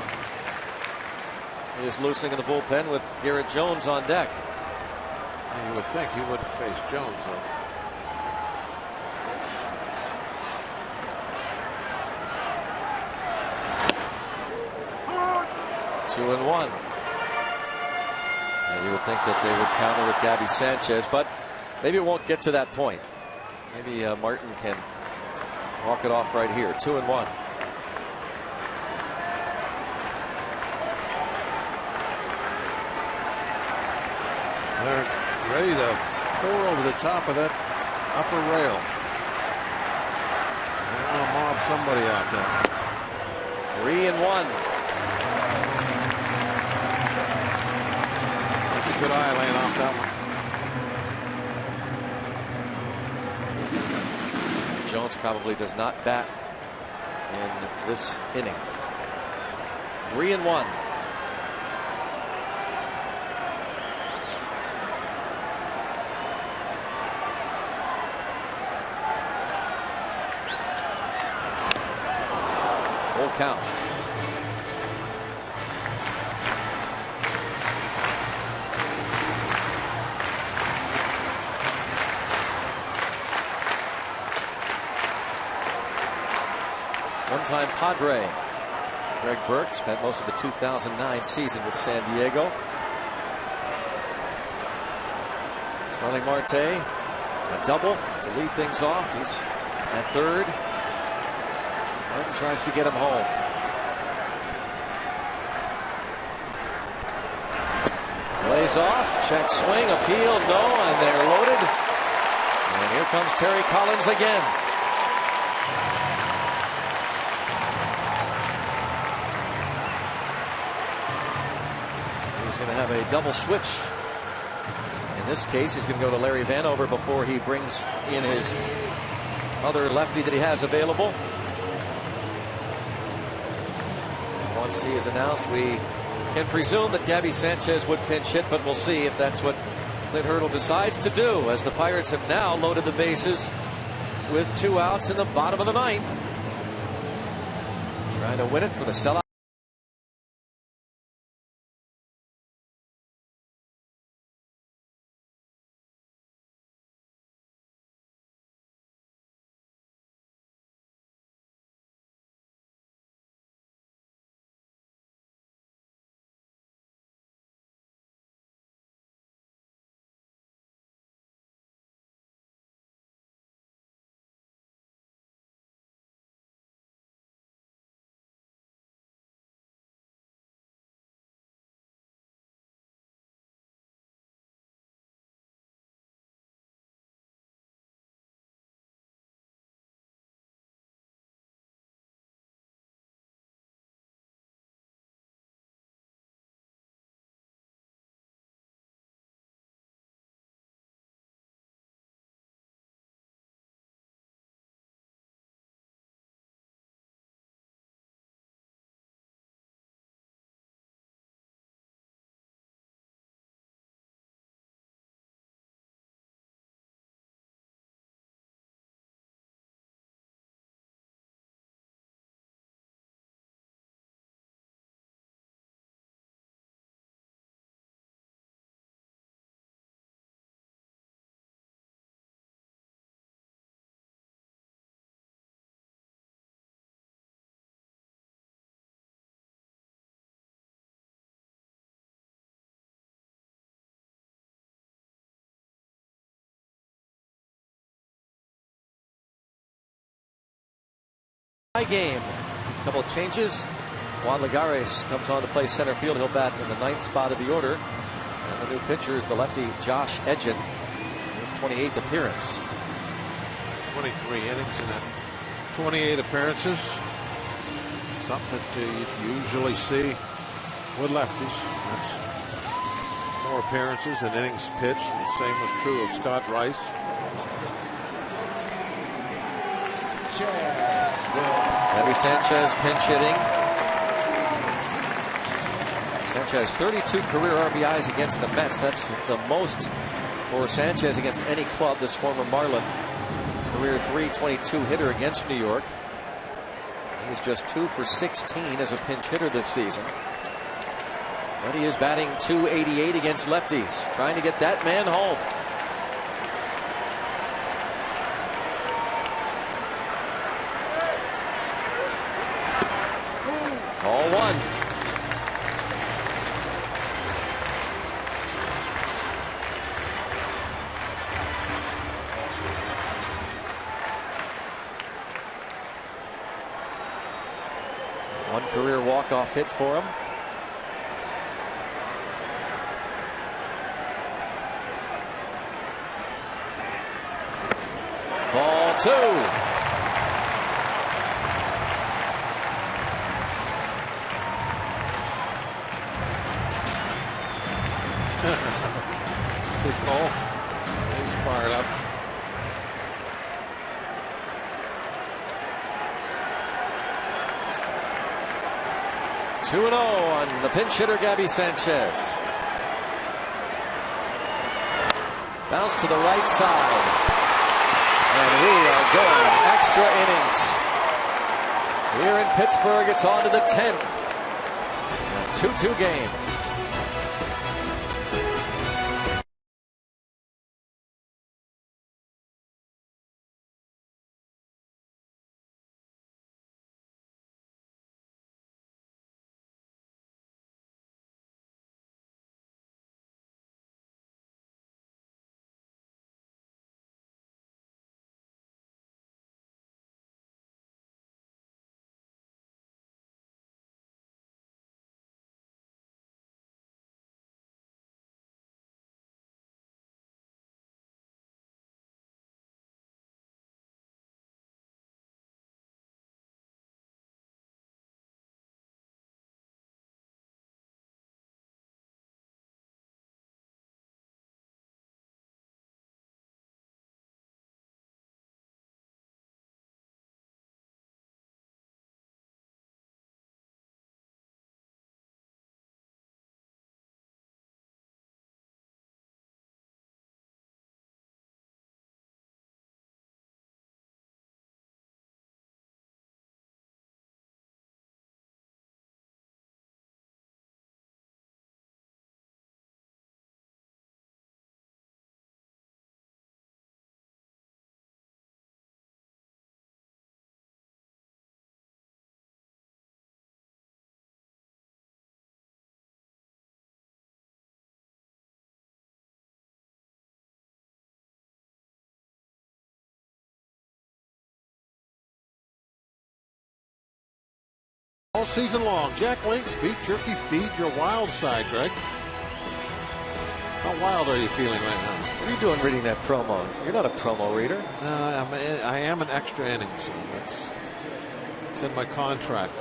is loosening in the bullpen with Garrett Jones on deck. You would think he wouldn't face Jones, though. Two and 1. And you would think that they would counter with Gabby Sanchez, but maybe it won't get to that point. Maybe Martin can walk it off right here. 2 and 1. They're ready to pour over the top of that upper rail. They want to mob somebody out there. 3 and 1. Good eye laying off that one. Jones probably does not bat in this inning. 3 and 1. Full count. One-time Padre Greg Burke spent most of the 2009 season with San Diego. Starling Marte, a double to lead things off. He's at third. Martin tries to get him home. Lays off, check swing, appeal, no, and they're loaded. And here comes Terry Collins again. He's going to have a double switch. In this case, he's going to go to Larry Vanover before he brings in his other lefty that he has available. Once he is announced, we can presume that Gabby Sanchez would pinch hit, but we'll see if that's what Clint Hurdle decides to do, as the Pirates have now loaded the bases with 2 outs in the bottom of the ninth. Trying to win it for the sellout. Game. A couple of changes. Juan Lagares comes on to play center field. He'll bat in the 9th spot of the order. And the new pitcher is the lefty Josh Edgin. His 28th appearance. 23 innings in that. 28 appearances. Something that you usually see with lefties. That's more appearances than innings pitched. The same was true of Scott Rice. Gabby Sanchez pinch hitting. Sanchez 32 career RBIs against the Mets. That's the most for Sanchez against any club. This former Marlin, career .322 hitter against New York. He's just 2 for 16 as a pinch hitter this season. But he is batting .288 against lefties, trying to get that man home. All one. One career walk-off hit for him. Ball 2. Signal. He's fired up. Two 2-0 on the pinch hitter Gabby Sanchez. Bounce to the right side. And we are going extra innings. Here in Pittsburgh, it's on to the 10th. A 2-2 game. All season long, Jack Link's Beef Jerky feed your wild side, Greg. How wild are you feeling right now? What are you doing reading that promo? You're not a promo reader. I am an extra inning, so it's in my contract.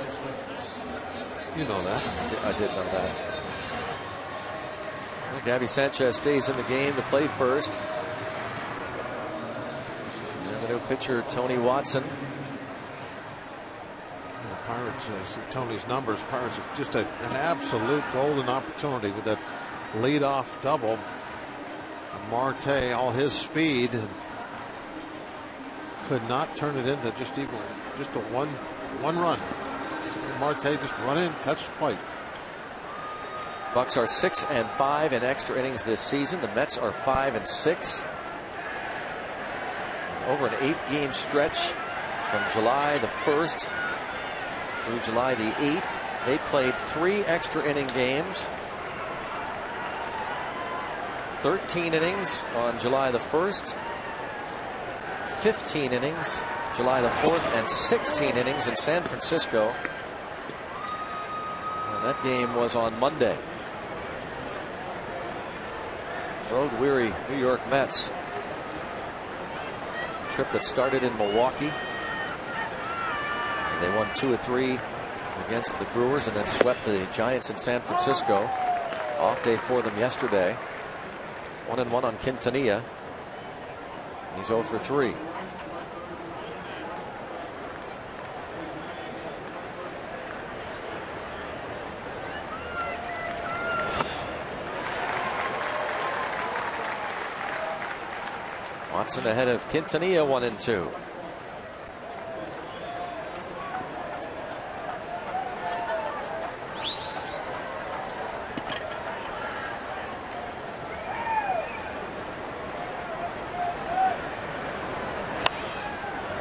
You know that. I did know that. Well, Gabby Sanchez stays in the game to play first. And the new pitcher, Tony Watson. Pirates, see Tony's numbers. Pirates have just an absolute golden opportunity with that leadoff double. And Marte, all his speed, could not turn it into just a one run. Marte just run in, touch the plate. Bucks are 6-5 in extra innings this season. The Mets are 5-6. Over an 8-game stretch from July the 1st through July the 8th, they played 3 extra inning games. 13 innings on July the 1st, 15 innings July the 4th, and 16 innings in San Francisco. And that game was on Monday. Road-weary New York Mets. Trip that started in Milwaukee. And they won 2 of 3 against the Brewers and then swept the Giants in San Francisco. Off day for them yesterday. 1-1 on Quintanilla. He's 0 for 3. Watson ahead of Quintanilla, 1-2.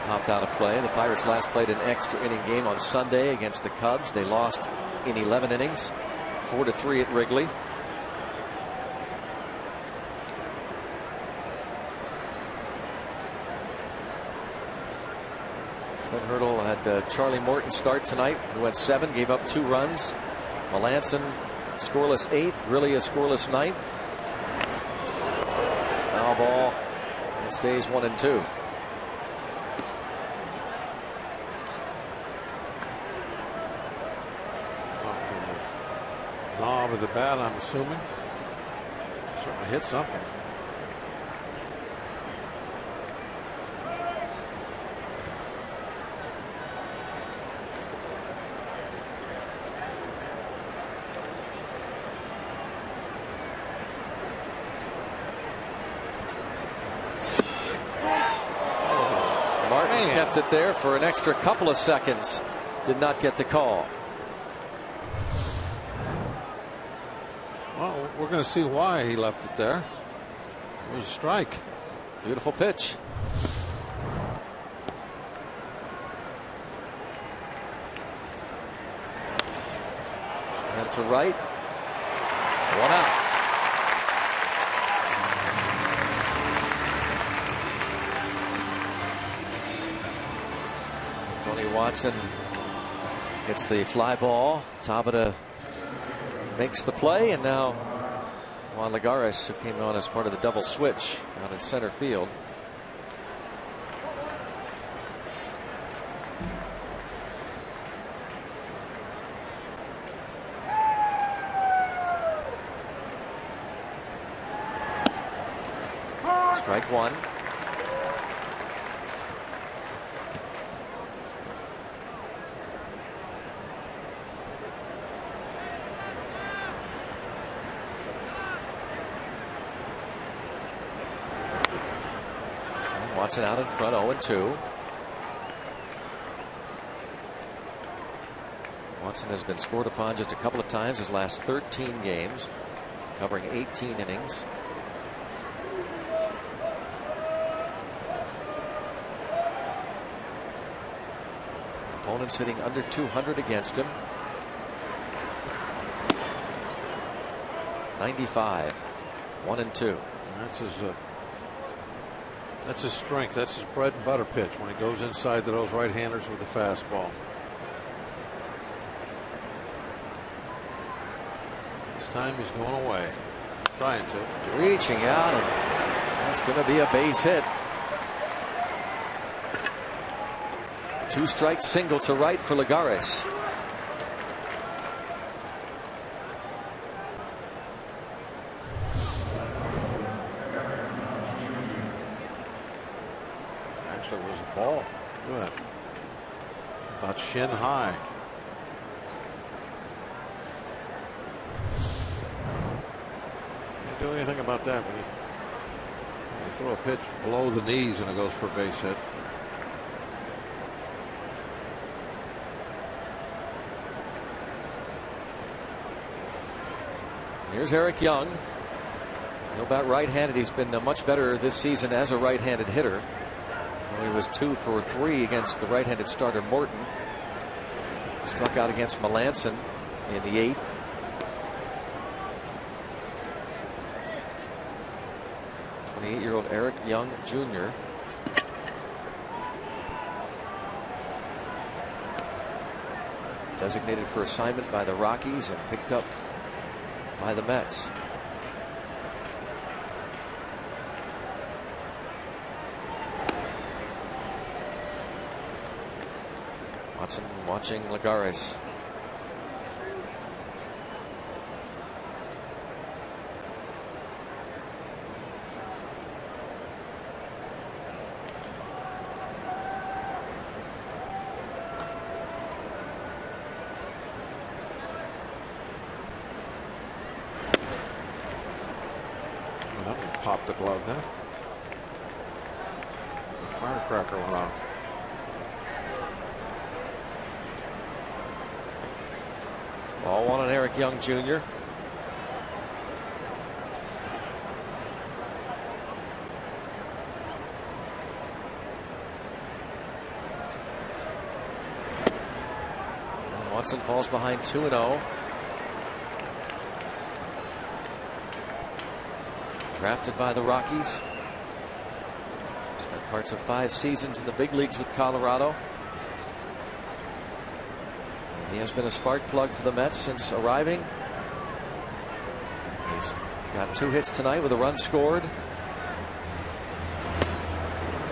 Popped out of play. The Pirates last played an extra inning game on Sunday against the Cubs. They lost in 11 innings, 4-3 at Wrigley. Clint Hurdle had Charlie Morton start tonight, who went 7, gave up 2 runs. Melanson scoreless 8, Grilli a scoreless 9. Foul ball, and stays 1-2. Knob of the bat, I'm assuming. Certainly hit something. Martin kept it there for an extra couple of seconds. Did not get the call. Well, we're going to see why he left it there. It was a strike. Beautiful pitch. And to right. 1 out. Tony Watson gets the fly ball. Tabata makes the play, and now Juan Lagares, who came on as part of the double switch out in center field. Strike 1. Watson out in front, 0-2. Watson has been scored upon just a couple of times his last 13 games, covering 18 innings. Opponents hitting under 200 against him. 95, 1-2. That's his strength. That's his bread and butter pitch when he goes inside to those right-handers with the fastball. This time he's going away. Trying to. Reaching out, and that's going to be a base hit. 2-strike single to right for Lagares. Actually, it was a ball. Look at that. About shin high. Can't do anything about that when you throw a pitch below the knees and it goes for a base hit. Here's Eric Young. You know about right-handed. He's been much better this season as a right-handed hitter. Well, he was 2 for 3 against the right-handed starter Morton. Struck out against Melanson in the 8th. '28-year-old Eric Young Jr. designated for assignment by the Rockies and picked up by the Mets. Watson watching Lagares. Popped the glove then. The firecracker went off. Ball one on Eric Young Jr. And Watson falls behind 2-0. Drafted by the Rockies. Spent parts of 5 seasons in the big leagues with Colorado. And he has been a spark plug for the Mets since arriving. He's got 2 hits tonight with a run scored.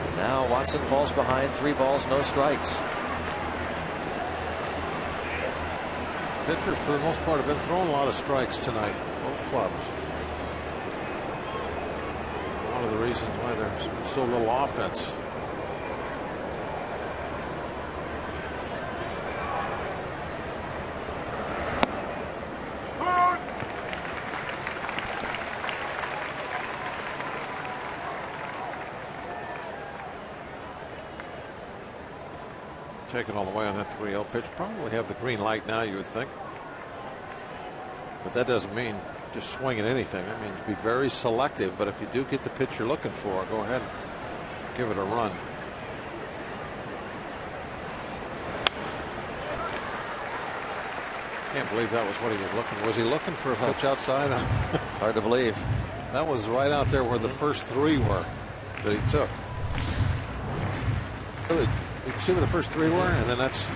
And now Watson falls behind 3 balls, no strikes. Pitchers, for the most part, have been throwing a lot of strikes tonight, both clubs. One of the reasons why there's been so little offense. Taken all the way on that 3-0 pitch. Probably have the green light now, you would think. But that doesn't mean just swing at anything. That means be very selective. But if you do get the pitch you're looking for, go ahead and give it a run. Can't believe that was what he was looking for. Was he looking for a pitch outside? Hard to believe. That was right out there where the first 3 were that he took. Really, you can see where the first 3 were, and then that's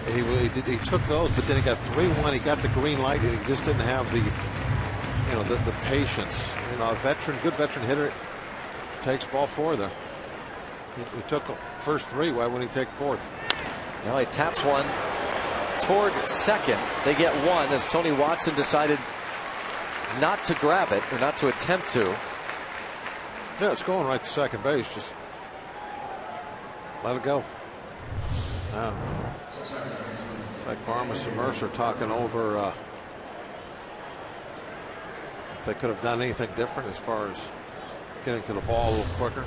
he took those, but then he got 3-1. He got the green light, and he just didn't have the the patience. A good veteran hitter takes ball 4 there. He took the first 3. Why wouldn't he take 4th? Now he taps one toward second. They get 1 as Tony Watson decided not to grab it, or not to attempt to. Yeah, it's going right to second base. Just let it go. It's like Barmas and Mercer talking over if they could have done anything different as far as getting to the ball a little quicker.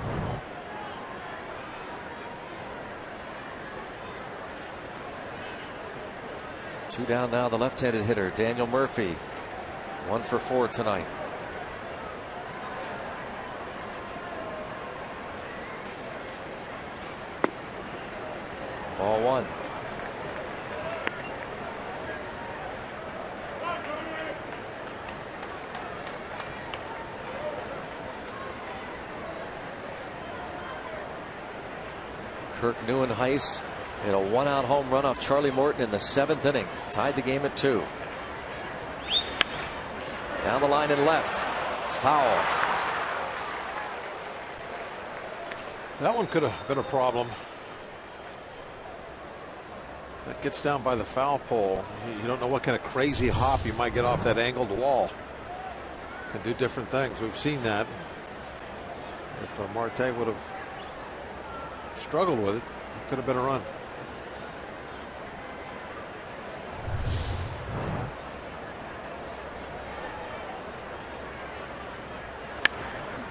Two down now, the left-handed hitter, Daniel Murphy. 1 for 4 tonight. Ball 1. Kirk Neuenhuis hit a 1-out home run off Charlie Morton in the 7th inning. Tied the game at 2. Down the line and left. Foul. That one could have been a problem. If that gets down by the foul pole, you don't know what kind of crazy hop you might get off that angled wall. Can do different things. We've seen that. If Marte would have struggled with it, it could have been a run.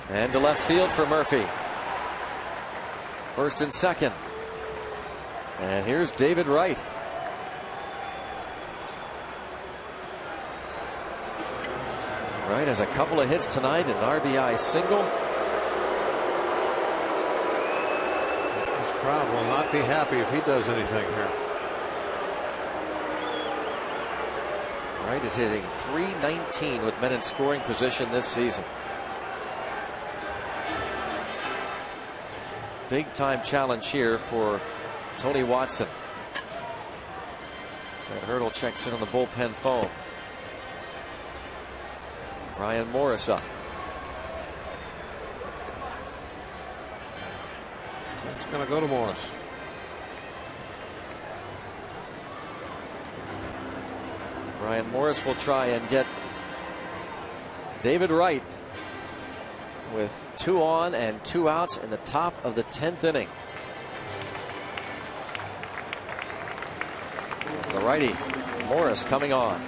And to left field for Murphy. First and second. And here's David Wright. Wright has a couple of hits tonight, an RBI single. This crowd will not be happy if he does anything here. Wright is hitting .319 with men in scoring position this season. Big time challenge here for Tony Watson. Fred Hurdle checks in on the bullpen phone. Brian Morris up. It's going to go to Morris. Brian Morris will try and get David Wright with 2 on and 2 outs in the top of the 10th inning. The righty, Morris, coming on.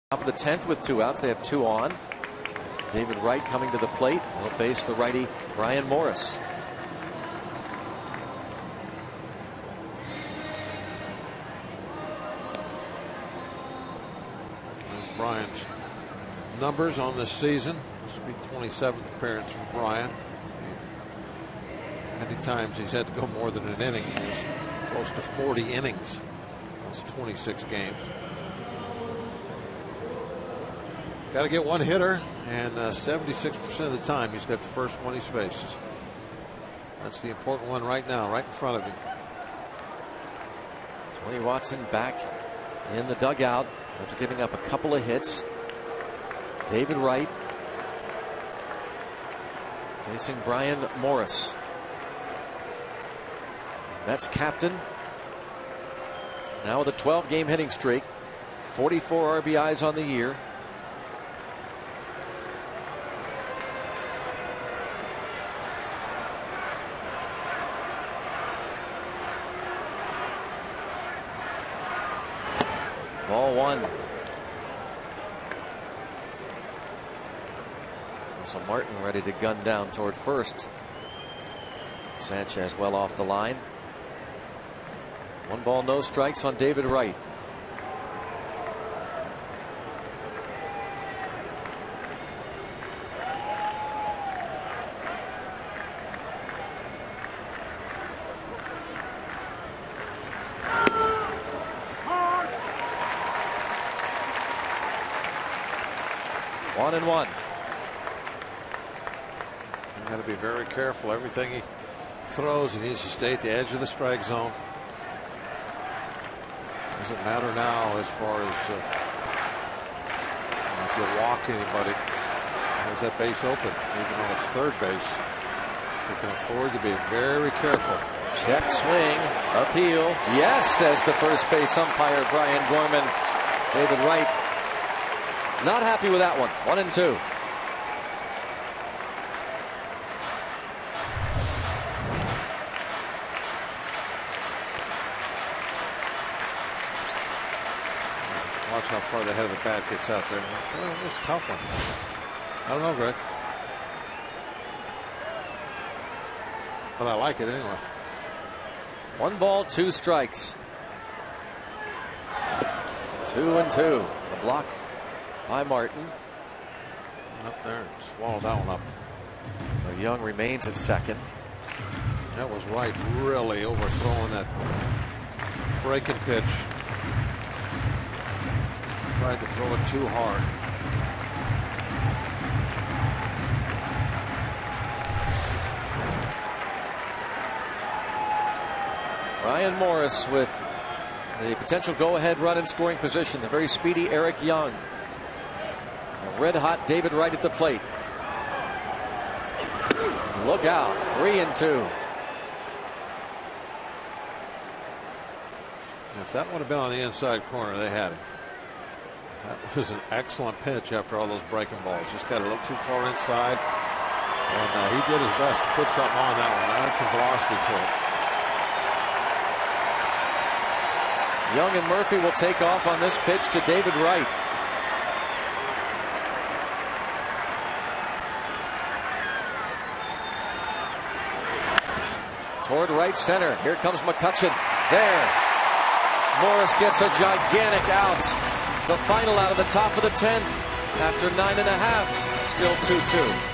Top of the 10th with 2 outs. They have 2 on. David Wright coming to the plate. He'll face the righty Brian Morris. Brian's numbers on this season. This will be 27th appearance for Brian. Many times he's had to go more than an inning. He's close to 40 innings. That's 26 games. Got to get one hitter, and 76% of the time he's got the first one he's faced. That's the important one right now, right in front of him. Tony Watson back in the dugout after giving up a couple of hits. David Wright facing Brian Morris. That's captain. Now with a 12-game hitting streak, 44 RBIs on the year. Ball 1. So Martin ready to gun down toward first. Sanchez well off the line. 1 ball, no strikes on David Wright. One and one. You got to be very careful. Everything he throws, he needs to stay at the edge of the strike zone. Doesn't matter now as far as if you walk anybody. Has that base open, even though it's third base. You can afford to be very careful. Check swing, appeal. Yes, says the first base umpire Brian Gorman. David Wright not happy with that one. 1 and 2. Watch how far the head of the bat gets out there. Well, it was a tough one. I don't know, Greg. But I like it anyway. 1 ball, 2 strikes. 2 and 2. The block by Martin. Up there and swallowed that one up. So Young remains at second. That was Wright really overthrowing that breaking pitch. Tried to throw it too hard. Ryan Morris with the potential go-ahead run in scoring position. The very speedy Eric Young. A red-hot David Wright at the plate. Look out. 3-2. If that would have been on the inside corner, they had him. That was an excellent pitch after all those breaking balls. Just got a little too far inside. And he did his best to put something on that one. Add some velocity to it. Young and Murphy will take off on this pitch to David Wright. Toward right center. Here comes McCutchen. There. Morris gets a gigantic out. The final out of the top of the 10th after 9.5. Still 2-2.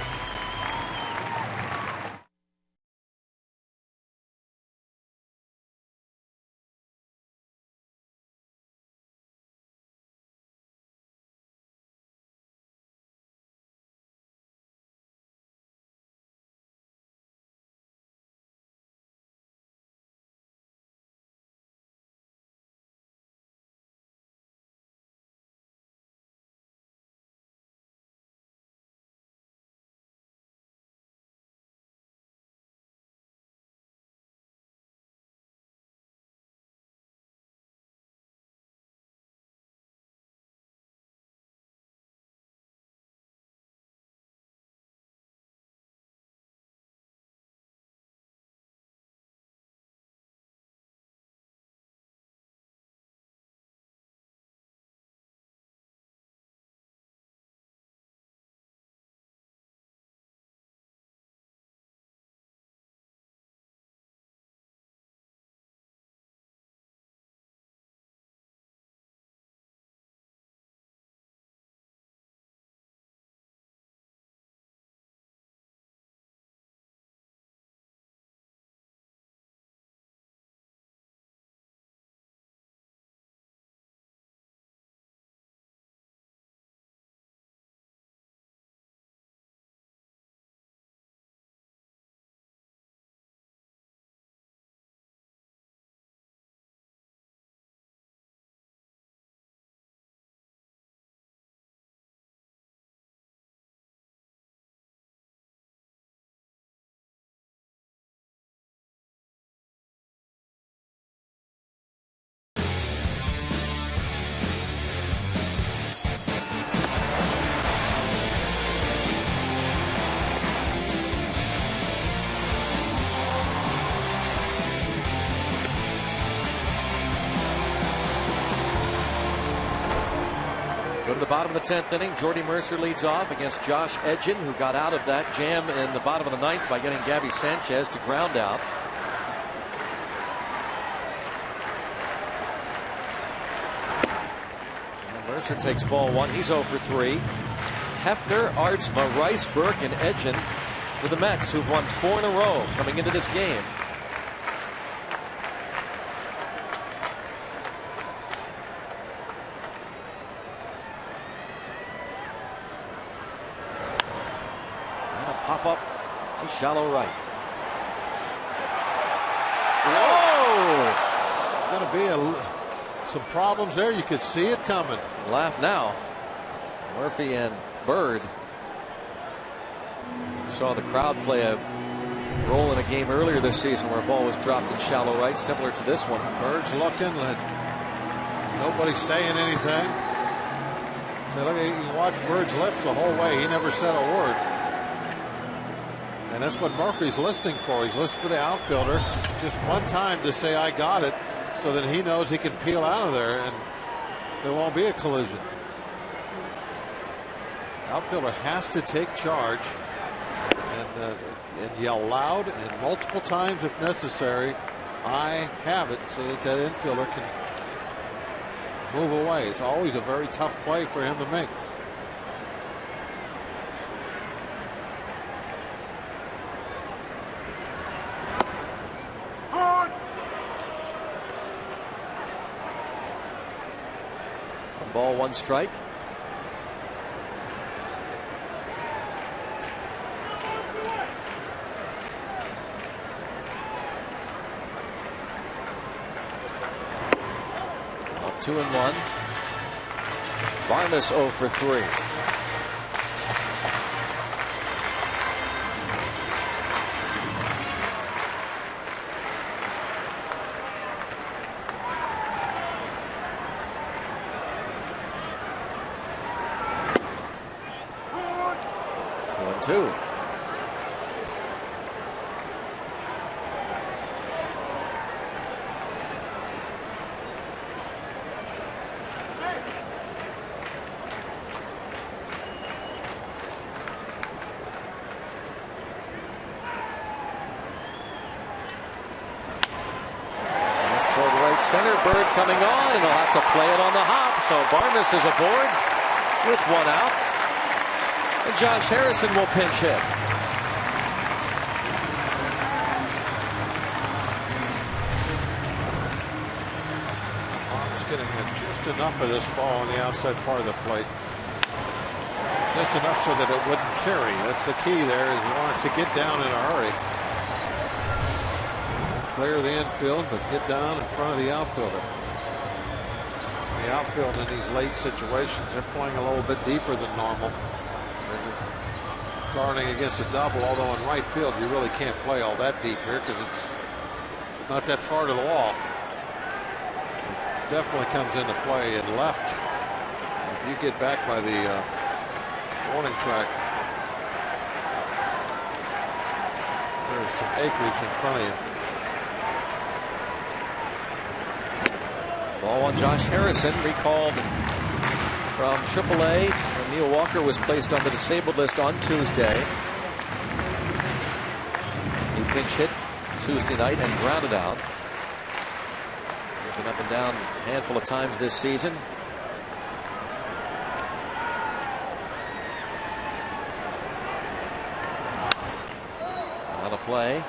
Go to the bottom of the 10th inning. Jordy Mercer leads off against Josh Edgin, who got out of that jam in the bottom of the 9th by getting Gabby Sanchez to ground out. And Mercer takes ball one. He's 0 for 3. Hefner, Artsma, Rice, Burke, and Edgin for the Mets, who've won 4 in a row coming into this game. Pop up to shallow right. Whoa! Going to be some problems there. You could see it coming. Laugh now. Murphy and Bird. We saw the crowd play a role in a game earlier this season where a ball was dropped in shallow right, similar to this one. Bird's looking. Nobody's saying anything. So look, you can watch Bird's lips the whole way. He never said a word. And that's what Murphy's listening for. He's listening for the outfielder just one time to say, I got it, so that he knows he can peel out of there and there won't be a collision. Outfielder has to take charge and yell loud and multiple times if necessary. I have it, so that that infielder can move away. It's always a very tough play for him to make. ball, 1 strike. Now 2-1. Barmes 0 for 3. Two. Center, Bird coming on, and he'll have to play it on the hop. So Barmes is aboard with 1 out. And Josh Harrison will pinch hit. Barmes getting just enough of this ball on the outside part of the plate. Just enough so that it wouldn't carry. That's the key there, is you want it to get down in a hurry. Clear the infield, but get down in front of the outfielder. The outfield in these late situations, they're playing a little bit deeper than normal. They're guarding against a double, although in right field you really can't play all that deep here because it's not that far to the wall. It definitely comes into play in left. If you get back by the warning track, there's some acreage in front of you. Ball on Josh Harrison, recalled from AAA. And Neil Walker was placed on the disabled list on Tuesday. He pinch hit Tuesday night and grounded out. He's been up and down a handful of times this season. On a play.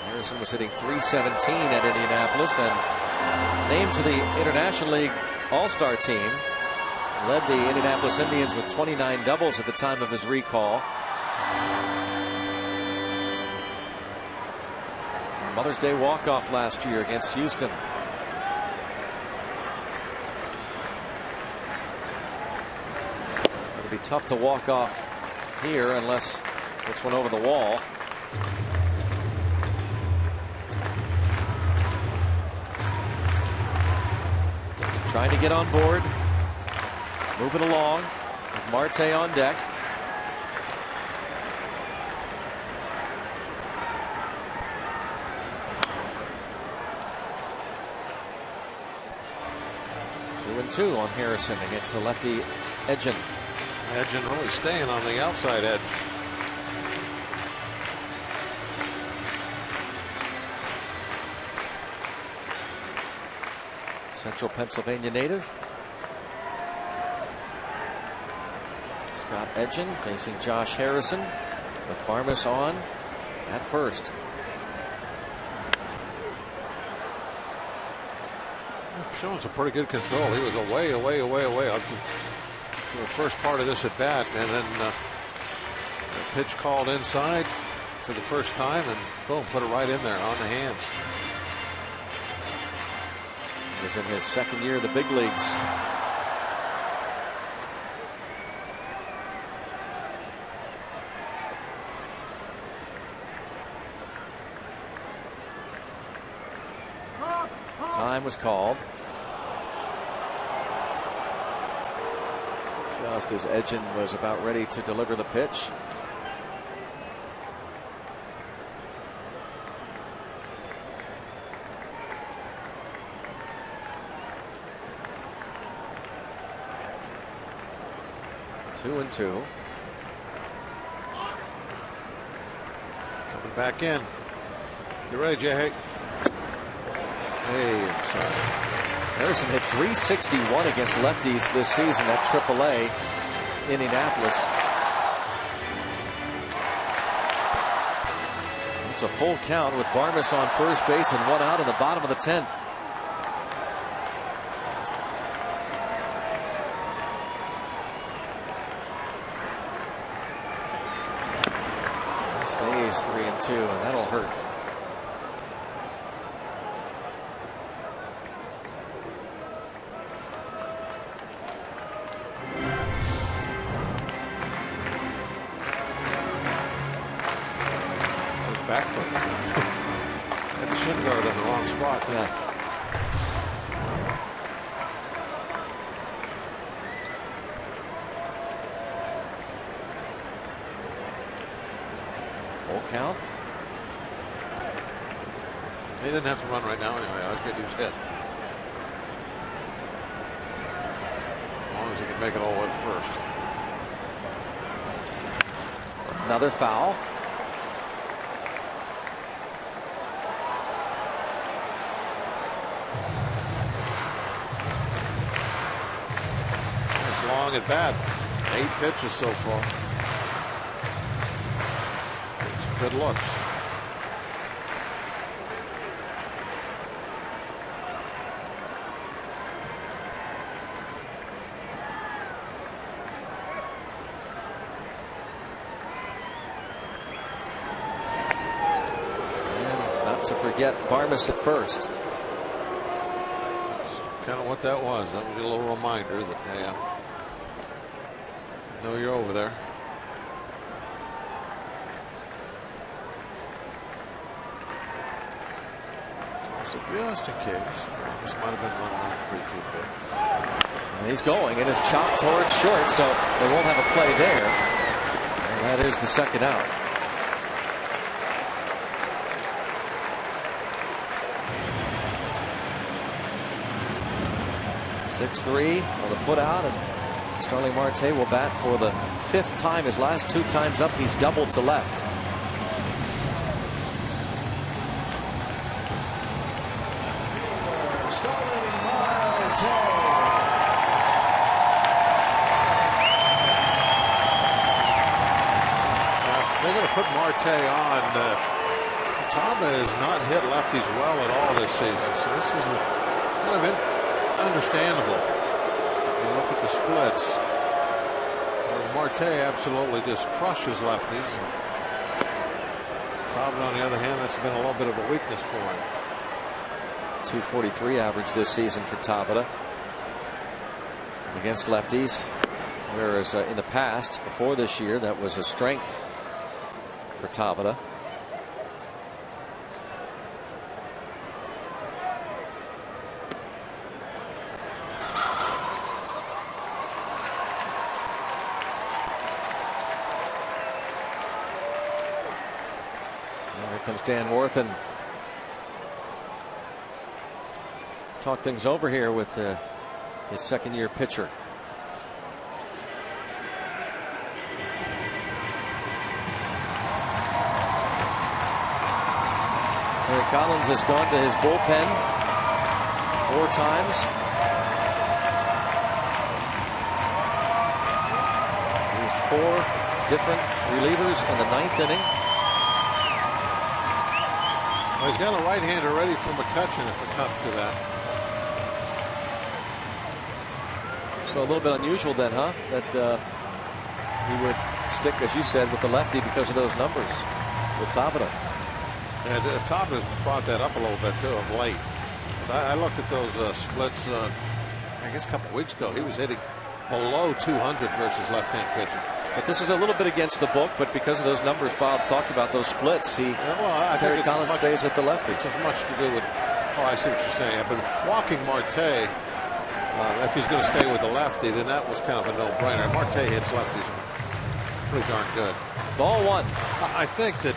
Harrison was hitting .317 at Indianapolis and named to the International League All-Star team. Led the Indianapolis Indians with 29 doubles at the time of his recall. Mother's Day walk-off last year against Houston. It'll be tough to walk off here unless it's one over the wall. Trying to get on board. Moving along with Marte on deck. Two and two on Harrison against the lefty Edgin. Edgin really staying on the outside edge. Central Pennsylvania native. Scott Edgin facing Josh Harrison with Barmes on at first. Showing some pretty good control. He was away up to the first part of this at bat, and then the pitch called inside for the first time, and boom, put it right in there on the hands. Is in his second year of the big leagues. Time was called. Just as Edgin was about ready to deliver the pitch. Two and two. Coming back in. You ready, Jay? Hey, sorry. Harrison hit .361 against lefties this season at AAA Indianapolis. It's a full count with Barmes on first base and 1 out in the bottom of the 10th. Stays 3-2, and that'll hurt. Back foot. Had the shin guard in the wrong spot. Yeah. Full count. He didn't have to run right now anyway. I was going to do his hit. As long as he can make it all at first. Another foul. Long at bat. 8 pitches so far. Some good looks. And not to forget Barmes at first. That's kind of what that was. That was a little reminder that, hey, I know you're over there. So just in case. This might have been 1-1-3-2 pitch. And he's going, and is chopped towards short, so they won't have a play there. And that is the second out. (6-3) on the put out, and Starling Marte will bat for the 5th time. His last 2 times up, he's doubled to left. Starling Marte. They're going to put Marte on. Tama has not hit lefties well at all this season, so this is kind of understandable. You look at the splits. Marte absolutely just crushes lefties. Tama, on the other hand, that's been a little bit of a weakness for him. .243 average this season for Tabata against lefties, whereas in the past, before this year, that was a strength for Tabata. Here comes Dan Warthen. Talk things over here with his second-year pitcher. Terry Collins has gone to his bullpen 4 times. Used 4 different relievers in the 9th inning. Well, he's got a right-hander ready for McCutchen if it comes to that. So a little bit unusual then, huh? That he would stick, as you said, with the lefty because of those numbers with Tabata. And Tabata's brought that up a little bit too of late. I looked at those splits, I guess a couple of weeks ago. He was hitting below 200 versus left-hand pitching. But this is a little bit against the book, but because of those numbers Bob talked about, those splits, Terry Collins stays with the lefty. It's as much to do with, oh, I see what you're saying. But walking Marte, if he's going to stay with the lefty, then that was kind of a no-brainer. Marte hits lefties pretty darn good. Ball 1. I think that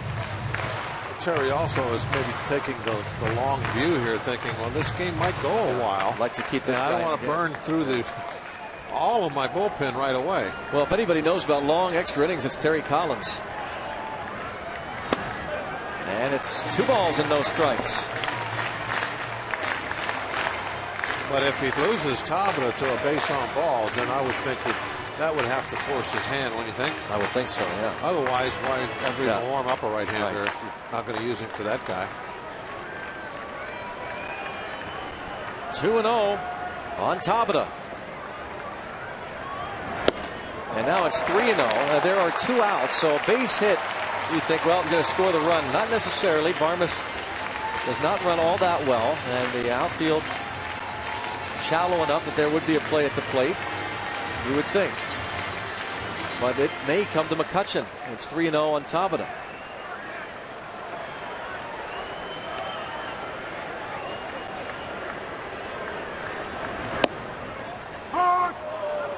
Terry also is maybe taking the long view here, thinking, well, this game might go a while. I'd like to keep this guy. I don't want to burn through all of my bullpen right away. Well, if anybody knows about long extra innings, it's Terry Collins. And it's 2 balls and no strikes. But if he loses Tabata to a base on balls, then I would think that would have to force his hand, wouldn't you think? I would think so, yeah. Otherwise, why ever even warm up a right-hander if you're not going to use him for that guy? 2-0 on Tabata. And now it's 3-0. There are 2 outs, so a base hit You think, well, I'm going to score the run. Not necessarily. Barmes does not run all that well, and the outfield shallow enough that there would be a play at the plate, you would think. But it may come to McCutchen. It's 3-0 on Tabata.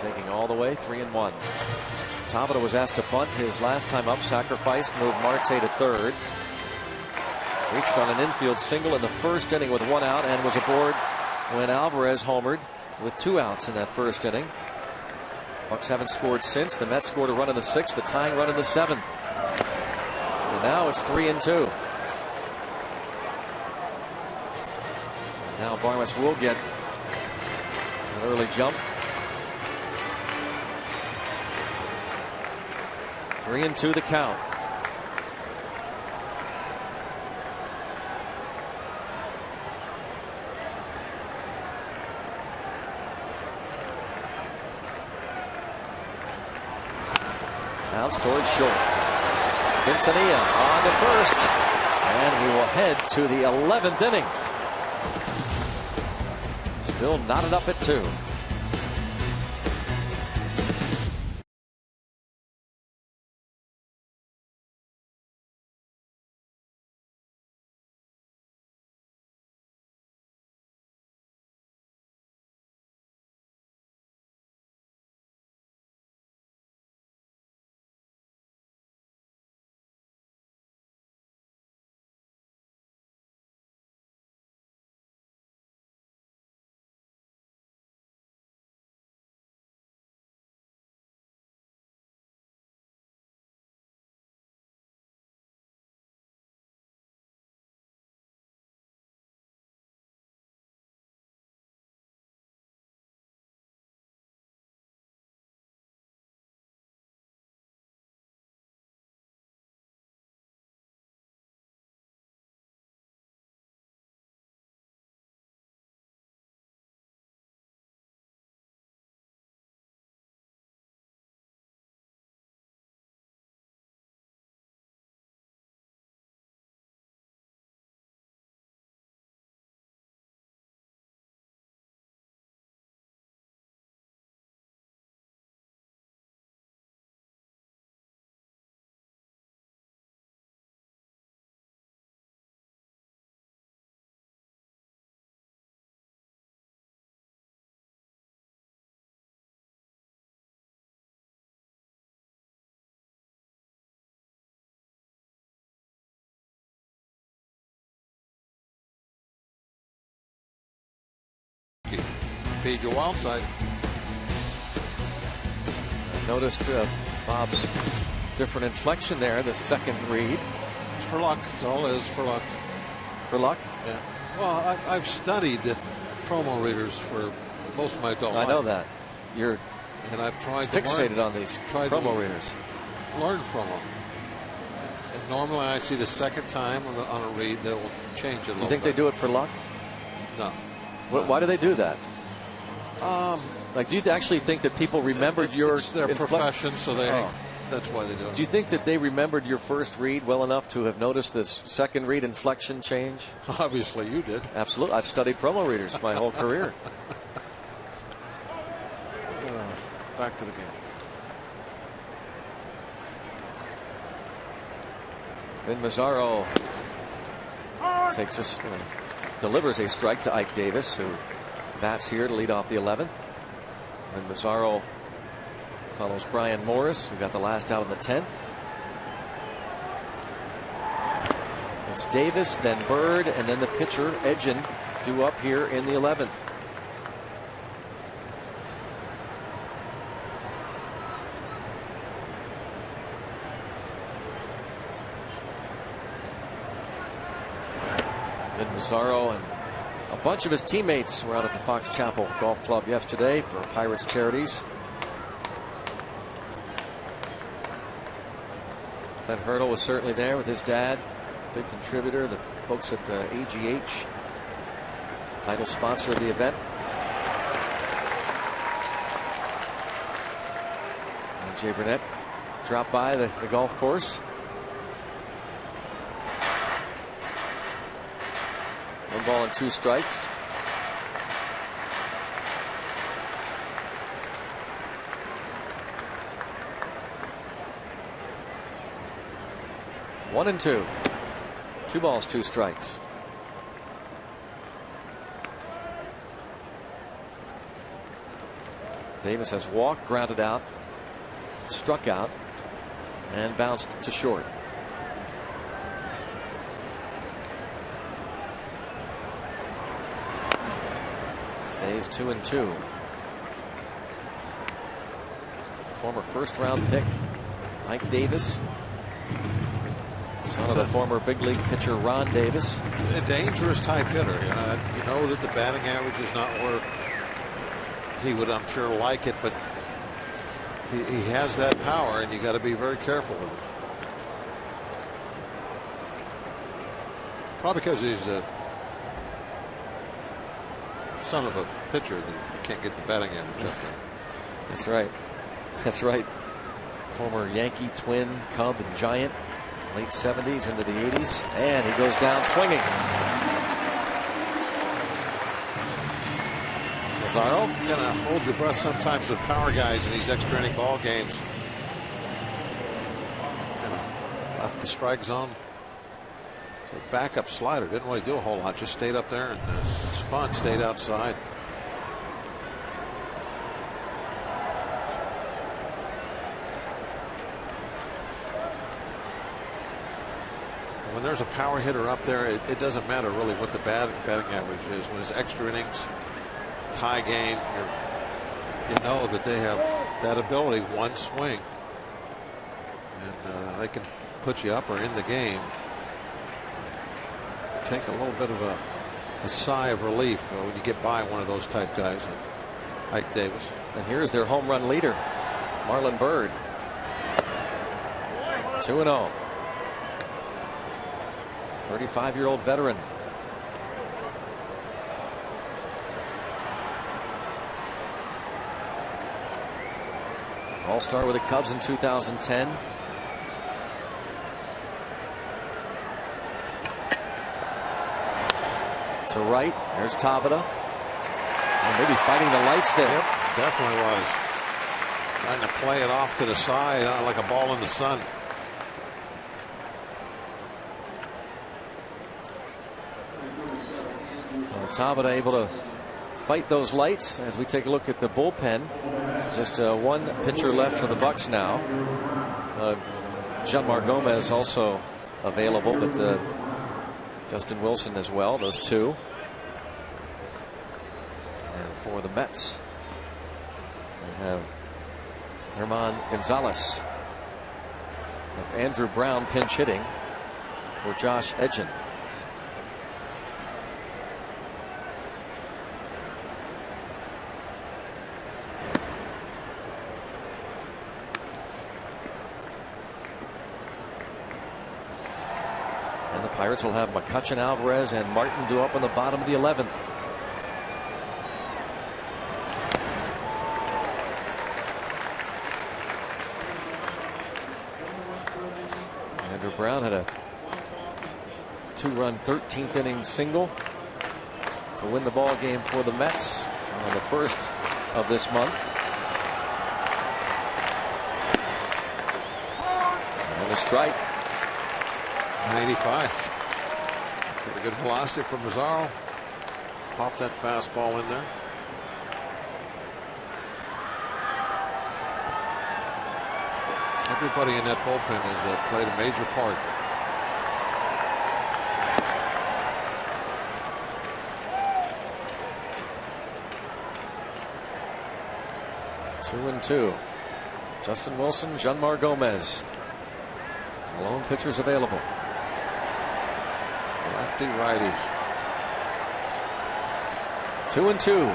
Taking all the way, 3-1. Tabata was asked to bunt his last time up, sacrificed, moved Marte to third. Reached on an infield single in the first inning with 1 out and was aboard when Alvarez homered with 2 outs in that first inning. Bucks haven't scored since. The Mets scored a run in the 6th, the tying run in the 7th. And now it's 3-2. Now Barmes will get an early jump. 3-2 the count. Bounce towards short. Quintanilla on to first, and we will head to the 11th inning. Still knotted up at 2. Feed your wild side. I noticed Bob's different inflection there, the second read. For luck. It's all it is for luck. For luck? Yeah. Well, I've studied promo readers for most of my adult life. I know that. You're and I've tried fixated to on these promo readers. Learn from them. And normally I see the second time on a read, they will change it a little bit. Do you think they do it for luck? No. Why do they do that? Like, do you actually think that people remembered it's their profession, so that's why they do it. Do you think that they remembered your first read well enough to have noticed this second read inflection change? Obviously, you did. Absolutely. I've studied promo readers my whole career. Back to the game. Vin Mazzaro delivers a strike to Ike Davis, who bats here to lead off the 11th. And Mazzaro follows Brian Morris, who got the last out in the 10th. It's Davis, then Bird, and then the pitcher, Edgin, due up here in the 11th. And Mazzaro and a bunch of his teammates were out at the Fox Chapel Golf Club yesterday for Pirates charities. Glenn Hurdle was certainly there with his dad, big contributor, the folks at AGH, title sponsor of the event. And Jay Burnett dropped by the golf course. ball and 2 strikes. One and 2. 2 balls, 2 strikes. Davis has walked, grounded out, struck out, and bounced to short. Stays 2 and 2. Former first-round pick Mike Davis, son of the former big league pitcher Ron Davis. A dangerous type hitter. You know that the batting average is not where he would, I'm sure, like it, but he has that power, and you got to be very careful with it. Probably because he's a son of a pitcher that you can't get the batting average up there. That's right. That's right. Former Yankee, Twin, Cub, and Giant. Late 70s into the 80s. And he goes down swinging. Lazaro. You gotta hold your breath sometimes with power guys in these extra inning ball games. Left the strike zone. So backup slider didn't really do a whole lot. Just stayed up there and spun, stayed outside. When there's a power hitter up there, it doesn't matter really what the batting average is. When it's extra innings, tie game, you know that they have that ability, one swing, and they can put you up or in the game. Take a little bit of a sigh of relief when you get by one of those type guys like Ike Davis. And here's their home run leader, Marlon Byrd. 2-0. 35-year-old veteran. All-star with the Cubs in 2010. To right, there's Tabata. And maybe fighting the lights there. Yep, definitely was. Trying to play it off to the side like a ball in the sun. Tabata able to fight those lights as we take a look at the bullpen. Just one pitcher left for the Bucks now. Jeanmar Gomez also available, but Justin Wilson as well, those two. And for the Mets, we have Germán Gonzalez with Andrew Brown pinch hitting for Josh Edgin. And the Pirates will have McCutchen, Alvarez, and Martin due up on the bottom of the 11th. Andrew Brown had a 2-run 13th inning single to win the ball game for the Mets on the 1st of this month. And a strike. 95. Pretty good velocity from Lazaro. Popped that fastball in there. Everybody in that bullpen has played a major part. Two and two. Justin Wilson, Jeanmar Gomez. Lone pitchers available. Lefty righty. 2-2.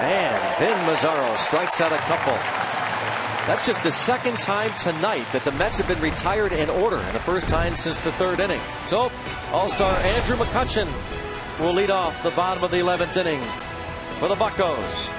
And Vin Mazzaro strikes out a couple. That's just the second time tonight that the Mets have been retired in order, and the first time since the 3rd inning. So, All-Star Andrew McCutchen will lead off the bottom of the 11th inning for the Buccos.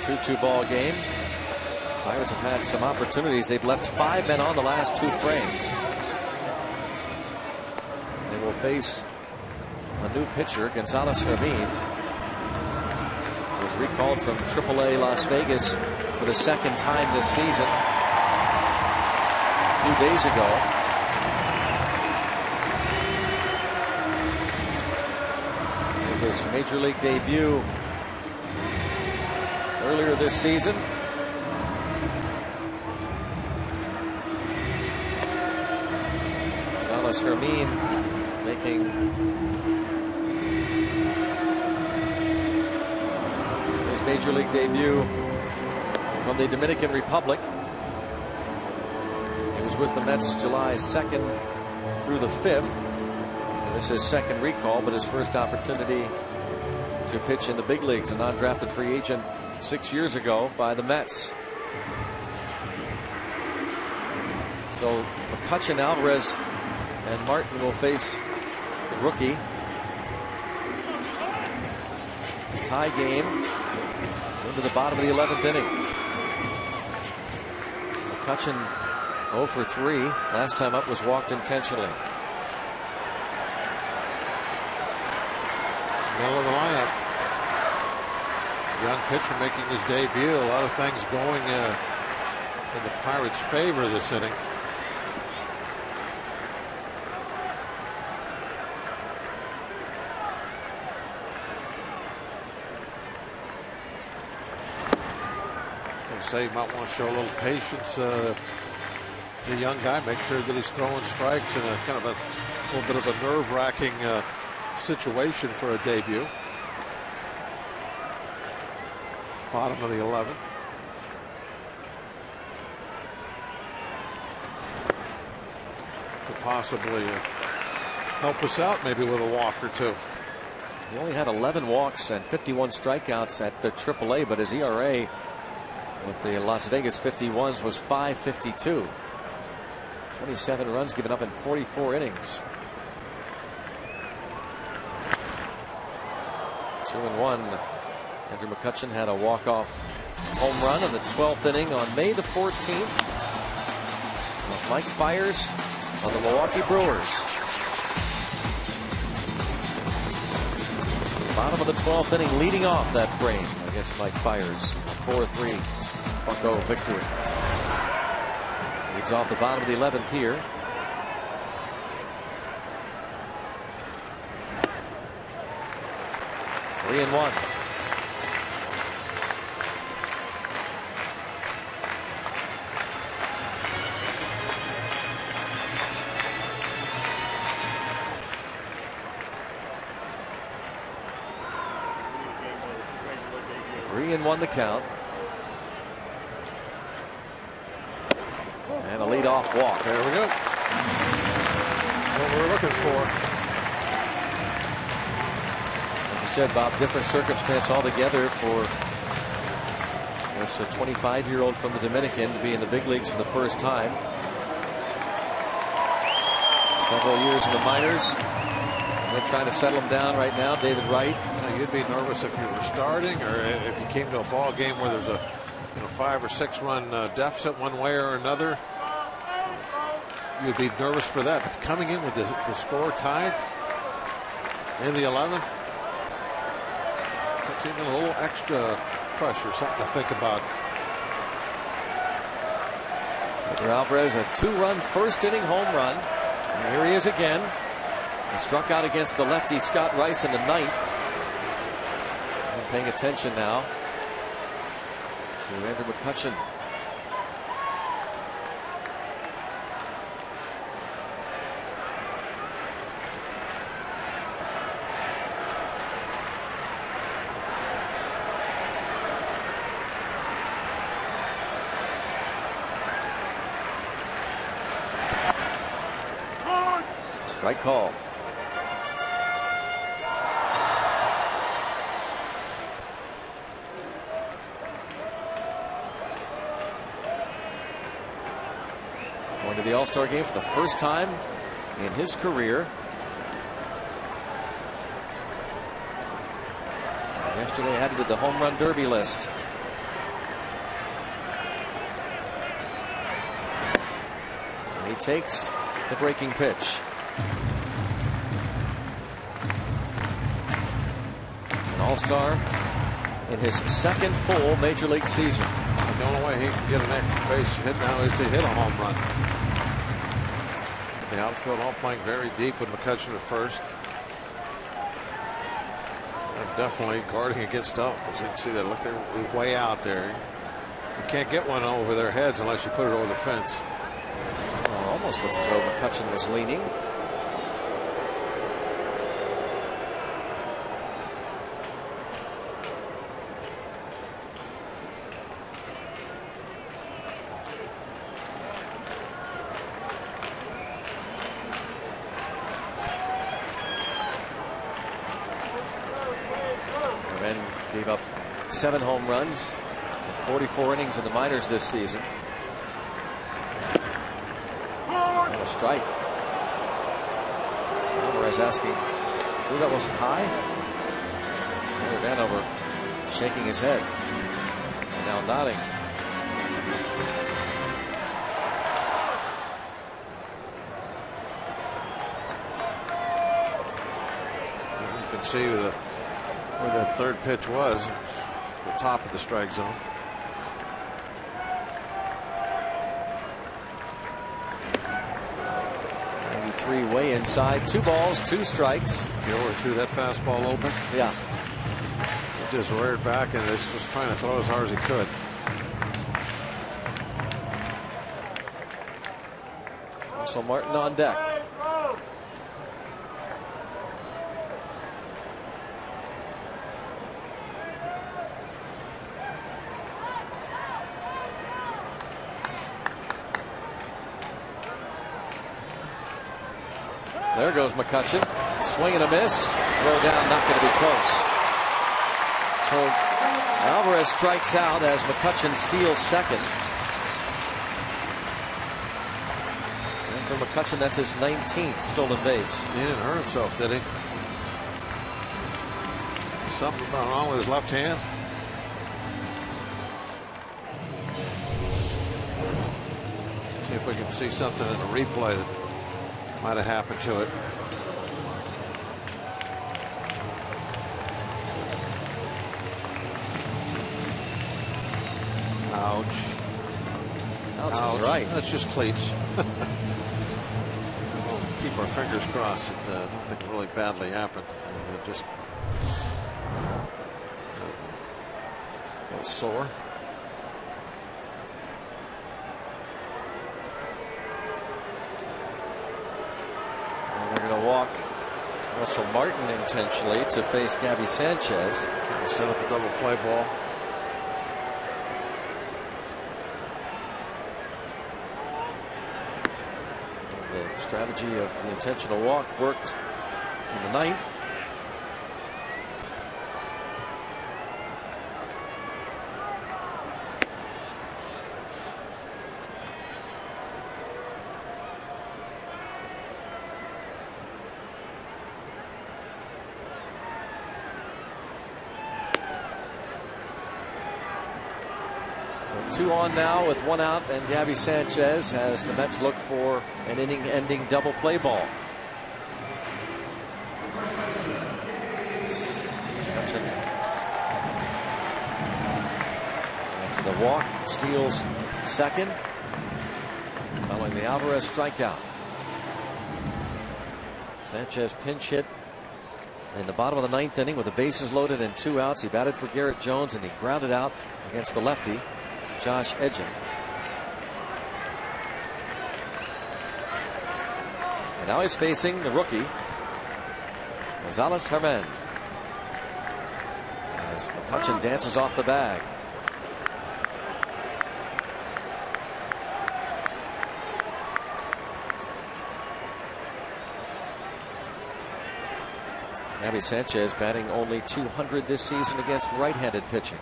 2-2 ball game. Pirates have had some opportunities. They've left 5 men on the last 2 frames. They will face a new pitcher, Gonzalez Hermín, who was recalled from AAA Las Vegas for the 2nd time this season a few days ago. In his major league debut earlier this season. Gonzalez Hermín making his major league debut from the Dominican Republic. He was with the Mets July 2nd through the 5th. And this is his 2nd recall, but his first opportunity to pitch in the big leagues, a non-drafted free agent 6 years ago by the Mets. So McCutchen, Alvarez, and Martin will face the rookie. Tie game into the bottom of the 11th inning. McCutchen 0 for 3. Last time up was walked intentionally. Middle of the lineup. Young pitcher making his debut. A lot of things going in the Pirates' favor this inning. Say you might want to show a little patience. The young guy, make sure that he's throwing strikes in a kind of a little bit of a nerve-wracking situation for a debut. Bottom of the 11th. Could possibly help us out maybe with a walk or two. He only had 11 walks and 51 strikeouts at the AAA, but his ERA with the Las Vegas 51s was .552. 27 runs given up in 44 innings. 2-1. Andrew McCutchen had a walk-off home run in the 12th inning on May the 14th. Mike Fiers on the Milwaukee Brewers. Bottom of the 12th inning, leading off that frame against Mike Fiers. 4-3 Bucco victory. Leads off the bottom of the 11th here. Three and one. Three and one the count. And a leadoff walk. There we go. What we're looking for. Like you said, Bob, different circumstance altogether for this 25-year-old from the Dominican to be in the big leagues for the first time. Several years in the minors. They're trying to settle him down right now. David Wright. You'd be nervous if you were starting, or if you came to a ball game where there's a 5 or 6 run deficit one way or another. You'd be nervous for that. But coming in with the score tied in the 11th, puts in a little extra pressure, something to think about. Edgar Alvarez, a 2-run first inning home run. And here he is again. He struck out against the lefty Scott Rice in the ninth. I'm paying attention now to Andrew McCutchen. Strike call. Going to the All-Star game for the first time in his career. And yesterday added to the home run derby list. He takes the breaking pitch. An all-star in his second full major league season. The only way he can get an extra base hit now is to hit a home run. The outfield all playing very deep with McCutchen at first. They're definitely guarding against Doak. As you can see that, look, they're way out there. You can't get one over their heads unless you put it over the fence. Well, almost looks as though McCutchen was leaning. Gave up 7 home runs in 44 innings in the minors this season. And a strike. Alvarez asking, sure that wasn't high? Vanover shaking his head. And now nodding. You can see where that third pitch was, the top of the strike zone. Three way inside, 2 balls, 2 strikes. Gilroy threw that fastball open. Yeah. He just reared back and is just trying to throw as hard as he could. So Martin on deck. There goes McCutchen. Swing and a miss. Throw down, not going to be close. So Alvarez strikes out as McCutchen steals second. And for McCutchen, that's his 19th stolen base. He didn't hurt himself, did he? Something wrong with his left hand. See if we can see something in the replay that might have happened to it. Ouch. Ouch. Right. That's just cleats. We'll keep our fingers crossed that nothing really badly happened. Just a little sore. They're going to walk Russell Martin intentionally to face Gabby Sanchez. Trying to set up a double play ball. The strategy of the intentional walk worked in the 9th. So 2 on now with 1 out, and Gabby Sanchez as the Mets look for an inning-ending double play ball. After the walk, steals second, following the Alvarez strikeout. Sanchez pinch hit in the bottom of the 9th inning with the bases loaded and 2 outs. He batted for Garrett Jones and he grounded out against the lefty Josh Edgen. And now he's facing the rookie Gonzalez Herman as McCutchen dances off the bag. Gabby Sanchez batting only .200 this season against right-handed pitching.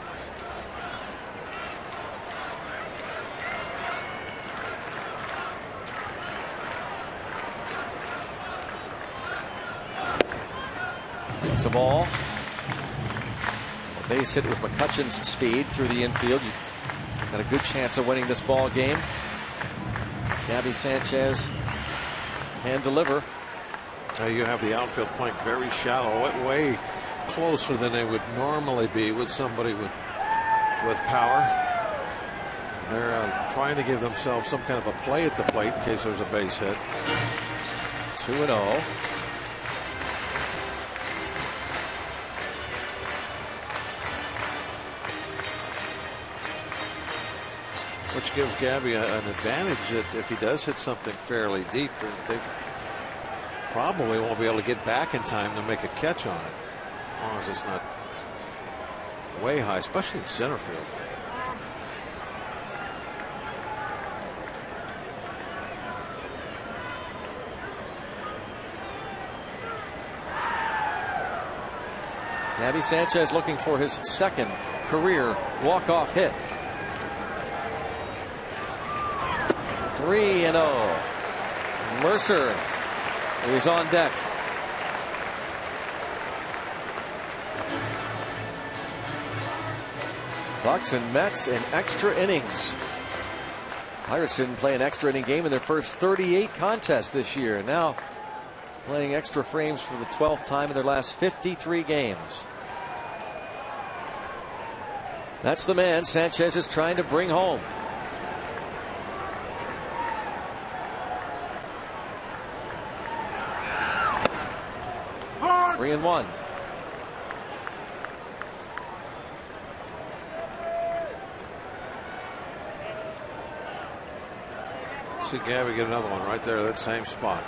Takes a ball. A base hit with McCutchen's speed through the infield. You've got a good chance of winning this ball game. Gabby Sanchez can deliver. You have the outfield playing very shallow, way closer than they would normally be with somebody with power. They're trying to give themselves some kind of a play at the plate in case there's a base hit. 2-0. Which gives Gabby an advantage that if he does hit something fairly deep, they probably won't be able to get back in time to make a catch on it. As long as it's not way high, especially in center field. Gabby Sanchez looking for his second career walk-off hit. 3-0. Mercer is on deck. Bucks and Mets in extra innings. Pirates didn't play an extra inning game in their first 38 contests this year. Now playing extra frames for the 12th time in their last 53 games. That's the man Sanchez is trying to bring home. Hard. 3-1. See Gabby get another one right there, that same spot.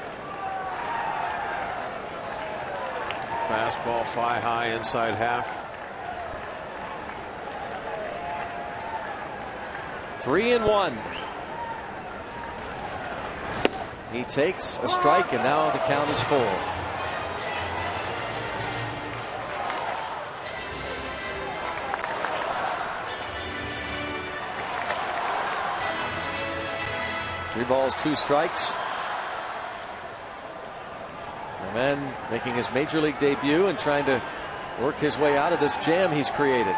Fastball fly high inside half. 3-1. He takes a strike and now the count is full. Three balls, two strikes. The man making his major league debut and trying to work his way out of this jam he's created.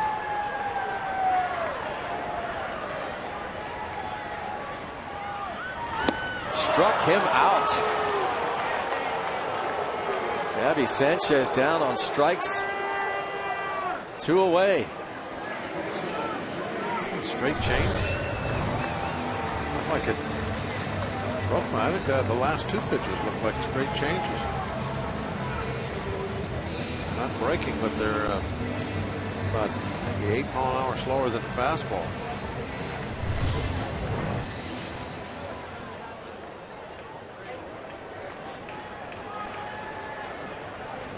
Struck him out. Gabby Sanchez down on strikes. 2 away. Straight change. Looked like it broke. I think the last two pitches look like straight changes. Not breaking, but they're about maybe 8 mile an hour slower than the fastball.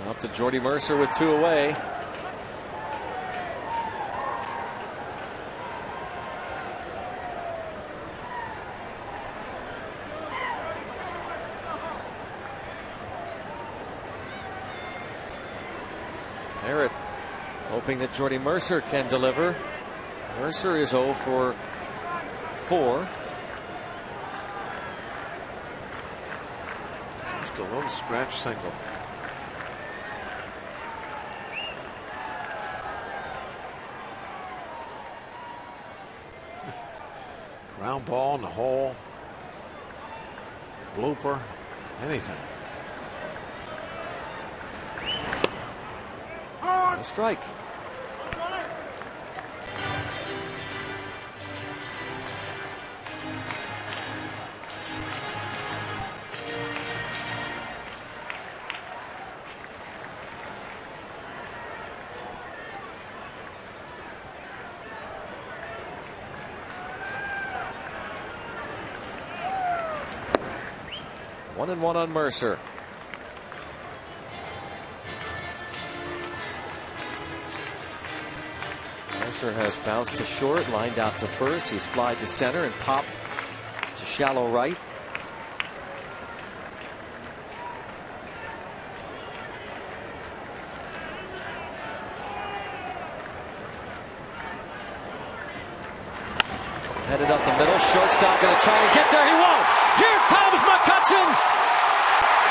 Up to Jordy Mercer with 2 away. Barrett hoping that Jordy Mercer can deliver. Mercer is 0 for 4. Just a little scratch single. Ground ball in the hole, blooper, anything. A strike. One and one on Mercer. Mercer has bounced to short, lined out to first. He's flied to center and popped to shallow right. Headed up the middle, shortstop going to try and get there. He won't. Here comes McCutchen.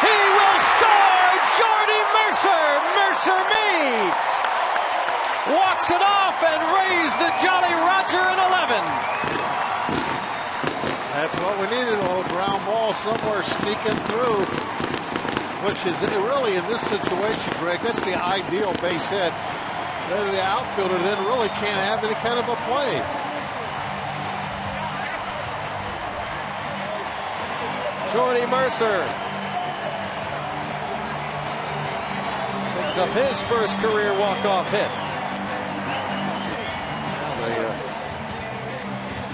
He will score. Jordy Mercer. Mercer me. Walks it off and raised the Jolly Roger in 11. That's what we needed, a little ground ball somewhere sneaking through, which is really in this situation, Greg, that's the ideal base hit. The outfielder then really can't have any kind of a play. Jordy Mercer picks up his first career walk-off hit.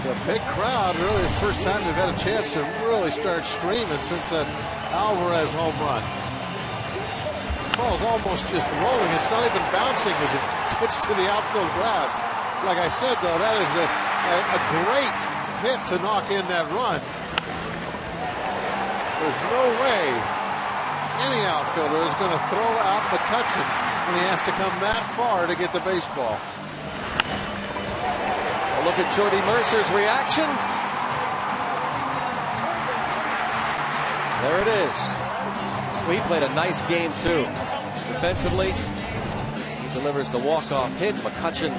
The big crowd, really the first time they've had a chance to really start screaming since that Alvarez home run. The ball's almost just rolling. It's not even bouncing as it gets to the outfield grass. Like I said, though, that is a great hit to knock in that run. There's no way any outfielder is going to throw out McCutchen when he has to come that far to get the baseball. Look at Jordy Mercer's reaction. There it is. Well, he played a nice game, too. Defensively, he delivers the walk-off hit. McCutchen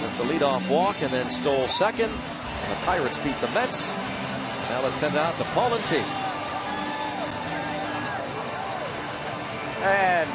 with the leadoff walk and then stole second. The Pirates beat the Mets. Now let's send it out to Pawlenty. And